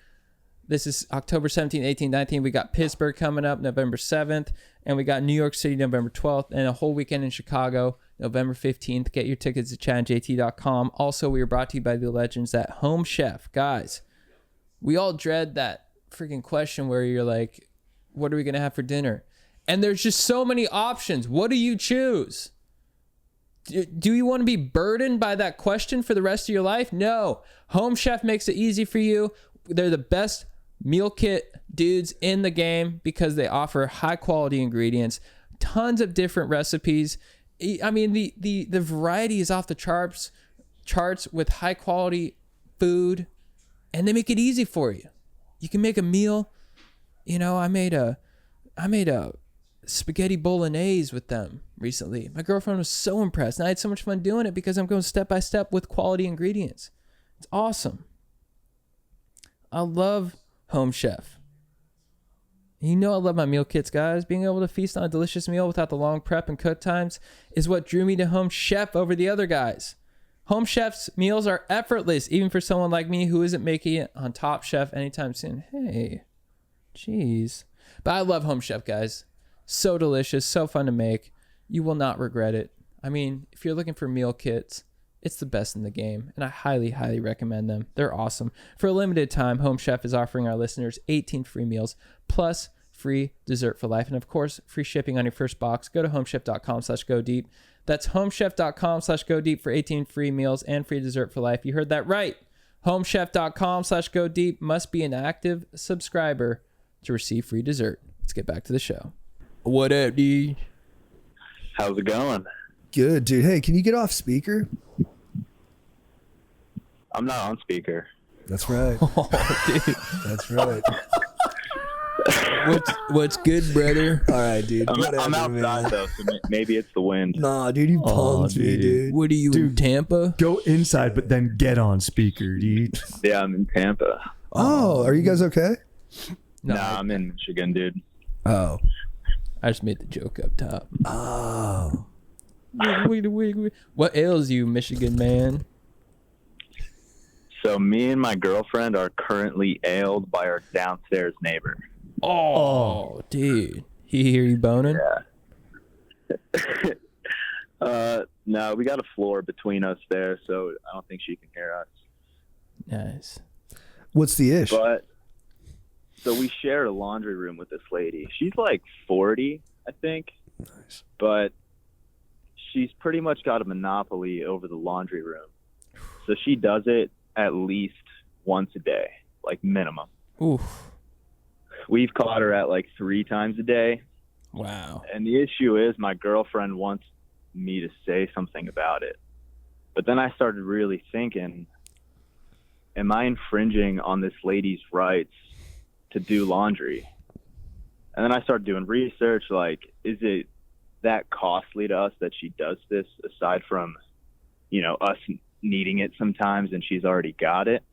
[SPEAKER 1] This is October 17, 18, 19. We got Pittsburgh coming up November 7th, and we got New York City November 12th, and a whole weekend in Chicago November 15th. Get your tickets at chadjt.com. Also, we are brought to you by the legends at Home Chef. Guys, we all dread that freaking question where you're like, what are we going to have for dinner? And there's just so many options. What do you choose? Do you want to be burdened by that question for the rest of your life? No. Home Chef makes it easy for you. They're the best meal kit dudes in the game because they offer high quality ingredients, tons of different recipes. I mean, the variety is off the charts with high quality food, and they make it easy for you. You can make a meal. You know, I made a spaghetti bolognese with them recently. My girlfriend was so impressed, and I had so much fun doing it because I'm going step by step with quality ingredients. It's awesome. I love Home Chef. You know I love my meal kits, guys. Being able to feast on a delicious meal without the long prep and cook times is what drew me to Home Chef over the other guys. Home Chef's meals are effortless, even for someone like me who isn't making it on Top Chef anytime soon. Hey, jeez. But I love Home Chef, guys. So delicious, so fun to make. You will not regret it. I mean, if you're looking for meal kits, it's the best in the game, and I highly, highly recommend them. They're awesome. For a limited time, Home Chef is offering our listeners 18 free meals plus free dessert for life, and of course, free shipping on your first box. Go to homechef.com/go deep. That's homechef.com/go deep for 18 free meals and free dessert for life. You heard that right. Homechef.com/go deep. Must be an active subscriber to receive free dessert. Let's get back to the show. What up, dude?
[SPEAKER 5] How's it going?
[SPEAKER 2] Good, dude. Hey, can you get off speaker?
[SPEAKER 5] I'm not on speaker.
[SPEAKER 2] That's right.
[SPEAKER 1] Oh, dude.
[SPEAKER 2] That's right.
[SPEAKER 1] What's good, brother?
[SPEAKER 2] All right, dude.
[SPEAKER 5] I'm outside,
[SPEAKER 2] man.
[SPEAKER 5] though, so maybe it's the wind.
[SPEAKER 2] Nah, dude, you punked me, dude.
[SPEAKER 1] What are you in Tampa?
[SPEAKER 3] Go inside, but then get on speaker, dude.
[SPEAKER 5] Yeah, I'm in Tampa.
[SPEAKER 2] Oh, are you guys okay?
[SPEAKER 1] No,
[SPEAKER 5] Nah, I'm in Michigan, dude.
[SPEAKER 2] Oh.
[SPEAKER 1] I just made the joke up top.
[SPEAKER 2] Oh.
[SPEAKER 1] What ails you, Michigan man?
[SPEAKER 5] So me and my girlfriend are currently ailed by our downstairs neighbor.
[SPEAKER 1] Oh, dude. He hear you boning?
[SPEAKER 5] No, we got a floor between us there, so I don't think she can hear us.
[SPEAKER 1] Nice.
[SPEAKER 2] What's the ish?
[SPEAKER 5] But so we share a laundry room with this lady. She's like 40, I think.
[SPEAKER 2] Nice.
[SPEAKER 5] But she's pretty much got a monopoly over the laundry room. So she does it at least once a day, like minimum.
[SPEAKER 1] Oof.
[SPEAKER 5] We've caught her at like 3 times a day.
[SPEAKER 1] Wow.
[SPEAKER 5] And the issue is my girlfriend wants me to say something about it. But then I started really thinking, am I infringing on this lady's rights to do laundry? And then I started doing research, like, is it that costly to us that she does this, aside from, us needing it sometimes and she's already got it?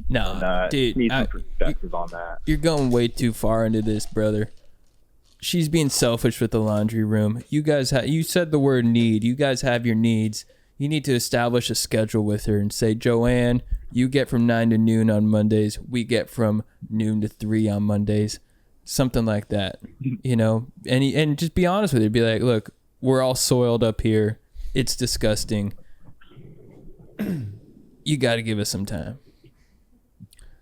[SPEAKER 1] No,
[SPEAKER 5] And,
[SPEAKER 1] dude.
[SPEAKER 5] need some perspective on that.
[SPEAKER 1] You're going way too far into this, brother. She's being selfish with the laundry room. You guys you said the word need. You guys have your needs. You need to establish a schedule with her and say, Joanne, you get from 9 to noon on Mondays. We get from noon to 3 on Mondays. Something like that, and just be honest with her. Be like, look, we're all soiled up here. It's disgusting. You got to give us some time.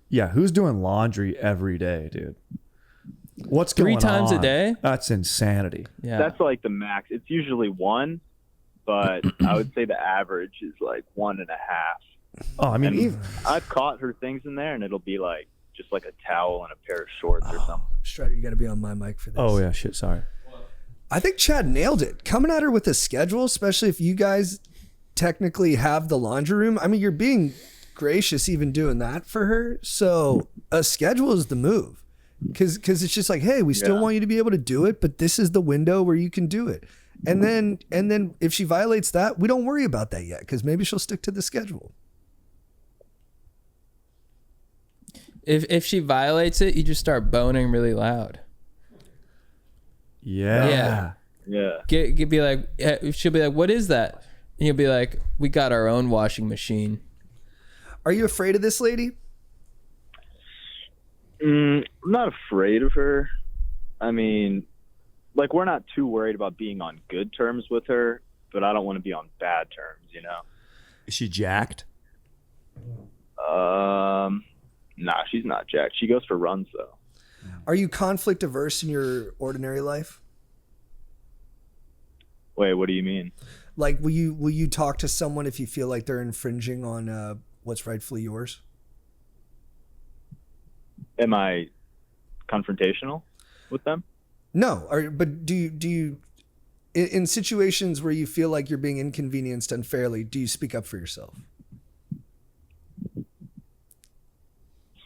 [SPEAKER 3] Yeah, who's doing laundry every day, dude? What's
[SPEAKER 1] 3
[SPEAKER 3] going on?
[SPEAKER 1] times a day?
[SPEAKER 3] That's insanity.
[SPEAKER 1] Yeah.
[SPEAKER 5] That's like the max. It's usually 1, but I would say the average is like 1.5.
[SPEAKER 3] Oh, I mean,
[SPEAKER 5] And I've caught her things in there, and it'll be like just like a towel and a pair of shorts or something.
[SPEAKER 2] Strider, you got to be on my mic for this.
[SPEAKER 3] oh yeah, shit. Sorry.
[SPEAKER 2] I think Chad nailed it. Coming at her with a schedule, especially if you guys technically have the laundry room. I mean, you're being gracious even doing that for her. So a schedule is the move. Because it's just like, hey, we still want you to be able to do it, but this is the window where you can do it. And then if she violates that, we don't worry about that yet, because maybe she'll stick to the schedule.
[SPEAKER 1] If she violates it, you just start boning really loud.
[SPEAKER 3] Yeah.
[SPEAKER 5] Yeah.
[SPEAKER 1] Be like, she'll be like, what is that? And you'll be like, we got our own washing machine.
[SPEAKER 2] Are you afraid of this lady?
[SPEAKER 5] I'm not afraid of her. I mean, like, we're not too worried about being on good terms with her, but I don't want to be on bad terms,
[SPEAKER 3] Is she jacked?
[SPEAKER 5] Nah, she's not jacked. She goes for runs, though.
[SPEAKER 2] Are you conflict averse in your ordinary life?
[SPEAKER 5] Wait, what do you mean?
[SPEAKER 2] Like, will you talk to someone if you feel like they're infringing on what's rightfully yours?
[SPEAKER 5] Am I confrontational with them?
[SPEAKER 2] No, but do you in situations where you feel like you're being inconvenienced unfairly, do you speak up for yourself?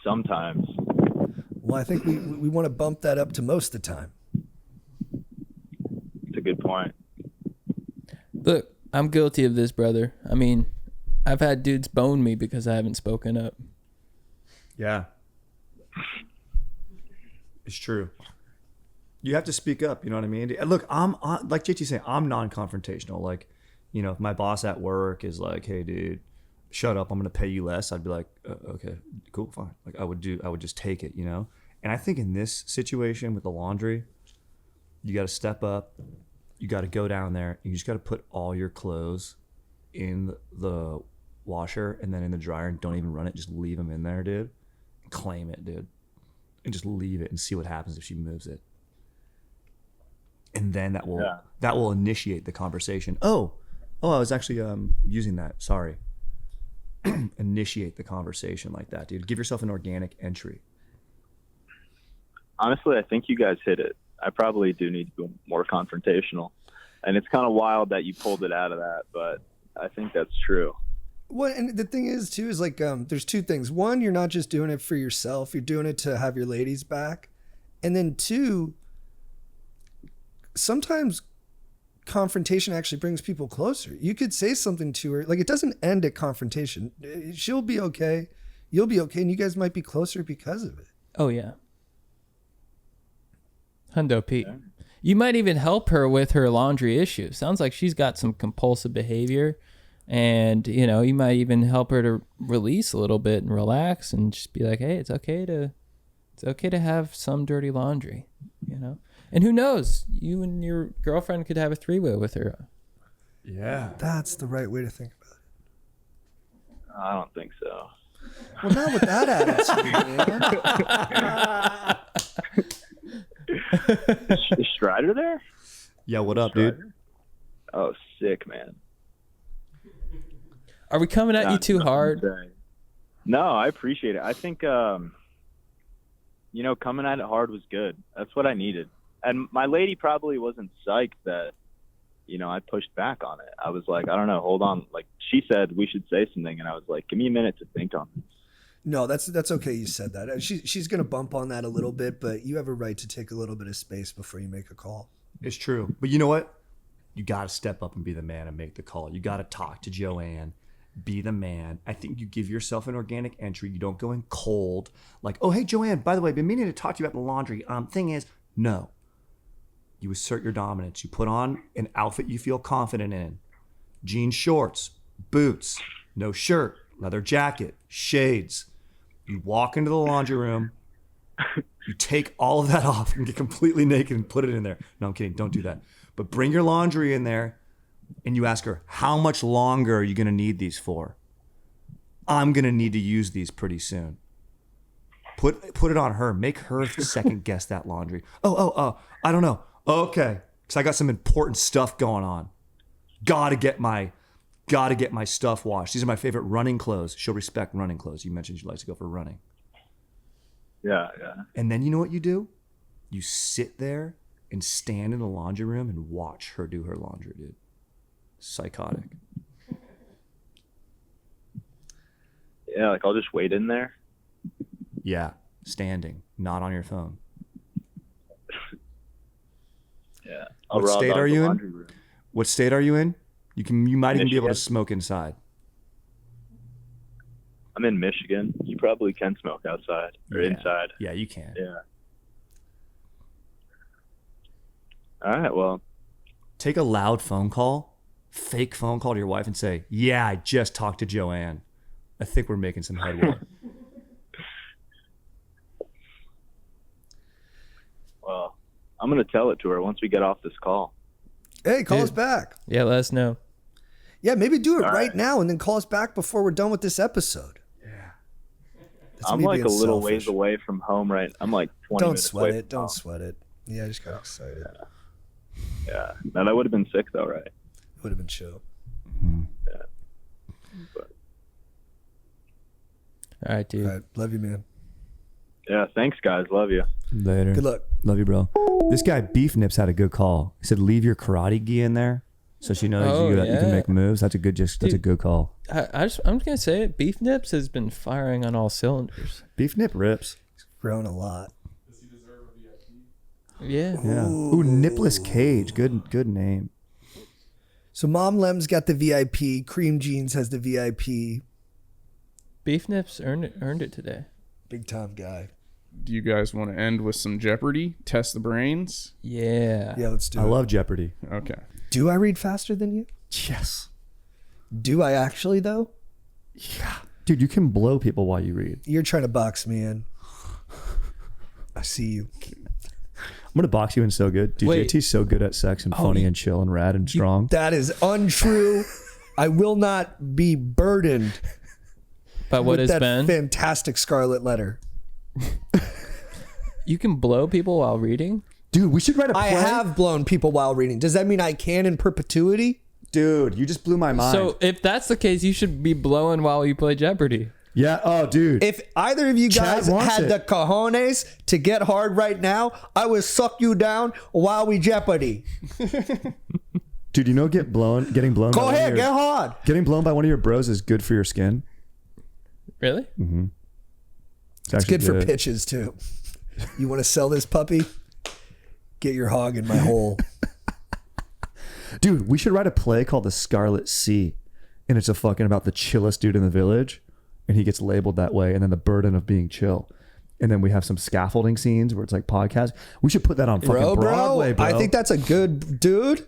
[SPEAKER 5] Sometimes.
[SPEAKER 2] Well, I think we want to bump that up to most of the time.
[SPEAKER 5] It's a good point.
[SPEAKER 1] Look, I'm guilty of this, brother. I mean, I've had dudes bone me because I haven't spoken up.
[SPEAKER 3] Yeah. It's true. You have to speak up, you know what I mean? Look, I'm like JT saying, I'm non-confrontational. Like, if my boss at work is like, hey dude, shut up, I'm gonna pay you less, I'd be like, okay, cool, fine. Like I would just take it, And I think in this situation with the laundry, you gotta step up, you gotta go down there, you just gotta put all your clothes in the washer and then in the dryer, and don't even run it, just leave them in there, dude. Claim it, dude. And just leave it and see what happens if she moves it. And then that will initiate the conversation. Oh, I was actually using that. Sorry. Initiate the conversation like that, dude. Give yourself an organic entry.
[SPEAKER 5] Honestly, I think you guys hit it. I probably do need to be more confrontational. And it's kind of wild that you pulled it out of that, but I think that's true.
[SPEAKER 2] Well, and the thing is too is like there's 2 things. 1, you're not just doing it for yourself, you're doing it to have your ladies back. And then 2, sometimes confrontation actually brings people closer. You could say something to her, like it doesn't end at confrontation. She'll be okay, you'll be okay, and you guys might be closer because of it.
[SPEAKER 1] Oh yeah. Hundo Pete. You might even help her with her laundry issue. Sounds like she's got some compulsive behavior. And, you might even help her to release a little bit and relax and just be like, hey, it's okay to have some dirty laundry, And who knows? You and your girlfriend could have a 3-way with her.
[SPEAKER 3] Yeah.
[SPEAKER 2] That's the right way to think about it.
[SPEAKER 5] I don't think so.
[SPEAKER 2] Well, not with that attitude, man.
[SPEAKER 5] Is Strider there?
[SPEAKER 3] Yeah, what up, dude?
[SPEAKER 5] Oh, sick, man.
[SPEAKER 1] Are we coming at you too hard?
[SPEAKER 5] No, I appreciate it. I think, coming at it hard was good. That's what I needed. And my lady probably wasn't psyched that, I pushed back on it. I was like, I don't know, hold on. Like, she said we should say something, and I was like, give me a minute to think on this.
[SPEAKER 2] No, that's okay. You said that. She's going to bump on that a little bit, but you have a right to take a little bit of space before you make a call.
[SPEAKER 3] It's true. But you know what? You got to step up and be the man and make the call. You got to talk to Joanne. Be the man. I think you give yourself an organic entry. You don't go in cold. Like, oh, hey, Joanne, by the way, I've been meaning to talk to you about the laundry. Thing is, no. You assert your dominance. You put on an outfit you feel confident in. Jean shorts, boots, no shirt, leather jacket, shades. You walk into the laundry room. You take all of that off and get completely naked and put it in there. No, I'm kidding. Don't do that. But bring your laundry in there and you ask her, how much longer are you going to need these for? I'm going to need to use these pretty soon. Put it on her. Make her second guess that laundry. Oh, I don't know. Okay. Because I got some important stuff going on. Gotta get my stuff washed. These are my favorite running clothes. She'll respect running clothes. You mentioned she likes to go for running.
[SPEAKER 5] Yeah.
[SPEAKER 3] And then you know what you do? You sit there and stand in the laundry room and watch her do her laundry, dude. Psychotic.
[SPEAKER 5] Yeah, like I'll just wait in there.
[SPEAKER 3] Yeah, standing, not on your phone.
[SPEAKER 5] Yeah.
[SPEAKER 3] What state are you in? What state are you in? You might even be able to smoke inside.
[SPEAKER 5] I'm in Michigan. You probably can smoke outside or inside.
[SPEAKER 3] Yeah, you can.
[SPEAKER 5] Yeah. All right, well.
[SPEAKER 3] Take a loud phone call, fake phone call to your wife and say, yeah, I just talked to Joanne. I think we're making some headway.
[SPEAKER 5] Well, I'm going to tell it to her once we get off this call.
[SPEAKER 2] Hey, call us back.
[SPEAKER 1] Yeah, let us know.
[SPEAKER 2] Yeah, maybe do it right now and then call us back before we're done with this episode.
[SPEAKER 3] Yeah.
[SPEAKER 5] I'm like a little ways away from home, right? I'm like 20 minutes away.
[SPEAKER 2] Don't sweat it. Yeah, I just got excited.
[SPEAKER 5] Yeah. No, that would have been sick though, right?
[SPEAKER 2] Would have been chill.
[SPEAKER 3] Mm-hmm.
[SPEAKER 5] Yeah. But,
[SPEAKER 1] All right, dude.
[SPEAKER 2] All right, love you, man.
[SPEAKER 5] yeah, thanks guys. Love you.
[SPEAKER 3] Later.
[SPEAKER 2] Good luck.
[SPEAKER 3] Love you, bro. This guy Beef Nips had a good call. He said, leave your karate gi in there so she knows you can make moves. That's a good call.
[SPEAKER 1] I'm just gonna say it. Beef Nips has been firing on all cylinders.
[SPEAKER 3] Beef Nip rips.
[SPEAKER 2] He's grown a lot.
[SPEAKER 4] Does he deserve a VIP?
[SPEAKER 1] Yeah.
[SPEAKER 3] Yeah. Ooh, Nipless Cage. Good name.
[SPEAKER 2] So Mom Lem's got the VIP. Cream Jeans has the VIP.
[SPEAKER 1] Beef Nips earned it today.
[SPEAKER 2] Big time guy.
[SPEAKER 4] Do you guys want to end with some Jeopardy? Test the brains?
[SPEAKER 1] Yeah.
[SPEAKER 2] Yeah, let's do it.
[SPEAKER 3] I love Jeopardy.
[SPEAKER 4] Okay.
[SPEAKER 2] Do I read faster than you?
[SPEAKER 3] Yes.
[SPEAKER 2] Do I actually, though?
[SPEAKER 3] Yeah. Dude, you can blow people while you read.
[SPEAKER 2] You're trying to box me in. I see you.
[SPEAKER 3] I'm going to box you in so good. Dude,
[SPEAKER 1] Wait.
[SPEAKER 3] JT's so good at sex and funny and chill and rad and strong.
[SPEAKER 2] That is untrue. I will not be burdened
[SPEAKER 1] But what
[SPEAKER 2] with
[SPEAKER 1] has
[SPEAKER 2] that
[SPEAKER 1] been?
[SPEAKER 2] fantastic scarlet letter.
[SPEAKER 1] You can blow people while reading?
[SPEAKER 3] Dude, we should write a play.
[SPEAKER 2] I have blown people while reading. Does that mean I can in perpetuity?
[SPEAKER 3] Dude, you just blew my mind.
[SPEAKER 1] So if that's the case, you should be blowing while you play Jeopardy.
[SPEAKER 3] yeah. Oh, dude.
[SPEAKER 2] If either of you
[SPEAKER 3] Chad
[SPEAKER 2] guys
[SPEAKER 3] wants
[SPEAKER 2] had
[SPEAKER 3] it.
[SPEAKER 2] the cojones to get hard right now, I would suck you down while we Jeopardy.
[SPEAKER 3] Dude, getting blown.
[SPEAKER 2] Go
[SPEAKER 3] by
[SPEAKER 2] ahead, get hard.
[SPEAKER 3] Getting blown by one of your bros is good for your skin.
[SPEAKER 1] Really?
[SPEAKER 3] Mm-hmm.
[SPEAKER 2] It's good for pitches too. You want to sell this puppy? Get your hog in my hole.
[SPEAKER 3] Dude, we should write a play called The Scarlet Sea. And it's about the chillest dude in the village. And he gets labeled that way. And then the burden of being chill. And then we have some scaffolding scenes where it's like podcast. We should put that on fucking Broadway, bro.
[SPEAKER 2] I think that's a good dude.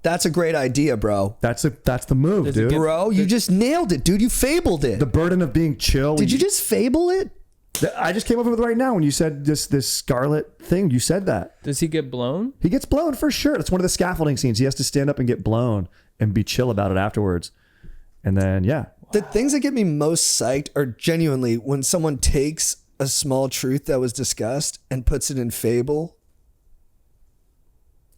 [SPEAKER 2] That's a great idea, bro.
[SPEAKER 3] That's the move, dude.
[SPEAKER 2] Bro, you just nailed it, dude. You fabled it.
[SPEAKER 3] The burden of being chill.
[SPEAKER 2] Did you just fable it?
[SPEAKER 3] I just came up with it right now when you said this scarlet thing. You said that.
[SPEAKER 1] Does he get blown?
[SPEAKER 3] He gets blown for sure. That's one of the scaffolding scenes. He has to stand up and get blown and be chill about it afterwards. And then, yeah.
[SPEAKER 2] The things that get me most psyched are genuinely when someone takes a small truth that was discussed and puts it in fable.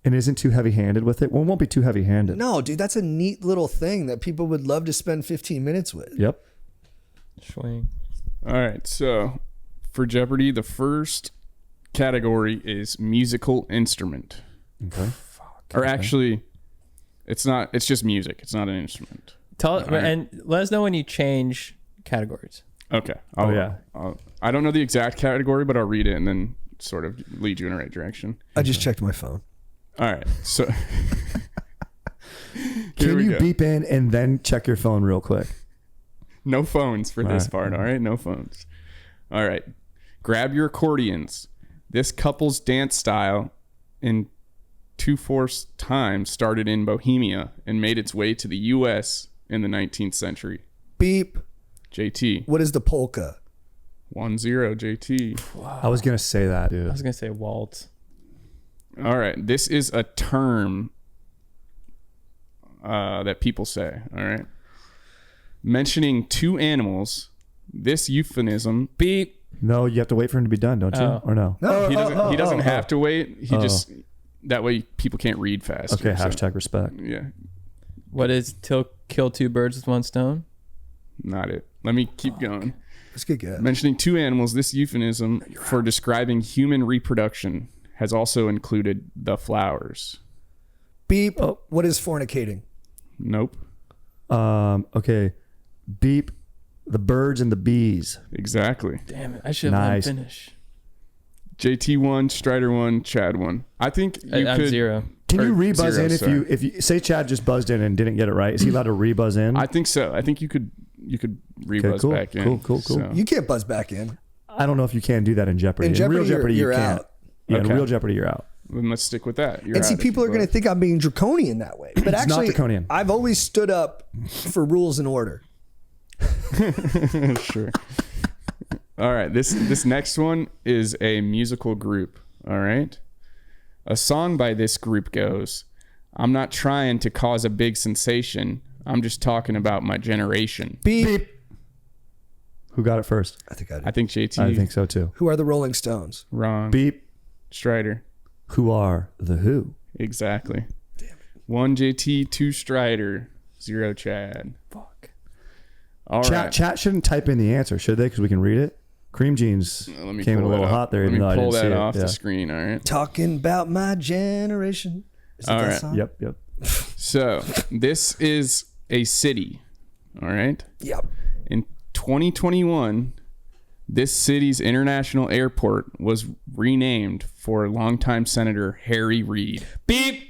[SPEAKER 3] And isn't too heavy-handed with it. Well, it won't be too heavy-handed.
[SPEAKER 2] No, dude, that's a neat little thing that people would love to spend 15 minutes with.
[SPEAKER 3] Yep.
[SPEAKER 1] Swing.
[SPEAKER 4] All right. So for Jeopardy, the first category is musical instrument.
[SPEAKER 3] Okay.
[SPEAKER 4] Or actually, it's not. It's just music. It's not an instrument.
[SPEAKER 1] And let us know when you change categories.
[SPEAKER 4] Okay. I don't know the exact category, but I'll read it and then sort of lead you in the right direction.
[SPEAKER 2] I just checked my phone.
[SPEAKER 4] All right. So
[SPEAKER 3] Can you beep in and then check your phone real quick?
[SPEAKER 4] No phones for this part. All right. No phones. All right. Grab your accordions. This couple's dance style in 2/4 time started in Bohemia and made its way to the U.S. in the 19th century.
[SPEAKER 2] Beep.
[SPEAKER 4] JT.
[SPEAKER 2] What is the polka?
[SPEAKER 4] 1-0 JT.
[SPEAKER 3] I was going to say that, dude.
[SPEAKER 1] I was gonna say waltz.
[SPEAKER 4] All right. This is a term that people say. All right. Mentioning two animals, this euphemism.
[SPEAKER 1] Beep.
[SPEAKER 3] No, you have to wait for him to be done, don't you?
[SPEAKER 1] Oh.
[SPEAKER 3] Or no?
[SPEAKER 4] He doesn't have to wait. He just that way people can't read fast.
[SPEAKER 3] Okay, hashtag respect.
[SPEAKER 4] Yeah.
[SPEAKER 1] What is kill two birds with one stone?
[SPEAKER 4] Not it. Let me keep going.
[SPEAKER 2] That's good guess.
[SPEAKER 4] Mentioning two animals, this euphemism for describing human reproduction has also included the flowers.
[SPEAKER 2] Beep. What is fornicating?
[SPEAKER 4] Nope.
[SPEAKER 3] Okay. Beep. The birds and the bees.
[SPEAKER 4] Exactly.
[SPEAKER 1] Damn it! I should have let him finish.
[SPEAKER 4] JT won, Strider won, Chad won. I think
[SPEAKER 1] I'm
[SPEAKER 4] could
[SPEAKER 1] 0.
[SPEAKER 3] Can you re-buzz
[SPEAKER 4] zero,
[SPEAKER 3] in
[SPEAKER 4] sorry.
[SPEAKER 3] if you say Chad just buzzed in and didn't get it right? Is he allowed to re-buzz in?
[SPEAKER 4] I think so. I think you could re-buzz
[SPEAKER 3] cool,
[SPEAKER 4] back in.
[SPEAKER 3] cool.
[SPEAKER 4] So.
[SPEAKER 2] You can't buzz back in.
[SPEAKER 3] I don't know if you can do that in Jeopardy.
[SPEAKER 2] In Jeopardy,
[SPEAKER 3] real Jeopardy,
[SPEAKER 2] you're
[SPEAKER 3] you can't.
[SPEAKER 2] out.
[SPEAKER 3] Yeah,
[SPEAKER 4] Okay.
[SPEAKER 3] in real Jeopardy, you're out.
[SPEAKER 4] Then let's stick with that. You're
[SPEAKER 2] And see,
[SPEAKER 4] out if
[SPEAKER 2] people
[SPEAKER 4] you
[SPEAKER 2] are going to
[SPEAKER 4] buzz.
[SPEAKER 2] think I'm being draconian that way. But
[SPEAKER 3] It's not
[SPEAKER 2] actually,
[SPEAKER 3] draconian.
[SPEAKER 2] I've always stood up for rules and order.
[SPEAKER 4] Sure. All right. This next one is a musical group. All right. A song by this group goes, "I'm not trying to cause a big sensation. I'm just talking about my generation."
[SPEAKER 2] Beep.
[SPEAKER 3] Who got it first?
[SPEAKER 2] I think I did.
[SPEAKER 4] I think JT.
[SPEAKER 3] I think so too.
[SPEAKER 2] Who are the Rolling Stones?
[SPEAKER 4] Wrong.
[SPEAKER 3] Beep.
[SPEAKER 4] Strider.
[SPEAKER 3] Who are the Who?
[SPEAKER 4] Exactly. Damn it. 1 JT, 2 Strider, 0 Chad.
[SPEAKER 1] Fuck.
[SPEAKER 4] All right.
[SPEAKER 3] Chat shouldn't type in the answer, should they? Because we can read it. Cream Jeans
[SPEAKER 4] Let me
[SPEAKER 3] came in a
[SPEAKER 4] pull
[SPEAKER 3] little
[SPEAKER 4] that up.
[SPEAKER 3] hot there,
[SPEAKER 4] Let
[SPEAKER 3] even
[SPEAKER 4] me
[SPEAKER 3] though I
[SPEAKER 4] pull
[SPEAKER 3] didn't see
[SPEAKER 4] that
[SPEAKER 3] it.
[SPEAKER 4] off
[SPEAKER 3] Yeah.
[SPEAKER 4] the screen. All right.
[SPEAKER 2] Talking about my generation. Is it
[SPEAKER 4] All
[SPEAKER 2] that
[SPEAKER 4] right.
[SPEAKER 2] song?
[SPEAKER 3] Yep.
[SPEAKER 4] So this is a city. All right.
[SPEAKER 2] Yep.
[SPEAKER 4] In 2021, this city's international airport was renamed for longtime Senator Harry Reid.
[SPEAKER 1] Beep.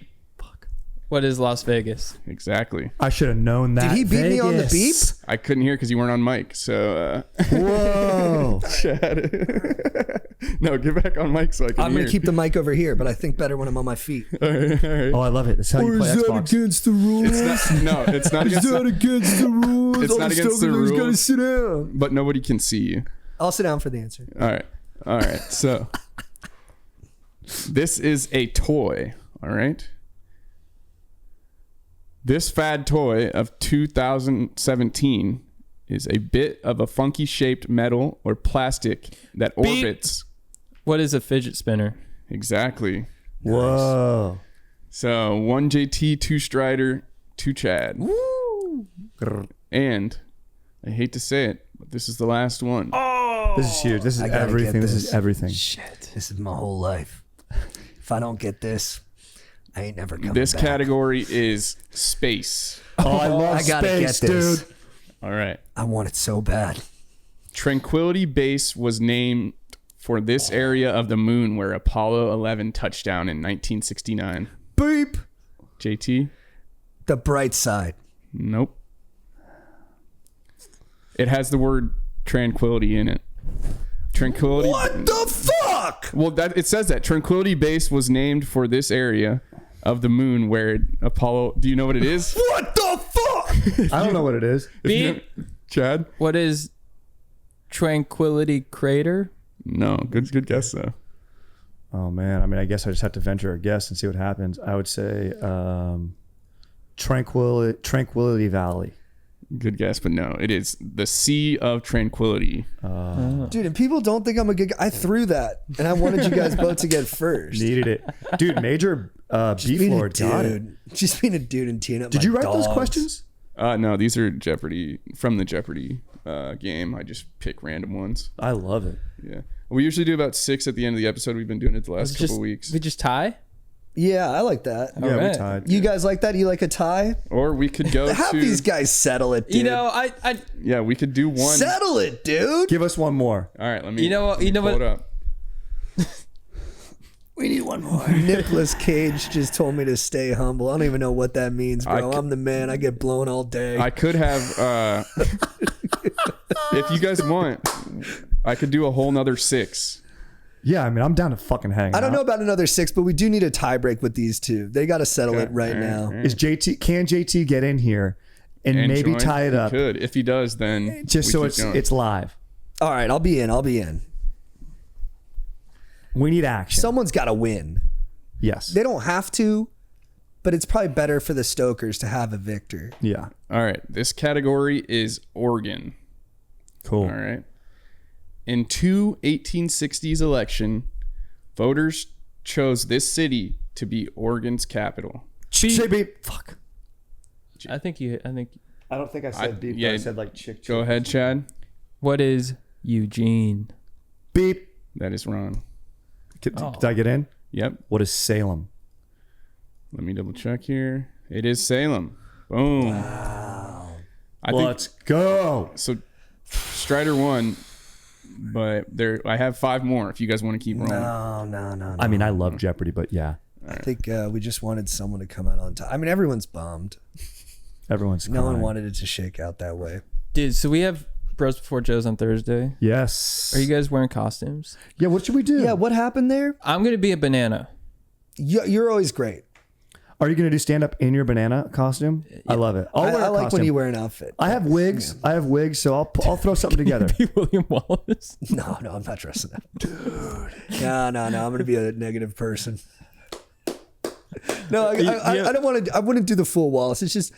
[SPEAKER 1] What is Las Vegas?
[SPEAKER 4] Exactly.
[SPEAKER 3] I should have known that.
[SPEAKER 2] Did he beat me on the beep?
[SPEAKER 4] I couldn't hear because you weren't on mic. So,
[SPEAKER 3] Whoa.
[SPEAKER 4] Chad. No, get back on mic so I can
[SPEAKER 2] I'm
[SPEAKER 4] hear.
[SPEAKER 2] going to keep the mic over here, but I think better when I'm on my feet.
[SPEAKER 4] All right.
[SPEAKER 3] Oh, I love it. That's how you play Xbox.
[SPEAKER 2] against the rules?
[SPEAKER 4] No, it's not against the,
[SPEAKER 2] against the rules?
[SPEAKER 4] It's not against the rules.
[SPEAKER 2] Sit down.
[SPEAKER 4] but nobody can see you.
[SPEAKER 2] I'll sit down for the answer.
[SPEAKER 4] All right. So this is a toy. All right. This fad toy of 2017 is a bit of a funky shaped metal or plastic that
[SPEAKER 1] Beep.
[SPEAKER 4] orbits.
[SPEAKER 1] What is a fidget spinner?
[SPEAKER 4] Exactly.
[SPEAKER 3] Whoa.
[SPEAKER 4] So 1 JT, 2 Strider, 2 Chad.
[SPEAKER 1] Woo.
[SPEAKER 4] And I hate to say it, but this is the last one.
[SPEAKER 3] This is huge. This is
[SPEAKER 2] I gotta
[SPEAKER 3] everything.
[SPEAKER 2] get
[SPEAKER 3] This
[SPEAKER 2] this.
[SPEAKER 3] is everything.
[SPEAKER 2] Shit. This is my whole life. If I don't get this, I ain't never coming
[SPEAKER 4] This
[SPEAKER 2] back.
[SPEAKER 4] category is space.
[SPEAKER 3] Oh, I love
[SPEAKER 2] I gotta
[SPEAKER 3] space,
[SPEAKER 2] get this.
[SPEAKER 3] dude.
[SPEAKER 4] All right.
[SPEAKER 2] I want it so bad.
[SPEAKER 4] Tranquility Base was named for this area of the moon where Apollo 11 touched down in 1969.
[SPEAKER 2] Beep.
[SPEAKER 4] JT?
[SPEAKER 2] The bright side.
[SPEAKER 4] Nope. It has the word tranquility in it. Tranquility.
[SPEAKER 2] What the fuck?
[SPEAKER 4] Well, that it says that Tranquility Base was named for this area of the moon where Apollo. Do you know what it is?
[SPEAKER 2] What the fuck?
[SPEAKER 3] I don't know what it is.
[SPEAKER 1] Beep.
[SPEAKER 4] Chad?
[SPEAKER 1] What is Tranquility Crater?
[SPEAKER 4] No. Good guess though.
[SPEAKER 3] Oh man. I mean, I guess I just have to venture a guess and see what happens. I would say Tranquility Valley.
[SPEAKER 4] Good guess, but no, it is the Sea of Tranquility.
[SPEAKER 2] Dude, and people don't think I'm a good guy. I threw that, and I wanted you guys both to get first.
[SPEAKER 3] Needed it. Dude, Major Beef Lord got it.
[SPEAKER 2] Just being a dude and teeing up
[SPEAKER 3] Did
[SPEAKER 2] my
[SPEAKER 3] you write
[SPEAKER 2] dogs.
[SPEAKER 3] those questions?
[SPEAKER 4] No, these are Jeopardy, from the Jeopardy game. I just pick random ones.
[SPEAKER 3] I love it.
[SPEAKER 4] Yeah. We usually do about 6 at the end of the episode. We've been doing it the last couple
[SPEAKER 1] Just,
[SPEAKER 4] weeks.
[SPEAKER 1] we just tie?
[SPEAKER 2] Yeah, I like that.
[SPEAKER 3] Yeah,
[SPEAKER 1] right.
[SPEAKER 3] we tied.
[SPEAKER 2] You guys like that? You like a tie?
[SPEAKER 4] Or we could go
[SPEAKER 2] Have
[SPEAKER 4] to...
[SPEAKER 2] these guys settle it, dude.
[SPEAKER 1] You know, I
[SPEAKER 4] Yeah, we could do one.
[SPEAKER 2] settle it, dude.
[SPEAKER 3] Give us one more.
[SPEAKER 4] All right, let me
[SPEAKER 1] You know what-
[SPEAKER 4] let me
[SPEAKER 1] you know
[SPEAKER 4] pull
[SPEAKER 1] what-
[SPEAKER 4] it up.
[SPEAKER 2] We need one more. Nicholas Cage just told me to stay humble. I don't even know what that means, bro. I'm the man. I get blown all day.
[SPEAKER 4] I could have... if you guys want, I could do a whole nother 6.
[SPEAKER 3] Yeah, I mean, I'm down to fucking hang
[SPEAKER 2] I don't
[SPEAKER 3] out.
[SPEAKER 2] know about another 6, but we do need a tie break with these two. They got to settle
[SPEAKER 4] Okay.
[SPEAKER 2] it right
[SPEAKER 4] All right,
[SPEAKER 2] now.
[SPEAKER 4] all right.
[SPEAKER 3] Is can JT get in here and maybe
[SPEAKER 4] join?
[SPEAKER 3] tie it
[SPEAKER 4] He
[SPEAKER 3] up
[SPEAKER 4] could. If he does, then
[SPEAKER 3] just
[SPEAKER 4] we
[SPEAKER 3] so
[SPEAKER 4] keep going.
[SPEAKER 3] it's live?
[SPEAKER 2] All right, I'll be in.
[SPEAKER 3] We need action.
[SPEAKER 2] Someone's got to win.
[SPEAKER 3] Yes.
[SPEAKER 2] They don't have to, but it's probably better for the Stokers to have a victor.
[SPEAKER 3] Yeah.
[SPEAKER 4] All right. This category is Oregon.
[SPEAKER 3] Cool.
[SPEAKER 4] All right. In 2 1860s election, voters chose this city to be Oregon's capital.
[SPEAKER 3] JB. Fuck.
[SPEAKER 1] I think
[SPEAKER 3] I don't think I said beep.
[SPEAKER 4] yeah,
[SPEAKER 3] I said like chick.
[SPEAKER 4] Go ahead, Chad.
[SPEAKER 1] what is Eugene?
[SPEAKER 3] Beep.
[SPEAKER 4] That is wrong.
[SPEAKER 3] Did I get in?
[SPEAKER 4] Yep.
[SPEAKER 3] What is Salem?
[SPEAKER 4] Let me double check here. It is Salem. Boom. Wow.
[SPEAKER 3] Let's go.
[SPEAKER 4] So. Strider won, but I have 5 more if you guys want to keep rolling.
[SPEAKER 2] No.
[SPEAKER 3] I mean, I love Jeopardy, but yeah,
[SPEAKER 2] I think we just wanted someone to come out on top. I mean, everyone's bummed.
[SPEAKER 3] everyone's
[SPEAKER 2] No one
[SPEAKER 3] crying.
[SPEAKER 2] wanted it to shake out that way.
[SPEAKER 1] Dude, so we have Bros Before Joe's on Thursday.
[SPEAKER 3] Yes.
[SPEAKER 1] Are you guys wearing costumes?
[SPEAKER 3] Yeah. What should we do?
[SPEAKER 2] Yeah, what happened there?
[SPEAKER 1] I'm going to be a banana.
[SPEAKER 2] You're always great.
[SPEAKER 3] Are you gonna do stand up in your banana costume? I love it. I'll wear a
[SPEAKER 2] I like when
[SPEAKER 3] costume.
[SPEAKER 2] you wear an outfit.
[SPEAKER 3] I have wigs. So I'll throw something together.
[SPEAKER 1] William Wallace.
[SPEAKER 2] No, I'm not dressing up. Dude. No. I'm going to be a negative person. No, I don't want to. I wouldn't do the full Wallace. It's just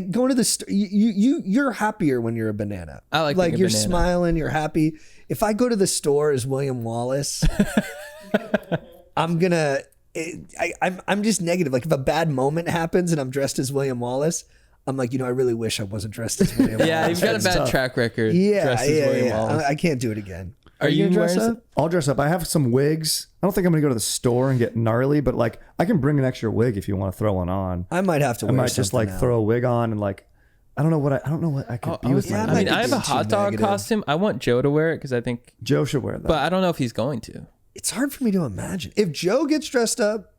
[SPEAKER 2] going to the store. You're happier when you're a banana.
[SPEAKER 1] I like being a
[SPEAKER 2] you're
[SPEAKER 1] banana.
[SPEAKER 2] smiling. You're happy. If I go to the store as William Wallace, I'm gonna. I'm just negative. Like if a bad moment happens and I'm dressed as William Wallace, I'm like, I really wish I wasn't dressed as William Wallace.
[SPEAKER 1] Yeah, you've got a
[SPEAKER 3] That's
[SPEAKER 1] bad
[SPEAKER 3] tough.
[SPEAKER 1] track record.
[SPEAKER 2] Yeah,
[SPEAKER 1] dressed as William
[SPEAKER 2] yeah.
[SPEAKER 1] Wallace.
[SPEAKER 2] I can't do it again.
[SPEAKER 1] Are you
[SPEAKER 2] gonna dress
[SPEAKER 1] wearing
[SPEAKER 2] up?
[SPEAKER 3] I'll dress up. I have some wigs. I don't think I'm gonna go to the store and get gnarly, but like I can bring an extra wig if you want to throw one on.
[SPEAKER 2] I might have to.
[SPEAKER 3] I
[SPEAKER 2] wear
[SPEAKER 3] might just like
[SPEAKER 2] something out.
[SPEAKER 3] throw a wig on and like I don't know what I could be with.
[SPEAKER 2] yeah,
[SPEAKER 3] my
[SPEAKER 1] I mean,
[SPEAKER 2] might
[SPEAKER 1] I have
[SPEAKER 2] be
[SPEAKER 1] a
[SPEAKER 2] too
[SPEAKER 1] hot dog
[SPEAKER 2] negative.
[SPEAKER 1] costume. I want Joe to wear it because I think,
[SPEAKER 3] Joe should wear that.
[SPEAKER 1] but I don't know if he's going to.
[SPEAKER 2] It's hard for me to imagine. If Joe gets dressed up,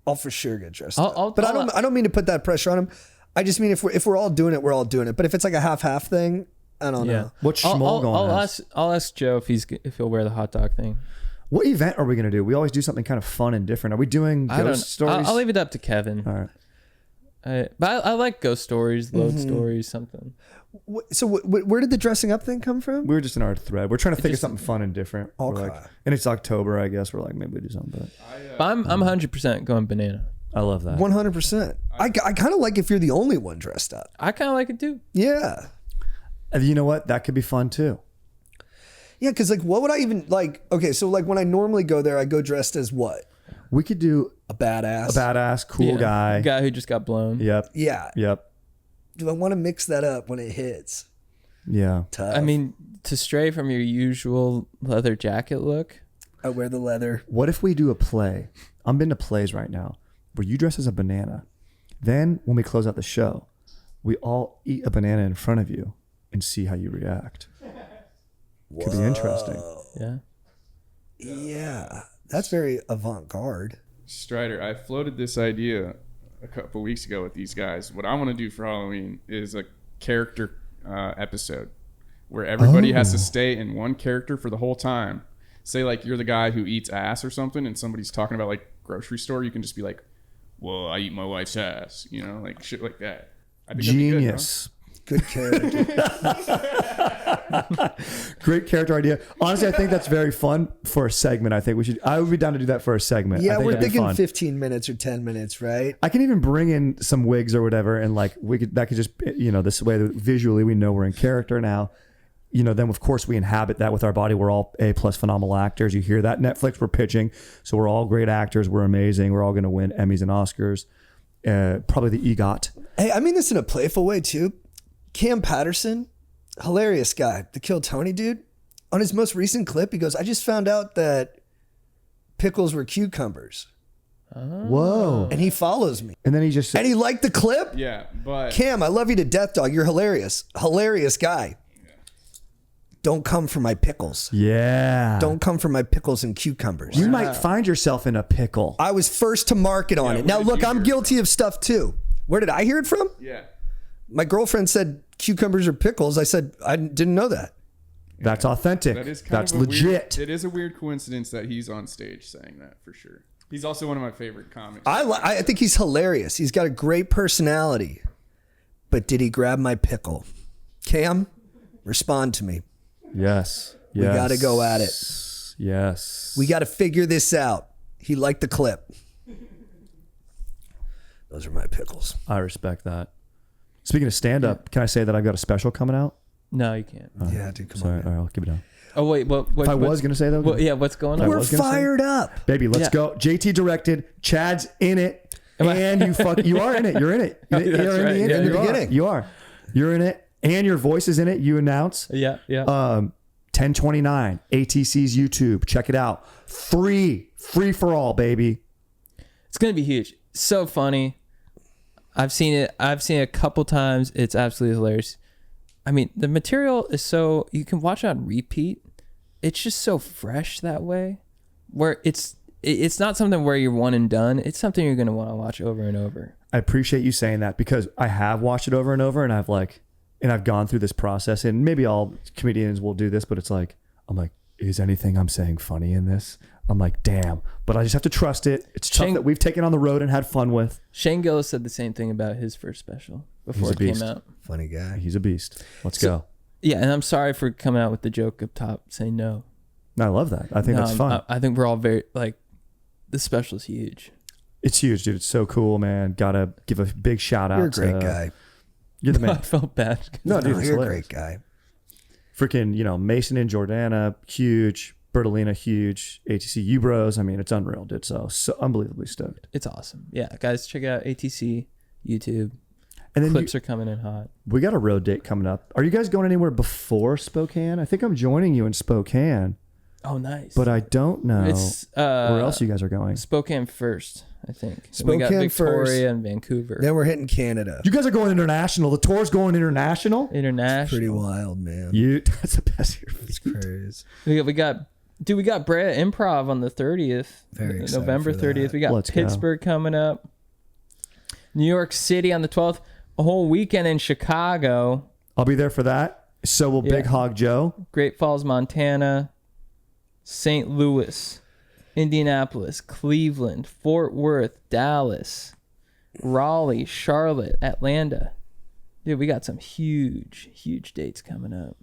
[SPEAKER 2] I'll for sure get dressed up. But I don't mean to put that pressure on him. I just mean if we're all doing it, we're all doing it. But if it's like a half thing, I don't know.
[SPEAKER 3] What's Schmol going as?
[SPEAKER 1] I'll ask Joe if he'll wear the hot dog thing.
[SPEAKER 3] What event are we gonna do? We always do something kind of fun and different. Are we doing ghost stories?
[SPEAKER 1] I'll leave it up to Kevin.
[SPEAKER 3] All right.
[SPEAKER 1] But I like ghost stories, load stories, something.
[SPEAKER 2] So where did the dressing up thing come from?
[SPEAKER 3] We were just in our thread. We're trying to think of something fun and different. We're
[SPEAKER 2] Okay.
[SPEAKER 3] like, and it's October, I guess. We're like, maybe we do something.
[SPEAKER 1] But I'm 100% going banana.
[SPEAKER 3] I love that.
[SPEAKER 2] 100%. I kind of like if you're the only one dressed up.
[SPEAKER 1] I kind of like it too.
[SPEAKER 2] Yeah.
[SPEAKER 3] And you know what? That could be fun too.
[SPEAKER 2] Yeah, because like what would I even like? Okay, so like when I normally go there, I go dressed as what?
[SPEAKER 3] We could do
[SPEAKER 2] A badass.
[SPEAKER 3] a badass, cool guy.
[SPEAKER 1] Guy who just got blown.
[SPEAKER 3] Yep.
[SPEAKER 2] Yeah.
[SPEAKER 3] Yep.
[SPEAKER 2] Do I want to mix that up when it hits?
[SPEAKER 3] Yeah.
[SPEAKER 2] Tough.
[SPEAKER 1] I mean, to stray from your usual leather jacket look.
[SPEAKER 2] I wear the leather.
[SPEAKER 3] What if we do a play? I'm into plays right now where you dress as a banana. Then when we close out the show, we all eat a banana in front of you and see how you react. Could be interesting.
[SPEAKER 1] Yeah.
[SPEAKER 2] Yeah. That's very avant-garde.
[SPEAKER 4] Strider, I floated this idea a couple weeks ago with these guys. What I want to do for Halloween is a character episode where everybody has to stay in one character for the whole time. Say like you're the guy who eats ass or something and somebody's talking about like grocery store, you can just be like, well, I eat my wife's ass, like shit like that. I think that'd be good,
[SPEAKER 3] Genius.
[SPEAKER 2] Good character.
[SPEAKER 3] Great character idea. Honestly, I think that's very fun for a segment. I would be down to do that for a segment.
[SPEAKER 2] Yeah,
[SPEAKER 3] I think
[SPEAKER 2] we're
[SPEAKER 3] that'd be
[SPEAKER 2] thinking
[SPEAKER 3] fun.
[SPEAKER 2] 15 minutes or 10 minutes, right?
[SPEAKER 3] I can even bring in some wigs or whatever, and like that could just, this way visually we know we're in character now. Then of course we inhabit that with our body. We're all A+ phenomenal actors. You hear that? Netflix, we're pitching, so we're all great actors. We're amazing. We're all going to win Emmys and Oscars, probably the EGOT.
[SPEAKER 2] Hey, I mean this in a playful way too. Cam Patterson, hilarious guy, the Kill Tony dude. On his most recent clip, he goes, "I just found out that pickles were cucumbers."
[SPEAKER 3] Whoa!
[SPEAKER 2] And he follows me.
[SPEAKER 3] And then he just
[SPEAKER 2] And he liked the clip?
[SPEAKER 4] Yeah, but
[SPEAKER 2] Cam, I love you to death, dog. You're hilarious. Hilarious guy. Don't come for my pickles.
[SPEAKER 3] yeah.
[SPEAKER 2] Don't come for my pickles and cucumbers.
[SPEAKER 3] You might find yourself in a pickle.
[SPEAKER 2] I was first to market on it.
[SPEAKER 4] where
[SPEAKER 2] Now,
[SPEAKER 4] did
[SPEAKER 2] look,
[SPEAKER 4] you
[SPEAKER 2] I'm
[SPEAKER 4] hear it
[SPEAKER 2] guilty of stuff too. Where did I hear it from?
[SPEAKER 4] yeah,
[SPEAKER 2] My girlfriend said cucumbers are pickles. I said, I didn't know that.
[SPEAKER 3] That's authentic.
[SPEAKER 4] that is kind
[SPEAKER 3] That's
[SPEAKER 4] of a
[SPEAKER 3] legit.
[SPEAKER 4] Weird, it is a weird coincidence that he's on stage saying that for sure. He's also one of my favorite comics.
[SPEAKER 2] I think he's hilarious. He's got a great personality. But did he grab my pickle? Cam, respond to me.
[SPEAKER 3] Yes.
[SPEAKER 2] We got to go at it.
[SPEAKER 3] Yes.
[SPEAKER 2] We got to figure this out. He liked the clip. Those are my pickles.
[SPEAKER 3] I respect that. Speaking of stand-up, can I say that I've got a special coming out?
[SPEAKER 1] No, you can't.
[SPEAKER 2] Yeah, dude, come
[SPEAKER 3] Sorry,
[SPEAKER 2] on.
[SPEAKER 3] all right, I'll keep it down.
[SPEAKER 1] Oh wait, what?
[SPEAKER 3] If I was going to say that,
[SPEAKER 1] what's going on?
[SPEAKER 2] We're
[SPEAKER 3] was gonna say-
[SPEAKER 2] fired up.
[SPEAKER 3] baby, let's
[SPEAKER 1] Yeah.
[SPEAKER 3] go. JT directed. Chad's in it, and you are in it. You're in it. You're
[SPEAKER 1] That's
[SPEAKER 3] in
[SPEAKER 1] right,
[SPEAKER 3] the,
[SPEAKER 1] yeah,
[SPEAKER 3] you
[SPEAKER 2] in the
[SPEAKER 3] are.
[SPEAKER 2] beginning.
[SPEAKER 3] You are. You're in it, and your voice is in it. You announce.
[SPEAKER 1] Yeah.
[SPEAKER 3] 1029 ATC's YouTube. Check it out. Free for all, baby.
[SPEAKER 1] It's gonna be huge. So funny. I've seen it a couple times. It's absolutely hilarious. I mean, the material is so you can watch it on repeat. It's just so fresh that way. Where it's not something where you're one and done. It's something you're gonna want to watch over and over.
[SPEAKER 3] I appreciate you saying that because I have watched it over and over, and I've gone through this process, and maybe all comedians will do this, but it's like, I'm like, is anything I'm saying funny in this? I'm like, damn, but I just have to trust it. It's stuff that we've taken on the road and had fun with.
[SPEAKER 1] Shane Gillis said the same thing about his first special before it came out.
[SPEAKER 2] Funny guy.
[SPEAKER 3] He's a beast. Let's go.
[SPEAKER 1] Yeah, and I'm sorry for coming out with the joke up top saying no.
[SPEAKER 3] I love that. I think that's fun.
[SPEAKER 1] I think we're all very the special's huge.
[SPEAKER 3] It's huge, dude. It's so cool, man. Gotta give a big shout out.
[SPEAKER 2] You're a great guy.
[SPEAKER 3] You're the
[SPEAKER 1] I
[SPEAKER 3] man.
[SPEAKER 1] felt bad.
[SPEAKER 3] No, dude,
[SPEAKER 2] No,
[SPEAKER 3] it's
[SPEAKER 2] you're a
[SPEAKER 3] hilarious.
[SPEAKER 2] great guy.
[SPEAKER 3] Freaking, Mason and Jordana, huge. Bertolina, huge. ATC, you bros. I mean, it's unreal, dude. So unbelievably stoked.
[SPEAKER 1] It's awesome. Yeah, guys, check out ATC YouTube.
[SPEAKER 3] And then
[SPEAKER 1] Clips are coming in hot.
[SPEAKER 3] we got a road date coming up. Are you guys going anywhere before Spokane? I think I'm joining you in Spokane,
[SPEAKER 1] Oh, nice.
[SPEAKER 3] but I don't know
[SPEAKER 1] it's
[SPEAKER 3] where else you guys are going.
[SPEAKER 1] Spokane first, I think. We got
[SPEAKER 2] Spokane
[SPEAKER 1] Victoria
[SPEAKER 2] first.
[SPEAKER 1] and Vancouver.
[SPEAKER 2] Then we're hitting Canada.
[SPEAKER 3] You guys are going international. The tour's going international.
[SPEAKER 1] International.
[SPEAKER 2] Pretty wild, man.
[SPEAKER 3] That's the best year.
[SPEAKER 2] It's crazy.
[SPEAKER 1] We got Brea Improv on the 30th.
[SPEAKER 2] Very excited
[SPEAKER 1] November
[SPEAKER 2] for that.
[SPEAKER 1] 30th. We got
[SPEAKER 3] Let's go.
[SPEAKER 1] Pittsburgh coming up. New York City on the 12th. A whole weekend in Chicago.
[SPEAKER 3] I'll be there for that. So will Big
[SPEAKER 1] Yeah.
[SPEAKER 3] Hog Joe.
[SPEAKER 1] Great Falls, Montana. St. Louis. Indianapolis. Cleveland. Fort Worth. Dallas. Raleigh. Charlotte. Atlanta. Dude, we got some huge dates coming up.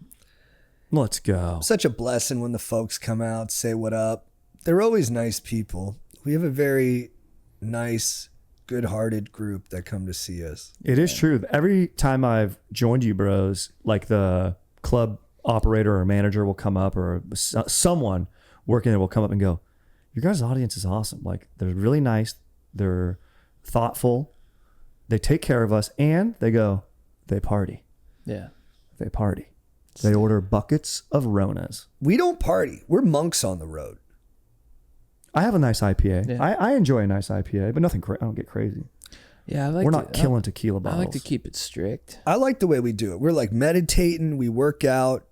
[SPEAKER 3] Let's go.
[SPEAKER 2] Such a blessing when the folks come out, say what up. They're always nice people. We have a very nice, good-hearted group that come to see us.
[SPEAKER 3] It is true. Every time I've joined you bros, like the club operator or manager will come up, or someone working there will come up and go, your guys' audience is awesome. Like, they're really nice. They're thoughtful. They take care of us, and they party.
[SPEAKER 1] Yeah.
[SPEAKER 3] They party. They order buckets of Ronas.
[SPEAKER 2] We don't party. We're monks on the road.
[SPEAKER 3] I have a nice IPA.
[SPEAKER 1] Yeah.
[SPEAKER 3] I enjoy a nice IPA, but nothing. I don't get crazy.
[SPEAKER 1] Yeah,
[SPEAKER 3] We're not killing tequila bottles.
[SPEAKER 1] I like to keep it strict.
[SPEAKER 2] I like the way we do it. We're like meditating. We work out.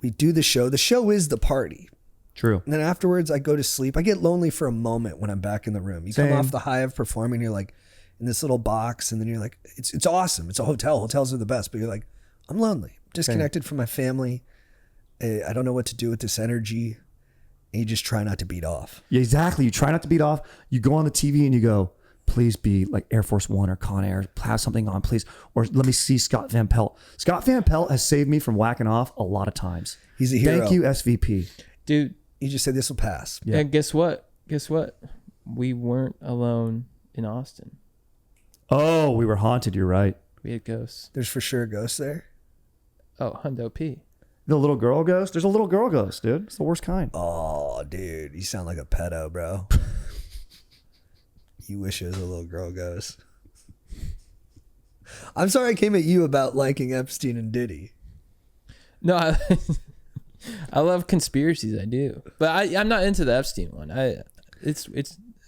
[SPEAKER 2] We do the show. The show is the party.
[SPEAKER 3] True.
[SPEAKER 2] And then afterwards, I go to sleep. I get lonely for a moment when I'm back in the room. You
[SPEAKER 3] Same.
[SPEAKER 2] come off the high of performing. You're like in this little box, and then you're like, it's awesome. It's a hotel. Hotels are the best. But you're like, I'm lonely, disconnected from my family. I don't know what to do with this energy. And you just try not to beat off.
[SPEAKER 3] Yeah, exactly. You try not to beat off. You go on the TV and you go, please be like Air Force One or Con Air, have something on, please. Or let me see Scott Van Pelt. Scott Van Pelt has saved me from whacking off a lot of times.
[SPEAKER 2] He's a hero.
[SPEAKER 3] Thank you, SVP.
[SPEAKER 1] Dude.
[SPEAKER 2] He just said this will pass.
[SPEAKER 3] Yeah.
[SPEAKER 1] And guess what? We weren't alone in Austin.
[SPEAKER 3] Oh, we were haunted. You're right.
[SPEAKER 1] We had ghosts.
[SPEAKER 2] There's for sure ghosts there.
[SPEAKER 1] Oh, Hundo P.
[SPEAKER 3] The little girl ghost? There's a little girl ghost, dude. It's the worst kind.
[SPEAKER 2] Oh, dude, you sound like a pedo, bro. You wish it was a little girl ghost. I'm sorry I came at you about liking Epstein and Diddy.
[SPEAKER 1] No, I love conspiracies. I do, but I'm not into the Epstein one. I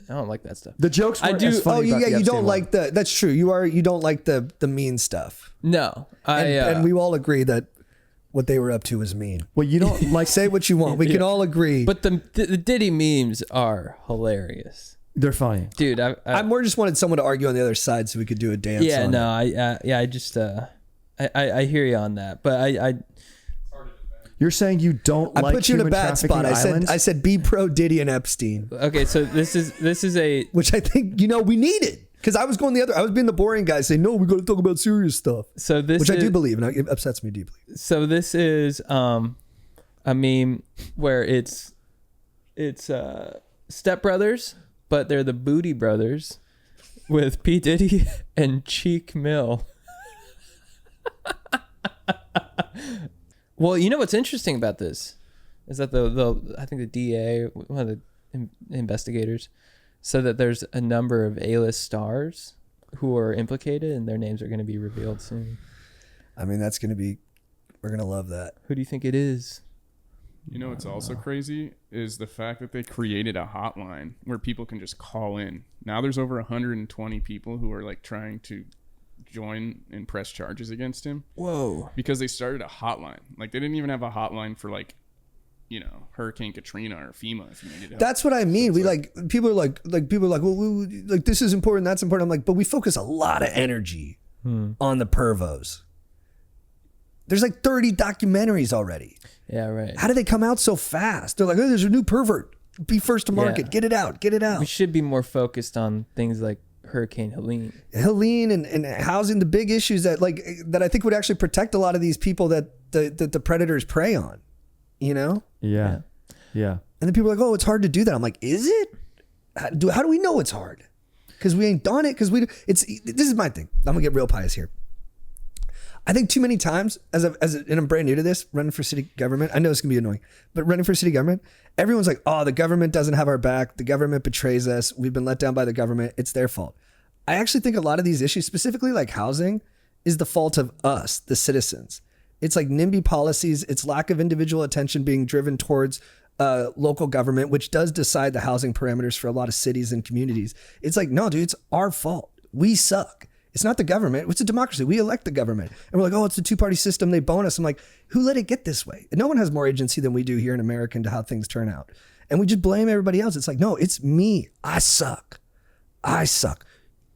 [SPEAKER 1] don't like that stuff.
[SPEAKER 3] The jokes weren't as funny about the
[SPEAKER 2] you
[SPEAKER 3] Epstein
[SPEAKER 2] don't
[SPEAKER 3] one.
[SPEAKER 2] like the. That's true. You don't like the mean stuff.
[SPEAKER 1] No,
[SPEAKER 2] And we all agree that what they were up to was mean.
[SPEAKER 3] Well, you don't like.
[SPEAKER 2] Say what you want. We can all agree.
[SPEAKER 1] But the Diddy memes are hilarious,
[SPEAKER 3] They're funny.
[SPEAKER 1] dude.
[SPEAKER 2] I more just wanted someone to argue on the other side so we could do a dance.
[SPEAKER 1] Yeah,
[SPEAKER 2] on
[SPEAKER 1] no,
[SPEAKER 2] it.
[SPEAKER 1] I just I hear you on that, but I
[SPEAKER 3] You're saying you don't
[SPEAKER 2] I
[SPEAKER 3] like
[SPEAKER 2] put you in a
[SPEAKER 3] human
[SPEAKER 2] bad spot.
[SPEAKER 3] trafficking
[SPEAKER 2] I said be pro Diddy and Epstein,
[SPEAKER 1] okay. So this is a
[SPEAKER 2] which I think we needed because I was going the other. I was being the boring guy saying no, we got to talk about serious stuff,
[SPEAKER 1] so this
[SPEAKER 2] which
[SPEAKER 1] is,
[SPEAKER 2] I do believe, and it upsets me deeply.
[SPEAKER 1] So this is a meme where it's Step Brothers, but they're the Booty Brothers with P Diddy and Cheek Mill. Well, you know what's interesting about this is that I think the DA, one of the investigators, said that there's a number of A-list stars who are implicated, and their names are going to be revealed soon.
[SPEAKER 2] I mean, we're gonna love that.
[SPEAKER 1] Who do you think it is?
[SPEAKER 4] You know what's also crazy is the fact that they created a hotline where people can just call in. Now there's over 120 people who are like trying to join and press charges against him.
[SPEAKER 1] Whoa.
[SPEAKER 4] Because they started a hotline. Like they didn't even have a hotline for like, Hurricane Katrina or FEMA if you needed help.
[SPEAKER 2] That's what I mean. We people are like well, like this is important, that's important. I'm like, but we focus a lot of energy on the pervos. There's like 30 documentaries already.
[SPEAKER 1] Yeah, right.
[SPEAKER 2] How do they come out so fast? They're like, oh, there's a new pervert. Be first to market.
[SPEAKER 1] Yeah.
[SPEAKER 2] Get it out. Get it out.
[SPEAKER 1] We should be more focused on things like Hurricane Helene.
[SPEAKER 2] Helene and housing, the big issues that I think would actually protect a lot of these people that the predators prey on,
[SPEAKER 3] Yeah.
[SPEAKER 2] And then people are like, oh, it's hard to do that. I'm like, is it? How do we know it's hard? Because we ain't done it. Because this is my thing. I'm gonna get real pious here. I think too many times, and I'm brand new to this, running for city government. I know it's gonna be annoying, but running for city government, everyone's like, oh, the government doesn't have our back. The government betrays us. We've been let down by the government. It's their fault. I actually think a lot of these issues, specifically like housing, is the fault of us, the citizens. It's like NIMBY policies. It's lack of individual attention being driven towards local government, which does decide the housing parameters for a lot of cities and communities. It's like, no, dude, it's our fault. We suck. It's not the government. It's a democracy. We elect the government. And we're like, oh, it's a two-party system. They bone us. I'm like, who let it get this way? And no one has more agency than we do here in America into how things turn out. And we just blame everybody else. It's like, no, it's me. I suck. I suck.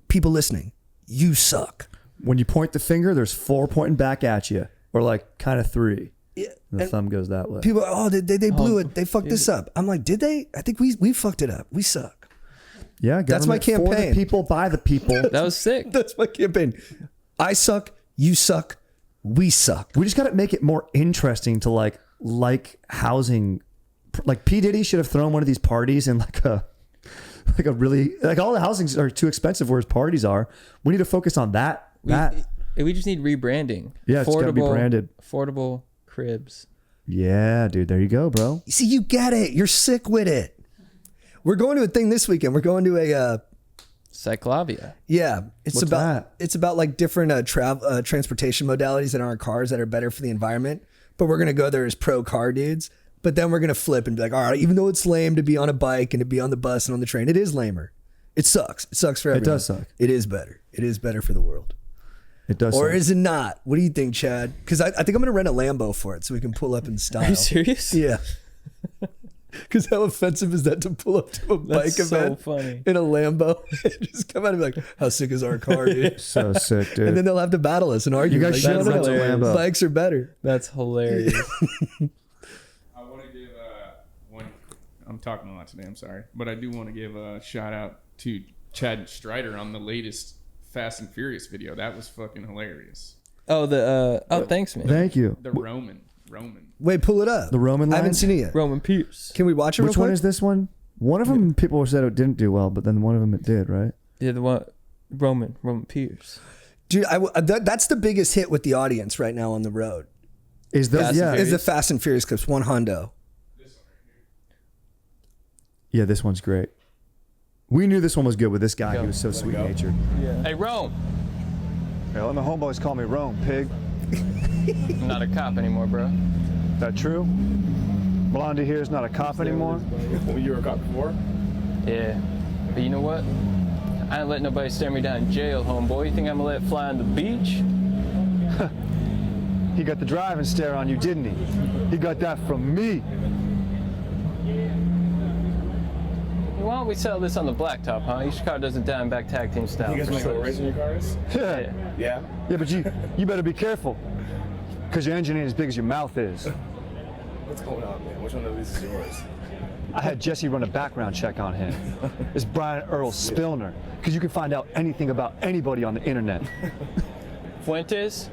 [SPEAKER 2] People listening, you suck.
[SPEAKER 3] When you point the finger, there's 4 pointing back at you, or like kind of 3.
[SPEAKER 2] Yeah.
[SPEAKER 3] And the thumb goes that way.
[SPEAKER 2] People, oh, they blew it. They fucked this up. I'm like, did they? I think we fucked it up. We suck.
[SPEAKER 3] Yeah,
[SPEAKER 2] That's my
[SPEAKER 3] government for
[SPEAKER 2] campaign.
[SPEAKER 3] the people, by the people.
[SPEAKER 1] That was sick.
[SPEAKER 2] That's my campaign. I suck. You suck. We suck.
[SPEAKER 3] We just got to make it more interesting to like housing. Like P Diddy should have thrown one of these parties in like a really, like all the housings are too expensive where his parties are. We need to focus on that.
[SPEAKER 1] We just need rebranding.
[SPEAKER 3] Yeah, it's got to be branded.
[SPEAKER 1] Affordable cribs.
[SPEAKER 3] Yeah, dude. There you go, bro.
[SPEAKER 2] You see, you get it. You're sick with it. We're going to a thing this weekend. We're going to a
[SPEAKER 1] Cyclavia.
[SPEAKER 2] yeah. It's
[SPEAKER 3] What's
[SPEAKER 2] about
[SPEAKER 3] that?
[SPEAKER 2] It's about like different transportation modalities in our cars that are better for the environment. But we're gonna go there as pro car dudes. But then we're gonna flip and be like, all right, even though it's lame to be on a bike and to be on the bus and on the train, it is lamer. It sucks. It sucks for everyone.
[SPEAKER 3] It does suck.
[SPEAKER 2] It is better. It is better for the world.
[SPEAKER 3] It does.
[SPEAKER 2] Or
[SPEAKER 3] suck.
[SPEAKER 2] is it not? What do you think, Chad? Because I think I'm gonna rent a Lambo for it so we can pull up in style.
[SPEAKER 1] Are you serious?
[SPEAKER 2] Yeah. Because how offensive is that to pull up to a bike
[SPEAKER 1] That's so
[SPEAKER 2] event
[SPEAKER 1] funny.
[SPEAKER 2] in a Lambo and just come out and be like, how sick is our car, dude?
[SPEAKER 3] So sick, dude.
[SPEAKER 2] And then they'll have to battle us and argue.
[SPEAKER 3] You guys
[SPEAKER 2] like,
[SPEAKER 3] should
[SPEAKER 2] no,
[SPEAKER 3] rent a Lambo.
[SPEAKER 2] Bikes are better.
[SPEAKER 1] That's hilarious.
[SPEAKER 4] I want to give one. I'm talking a lot today. I'm sorry, but I do want to give a shout out to Chad Strider on the latest Fast and Furious video. That was fucking hilarious.
[SPEAKER 1] Oh, thanks, man.
[SPEAKER 3] Thank you.
[SPEAKER 4] The Roman.
[SPEAKER 2] Wait, pull it up.
[SPEAKER 3] The Roman line?
[SPEAKER 2] I haven't seen it yet.
[SPEAKER 1] Roman Pierce.
[SPEAKER 2] Can we watch it?
[SPEAKER 3] Which
[SPEAKER 2] real
[SPEAKER 3] one
[SPEAKER 2] quick?
[SPEAKER 3] is this one? One of them people said it didn't do well, but then one of them it did, right?
[SPEAKER 1] Yeah, the one Roman Pierce.
[SPEAKER 2] Dude, that's the biggest hit with the audience right now on the road.
[SPEAKER 3] Is the
[SPEAKER 1] Fast and
[SPEAKER 2] Is
[SPEAKER 1] Furious.
[SPEAKER 2] the Fast and Furious clips, one hundo.
[SPEAKER 3] Yeah, this one's great. We knew this one was good with this guy. He was so sweet natured.
[SPEAKER 1] Hey, Rome.
[SPEAKER 6] Yeah, let my homeboys call me Rome, pig.
[SPEAKER 1] I'm not a cop anymore, bro.
[SPEAKER 6] That true? Blondie here is not a cop anymore.
[SPEAKER 4] You were a cop before?
[SPEAKER 1] Yeah. But you know what? I ain't letting nobody stare me down in jail, homeboy. You think I'm gonna let it fly on the beach?
[SPEAKER 6] He got the driving stare on you, didn't he? He got that from me.
[SPEAKER 1] Why don't we sell this on the blacktop, huh? Each car does a down back tag team style.
[SPEAKER 7] You guys want to go racing your cars?
[SPEAKER 6] Yeah.
[SPEAKER 7] Yeah.
[SPEAKER 6] Yeah, but you better be careful. Because your engine ain't as big as your mouth is.
[SPEAKER 7] What's going on, man? Which one of these is yours?
[SPEAKER 6] I had Jesse run a background check on him. It's Brian Earl Spillner. Because you can find out anything about anybody on the internet.
[SPEAKER 1] Fuentes,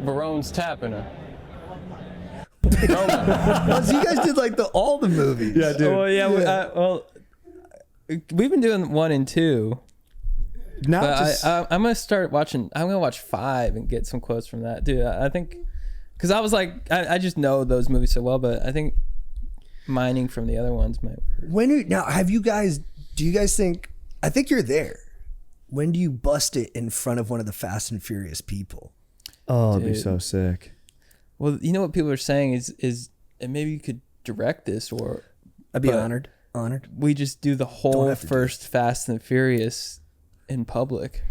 [SPEAKER 1] Barone's tapping her.
[SPEAKER 2] Oh, so you guys did like all the movies.
[SPEAKER 3] Yeah, dude.
[SPEAKER 1] Oh yeah. We've been doing 1 and 2.
[SPEAKER 3] Now
[SPEAKER 1] But
[SPEAKER 3] just,
[SPEAKER 1] I'm gonna start watching. I'm gonna watch 5 and get some quotes from that, dude. I think, because I was like, I just know those movies so well, but I think mining from the other ones might work.
[SPEAKER 2] Now, do you guys think, I think you're there. When do you bust it in front of one of the Fast and Furious people?
[SPEAKER 3] oh, it'd be
[SPEAKER 1] dude.
[SPEAKER 3] so sick.
[SPEAKER 1] Well, you know what people are saying is and maybe you could direct this, or
[SPEAKER 2] I'd be
[SPEAKER 1] But-
[SPEAKER 2] honored.
[SPEAKER 1] we just do the
[SPEAKER 2] Don't
[SPEAKER 1] whole
[SPEAKER 2] have to do
[SPEAKER 1] first Fast and Furious in public,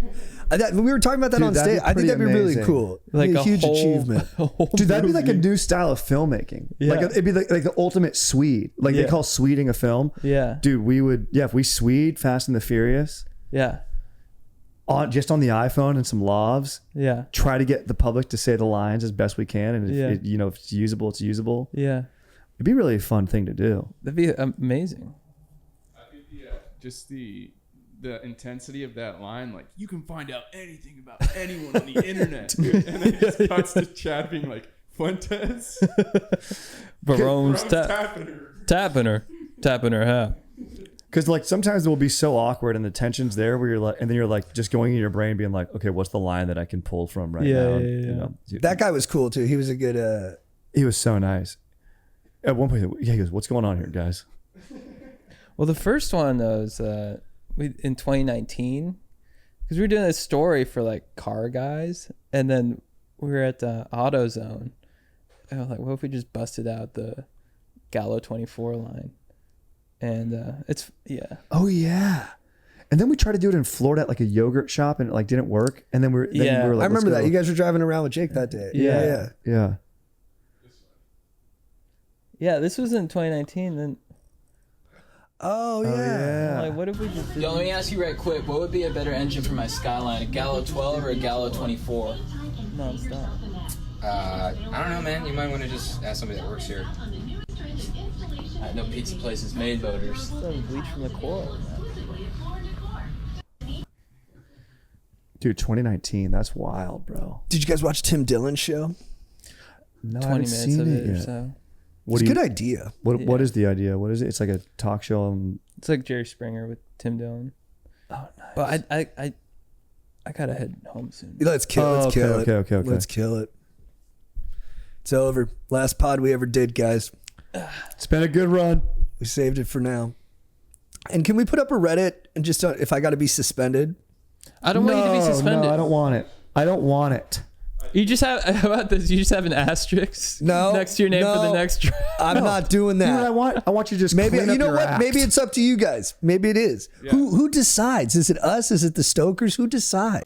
[SPEAKER 2] We were talking about that
[SPEAKER 3] Dude,
[SPEAKER 2] on
[SPEAKER 3] that'd be
[SPEAKER 2] stage. I think
[SPEAKER 3] pretty
[SPEAKER 2] that'd be really
[SPEAKER 3] amazing.
[SPEAKER 2] cool.
[SPEAKER 1] like
[SPEAKER 2] Be a huge
[SPEAKER 1] whole,
[SPEAKER 2] achievement.
[SPEAKER 3] Dude, that'd be like a new style of filmmaking.
[SPEAKER 1] Yeah.
[SPEAKER 3] Like it'd be like the ultimate Swede. Like
[SPEAKER 1] Yeah.
[SPEAKER 3] they call Sweding a film.
[SPEAKER 1] Yeah,
[SPEAKER 3] Dude, we would, if we Swede Fast and the Furious
[SPEAKER 1] yeah,
[SPEAKER 3] just on the iPhone and some lavs,
[SPEAKER 1] yeah,
[SPEAKER 3] try to get the public to say the lines as best we can. And if,
[SPEAKER 1] Yeah.
[SPEAKER 3] if it's usable, it's usable.
[SPEAKER 1] yeah.
[SPEAKER 3] It'd be really a fun thing to do.
[SPEAKER 1] That'd be amazing.
[SPEAKER 4] I think just the intensity of that line, like, you can find out anything about anyone on the internet. And then it just cuts to Chad being like, Fuentes?
[SPEAKER 1] Barone's
[SPEAKER 4] tapping her.
[SPEAKER 1] tapping her hat.
[SPEAKER 3] Because like sometimes it will be so awkward and the tension's there where you're like, and then you're like just going in your brain being like, okay, what's the line that I can pull from right
[SPEAKER 1] Yeah,
[SPEAKER 3] now?
[SPEAKER 1] yeah,
[SPEAKER 3] You
[SPEAKER 1] yeah.
[SPEAKER 3] know,
[SPEAKER 2] That guy was cool too. He was a good.
[SPEAKER 3] he was so nice. At one point, yeah, he goes, "What's going on here, guys?"
[SPEAKER 1] Well, the first one was in 2019, because we were doing a story for like car guys, and then we were at AutoZone, and I was like, what if we just busted out the Gallo 24 line? And it's
[SPEAKER 3] Oh yeah. And then we tried to do it in Florida at like a yogurt shop, and it like didn't work. And then we were
[SPEAKER 1] Yeah.
[SPEAKER 3] like,
[SPEAKER 2] I remember
[SPEAKER 3] let's
[SPEAKER 2] that.
[SPEAKER 3] go.
[SPEAKER 2] You guys were driving around with Jake that day.
[SPEAKER 1] Yeah.
[SPEAKER 3] Yeah.
[SPEAKER 1] yeah, this was in 2019. Then
[SPEAKER 2] Oh yeah.
[SPEAKER 1] like, what if we just did?
[SPEAKER 8] Yo, let me ask you right quick. What would be a better engine for my Skyline, a Gallo 12 or a Gallo 24?
[SPEAKER 1] nonstop?
[SPEAKER 9] I don't know, man. You might want to just ask somebody that works here.
[SPEAKER 8] I know pizza places made motors.
[SPEAKER 1] Some bleach from the coral.
[SPEAKER 3] Dude, 2019. That's wild, bro.
[SPEAKER 2] Did you guys watch Tim Dillon's show?
[SPEAKER 3] No,
[SPEAKER 1] 20
[SPEAKER 3] I haven't
[SPEAKER 1] minutes
[SPEAKER 3] seen
[SPEAKER 1] of
[SPEAKER 3] it
[SPEAKER 1] it or
[SPEAKER 3] yet.
[SPEAKER 1] so.
[SPEAKER 3] What
[SPEAKER 2] It's a
[SPEAKER 3] do
[SPEAKER 2] good
[SPEAKER 3] you?
[SPEAKER 2] idea.
[SPEAKER 3] What
[SPEAKER 1] Yeah.
[SPEAKER 3] is the idea? What is it? It's like a talk show.
[SPEAKER 1] It's like Jerry Springer with Tim Dillon.
[SPEAKER 3] Oh, nice.
[SPEAKER 1] But I gotta head home soon.
[SPEAKER 2] Let's kill it. Let's kill it.
[SPEAKER 3] okay.
[SPEAKER 2] Let's kill it. It's over. Last pod we ever did, guys.
[SPEAKER 3] It's been a good run.
[SPEAKER 2] We saved it for now. And can we put up a Reddit and just if I got to be suspended?
[SPEAKER 1] I don't want you to be suspended.
[SPEAKER 3] No, I don't want it. I don't want it.
[SPEAKER 1] You just have, how about this? You just have an asterisk next to your name for the next draft.
[SPEAKER 2] I'm not doing
[SPEAKER 3] You know
[SPEAKER 2] that.
[SPEAKER 3] what I want? I want you to just
[SPEAKER 2] Maybe
[SPEAKER 3] clean
[SPEAKER 2] you
[SPEAKER 3] up
[SPEAKER 2] know
[SPEAKER 3] your
[SPEAKER 2] what?
[SPEAKER 3] act.
[SPEAKER 2] Maybe it's up to you guys. Maybe it is. Who decides? Is it us? Is it the Stokers? Who decide?